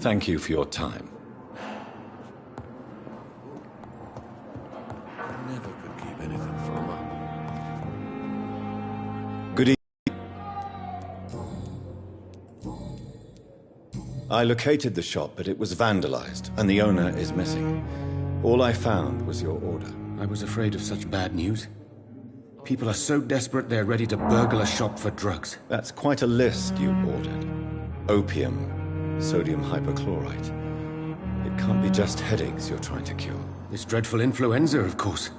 Thank you for your time. Never could keep anything from her. Good evening. I located the shop, but it was vandalized, and the owner is missing. All I found was your order. I was afraid of such bad news. People are so desperate they're ready to burgle a shop for drugs. That's quite a list you ordered. Opium, sodium hypochlorite. It can't be just headaches you're trying to cure. This dreadful influenza, of course.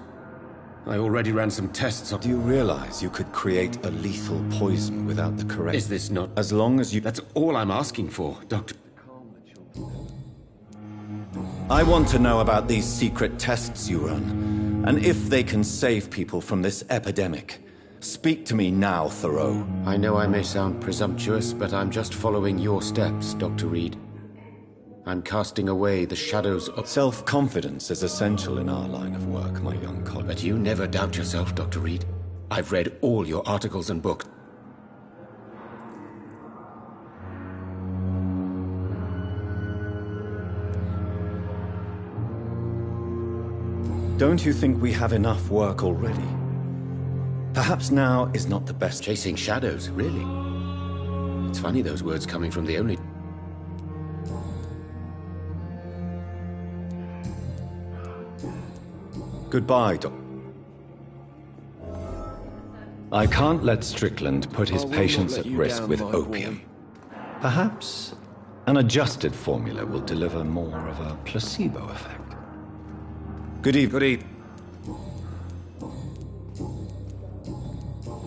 I already ran some tests on... Do you realize you could create a lethal poison without the correct... Is this not... As long as you... That's all I'm asking for, Doctor... I want to know about these secret tests you run, and if they can save people from this epidemic. Speak to me now, Thoreau. I know I may sound presumptuous, but I'm just following your steps, Dr. Reed. I'm casting away the shadows of... Self-confidence is essential in our line of work, my young colleague. But you never doubt yourself, Dr. Reed. I've read all your articles and books. Don't you think we have enough work already? Perhaps now is not the best... Chasing shadows, really? It's funny those words coming from the only... Goodbye, Doc. I can't let Strickland put his patients at risk with opium. Perhaps an adjusted formula will deliver more of a placebo effect. Good evening. Good evening.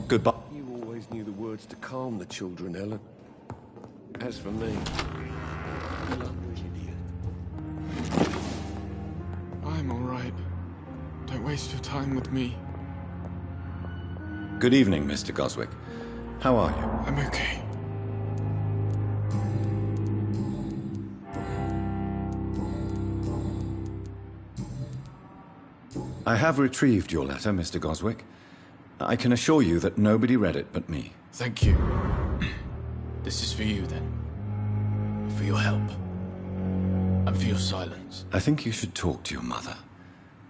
Goodbye. You always knew the words to calm the children, Ellen. As for me... I'm all right. Don't waste your time with me. Good evening, Mr. Goswick. How are you? I'm okay. I have retrieved your letter, Mr. Goswick. I can assure you that nobody read it but me. Thank you. This is for you, then. For your help. And for your silence. I think you should talk to your mother.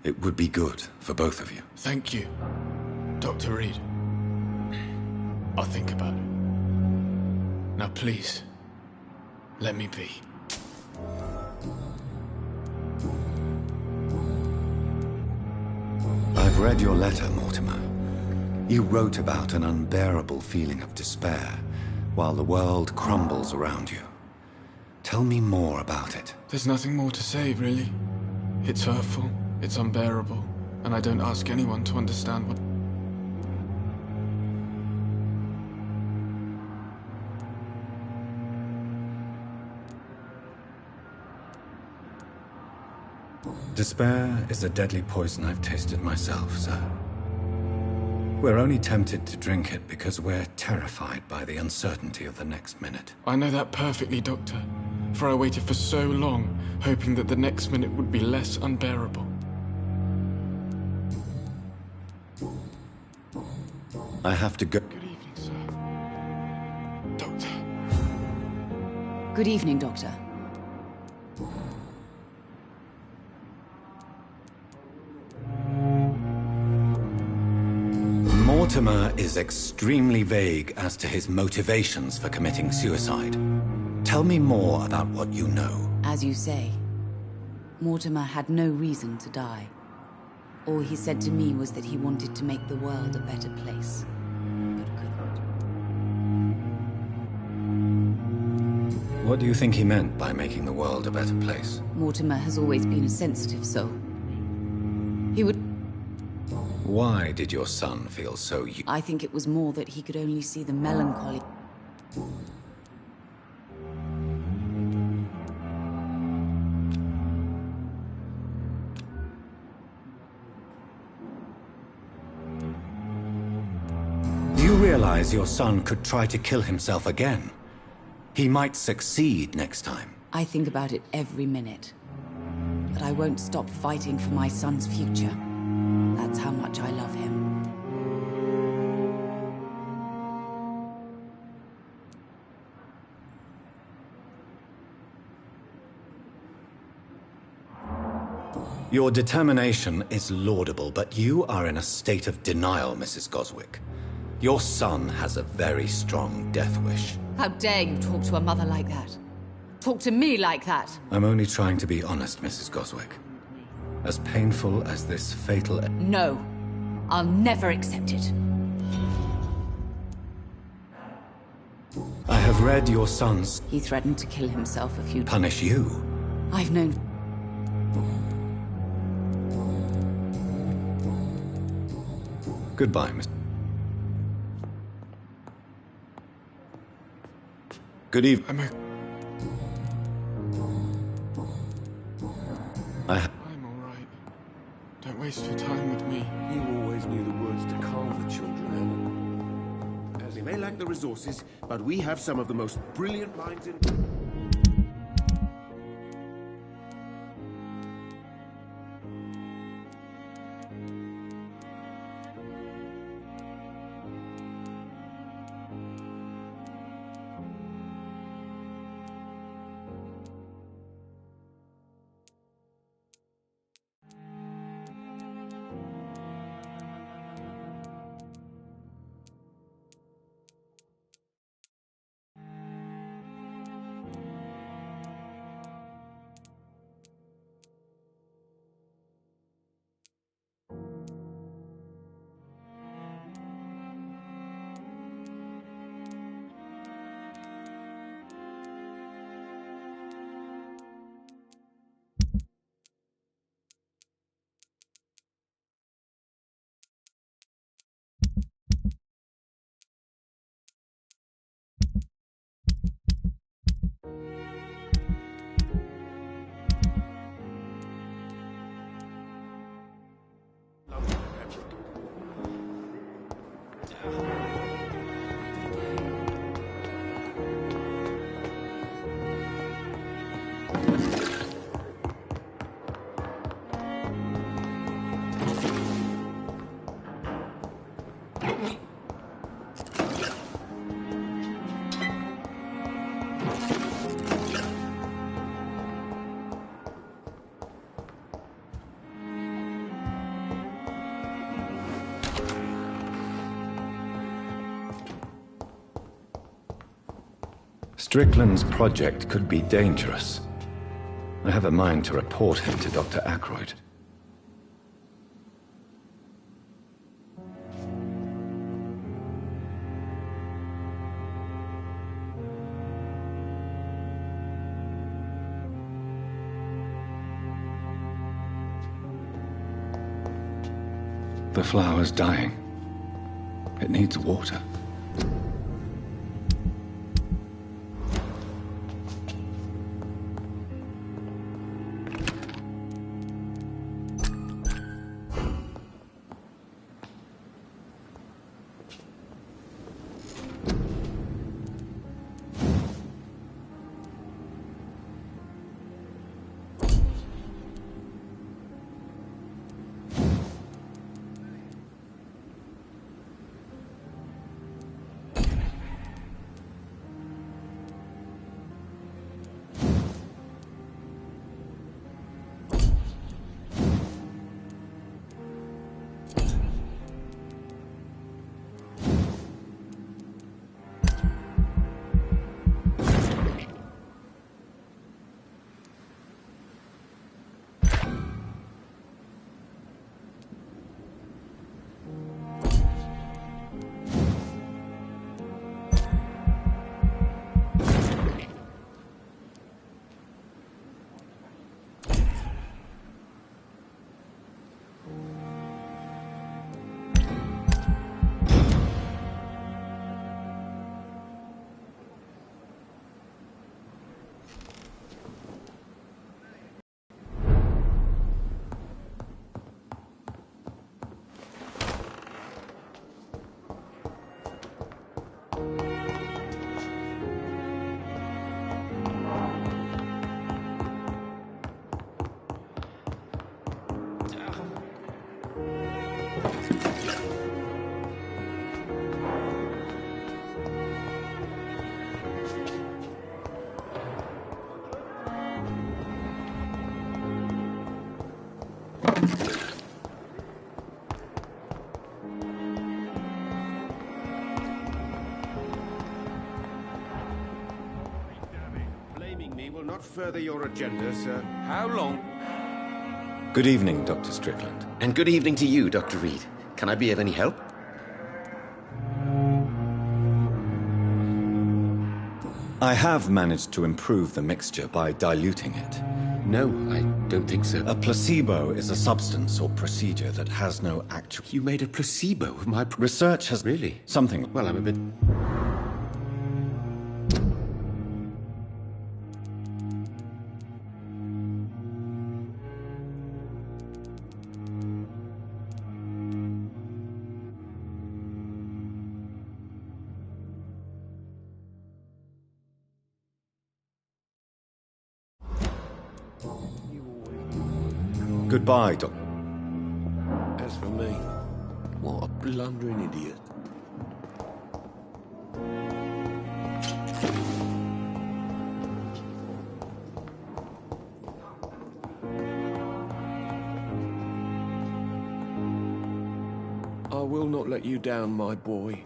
It would be good for both of you. Thank you, Dr. Reed. I'll think about it. Now, please, let me be. I've read your letter, Mortimer. You wrote about an unbearable feeling of despair while the world crumbles around you. Tell me more about it. There's nothing more to say, really. It's hurtful, it's unbearable, and I don't ask anyone to understand what... Despair is a deadly poison I've tasted myself, sir. We're only tempted to drink it because we're terrified by the uncertainty of the next minute. I know that perfectly, Doctor. For I waited for so long, hoping that the next minute would be less unbearable. I have to go. Good evening, sir. Doctor. Good evening, Doctor. Mortimer is extremely vague as to his motivations for committing suicide. Tell me more about what you know. As you say, Mortimer had no reason to die. All he said to me was that he wanted to make the world a better place, but couldn't. What do you think he meant by making the world a better place? Mortimer has always been a sensitive soul. He would... Why did your son feel so... I think it was more that he could only see the melancholy... Do you realize your son could try to kill himself again? He might succeed next time. I think about it every minute. But I won't stop fighting for my son's future. That's how much I love him. Your determination is laudable, but you are in a state of denial, Mrs. Goswick. Your son has a very strong death wish. How dare you talk to a mother like that? Talk to me like that? I'm only trying to be honest, Mrs. Goswick. As painful as this fatal... No. I'll never accept it. I have read your son's... He threatened to kill himself a few times. Punish you? I've known... Goodbye, Miss... Good evening. I'm alright. Don't waste your time with me. You always knew the words to calm the children, Ellen. As they may lack the resources, but we have some of the most brilliant minds in... Strickland's project could be dangerous. I have a mind to report him to Dr. Ackroyd. The flower's dying. It needs water. Blaming me will not further your agenda, sir. How long? Good evening, Dr. Strickland. And good evening to you, Dr. Reed. Can I be of any help? I have managed to improve the mixture by diluting it. No, I don't think so. A placebo is a substance or procedure that has no actual... You made a placebo of my... Research has... Really? Something... Well, I'm a bit... Goodbye, Doc. As for me, what a blundering idiot. I will not let you down, my boy.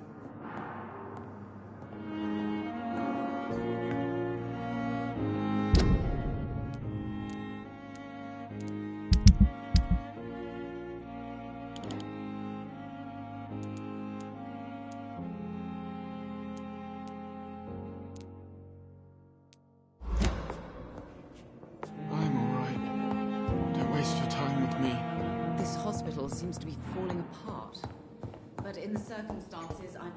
I'm all right. Don't waste your time with me. This hospital seems to be falling apart. But in the circumstances, I'm...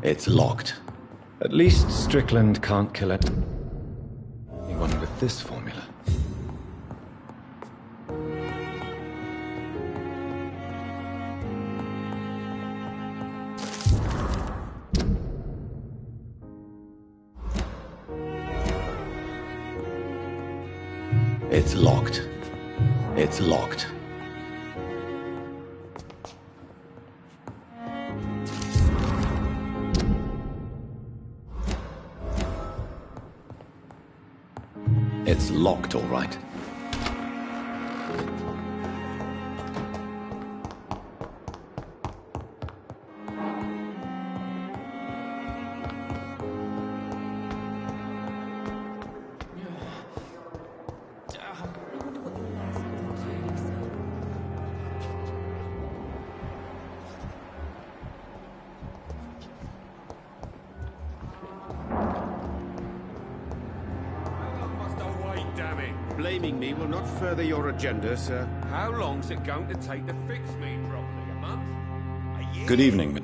It's locked. At least Strickland can't kill anyone with this formula. It's locked. It's locked. It's locked, all right. Blaming me will not further your agenda, sir. How long's it going to take to fix me properly? A month? A year? Good evening.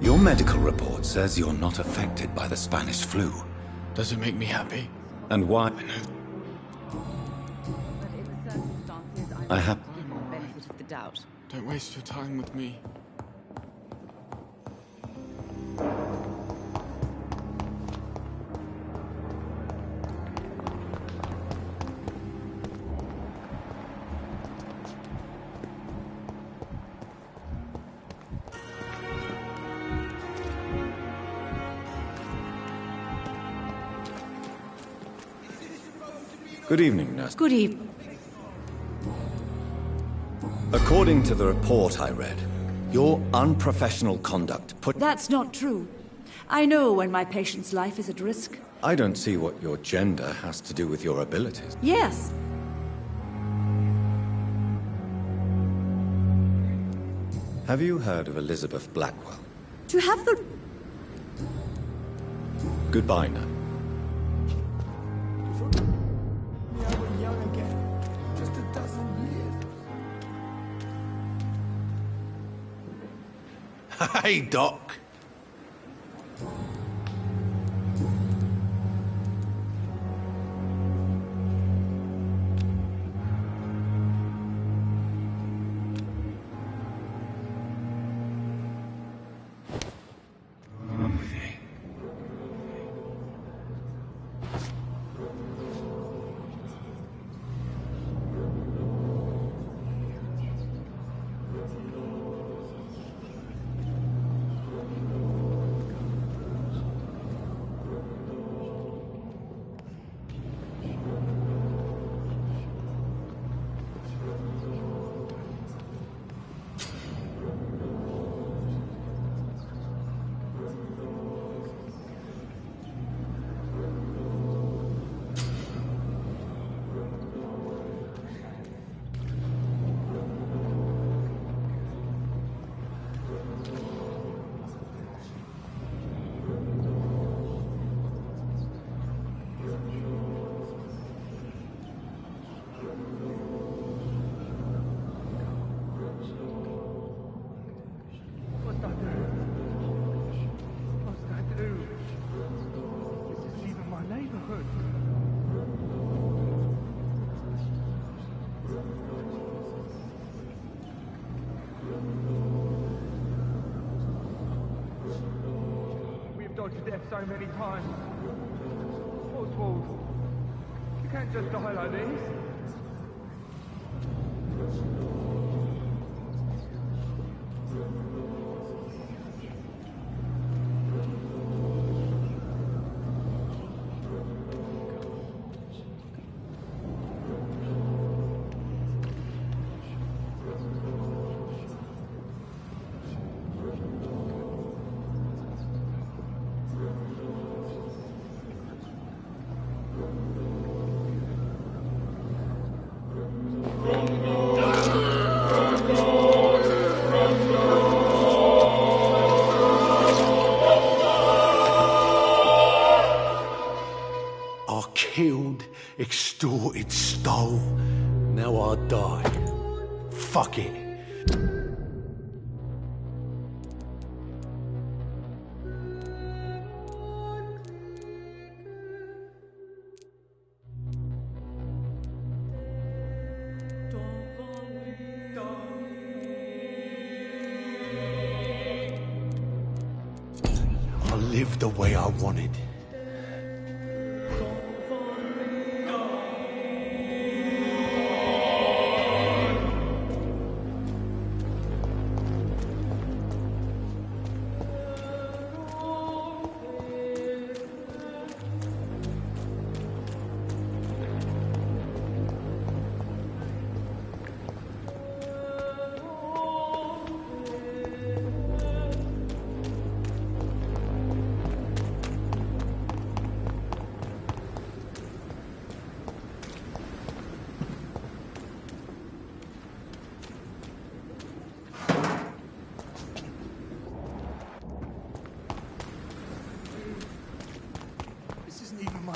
Your medical report says you're not affected by the Spanish flu. Does it make me happy? And why? But in the circumstances, I have... give you the benefit of the doubt. Don't waste your time with me. Good evening, nurse. Good evening. According to the report I read, your unprofessional conduct put... That's not true. I know when my patient's life is at risk. I don't see what your gender has to do with your abilities. Yes. Have you heard of Elizabeth Blackwell? To have the... Goodbye, nurse. Yeah, we're young again. Just a dozen years. Hey, Doc. dodged death so many times. Oswald, you can't just die like this. Killed, extorted, stole. Now I die. Fuck it. I lived the way I wanted.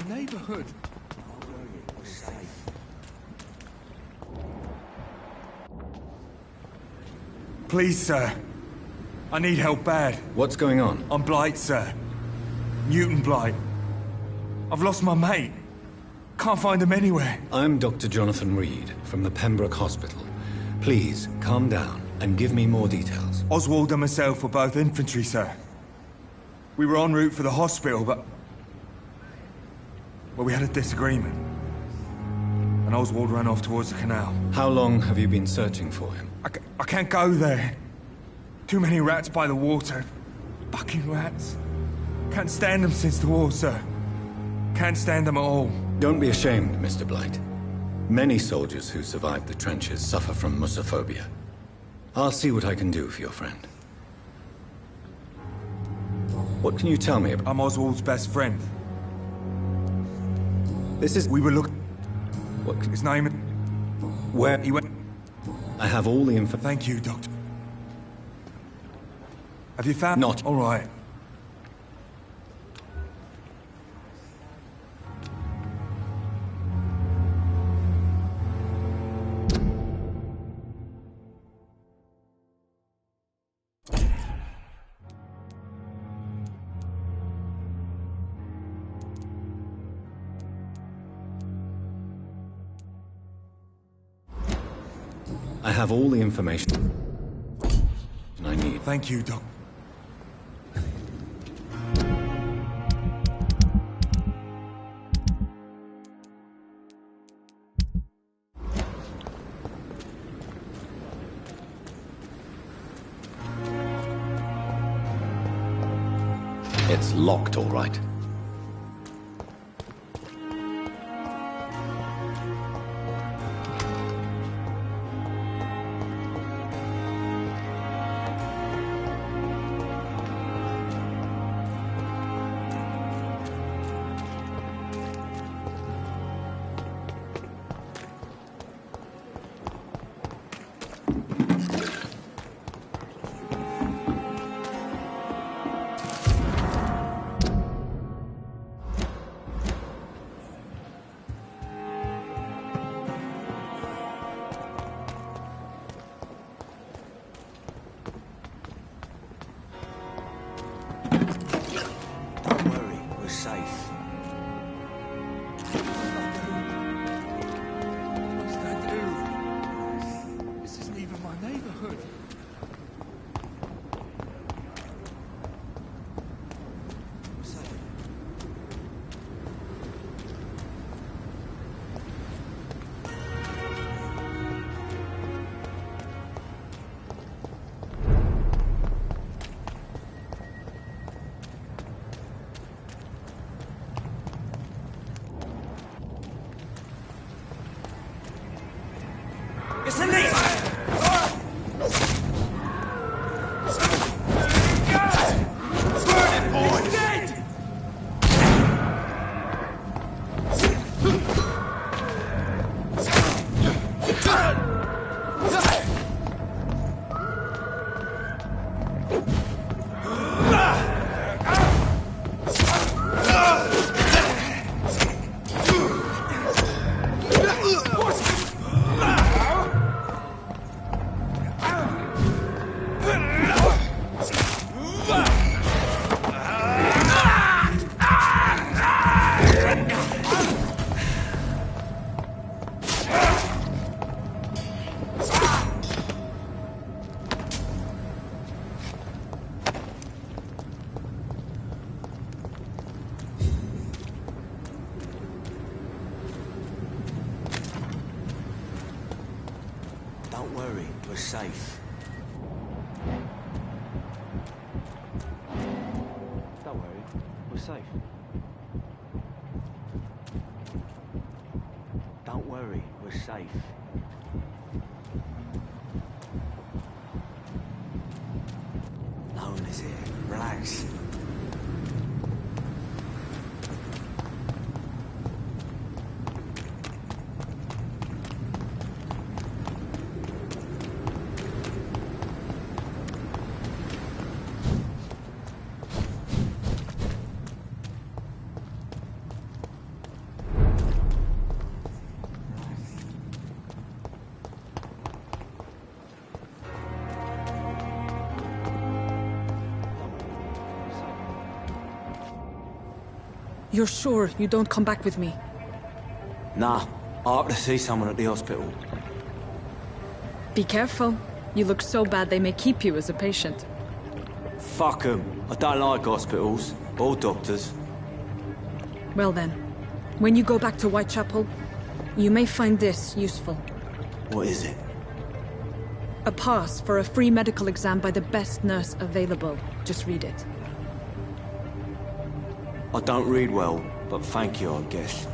Neighborhood. Please, sir. I need help bad. What's going on? I'm Blight, sir. Newton Blight. I've lost my mate. Can't find him anywhere. I'm Dr. Jonathan Reed from the Pembroke Hospital. Please, calm down and give me more details. Oswald and myself were both infantry, sir. We were en route for the hospital, but... well, we had a disagreement. And Oswald ran off towards the canal. How long have you been searching for him? I can't go there. Too many rats by the water. Fucking rats. Can't stand them since the war, sir. Can't stand them at all. Don't be ashamed, Mr. Blight. Many soldiers who survived the trenches suffer from musophobia. I'll see what I can do for your friend. What can you tell me about... I'm Oswald's best friend. This is... We were looking... What? His name... Where... He went... I have all the info... Thank you, Doctor. Have you found... Not... All right. I have all the information I need. Thank you, Doc. It's locked, all right. Don't worry, we're safe. Don't worry, we're safe. Don't worry, we're safe. No one is here. Relax. You're sure you don't come back with me? Nah, I ought to see someone at the hospital. Be careful. You look so bad they may keep you as a patient. Fuck 'em. I don't like hospitals. Or doctors. Well then, when you go back to Whitechapel, you may find this useful. What is it? A pass for a free medical exam by the best nurse available. Just read it. I don't read well, but thank you, I guess.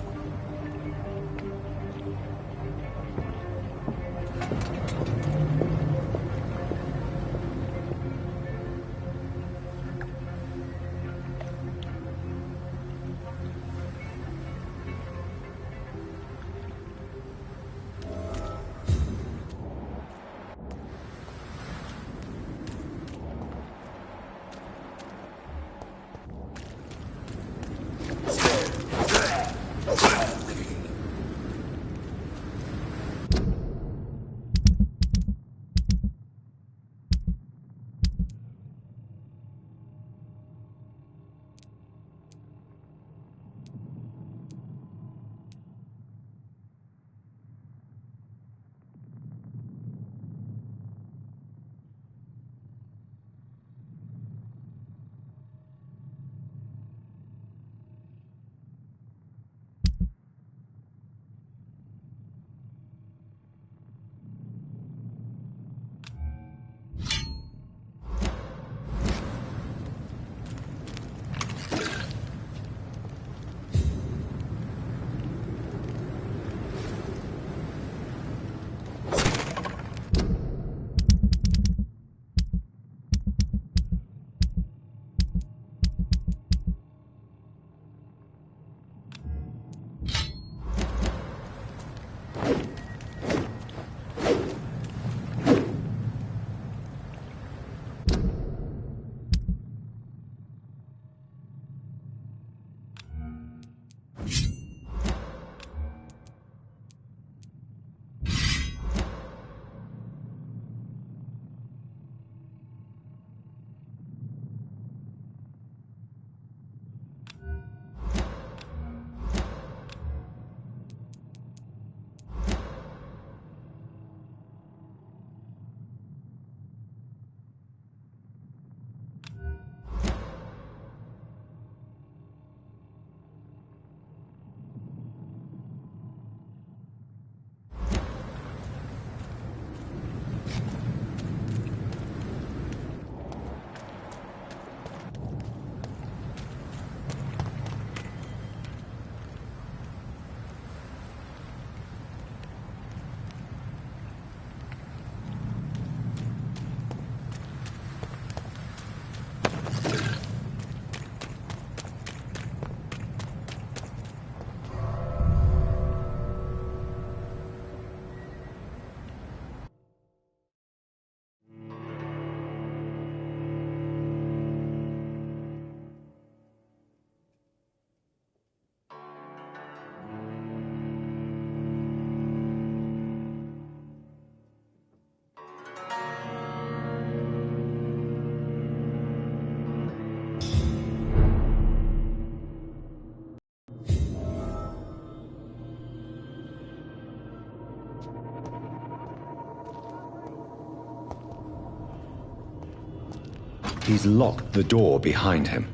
He's locked the door behind him.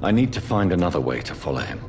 I need to find another way to follow him.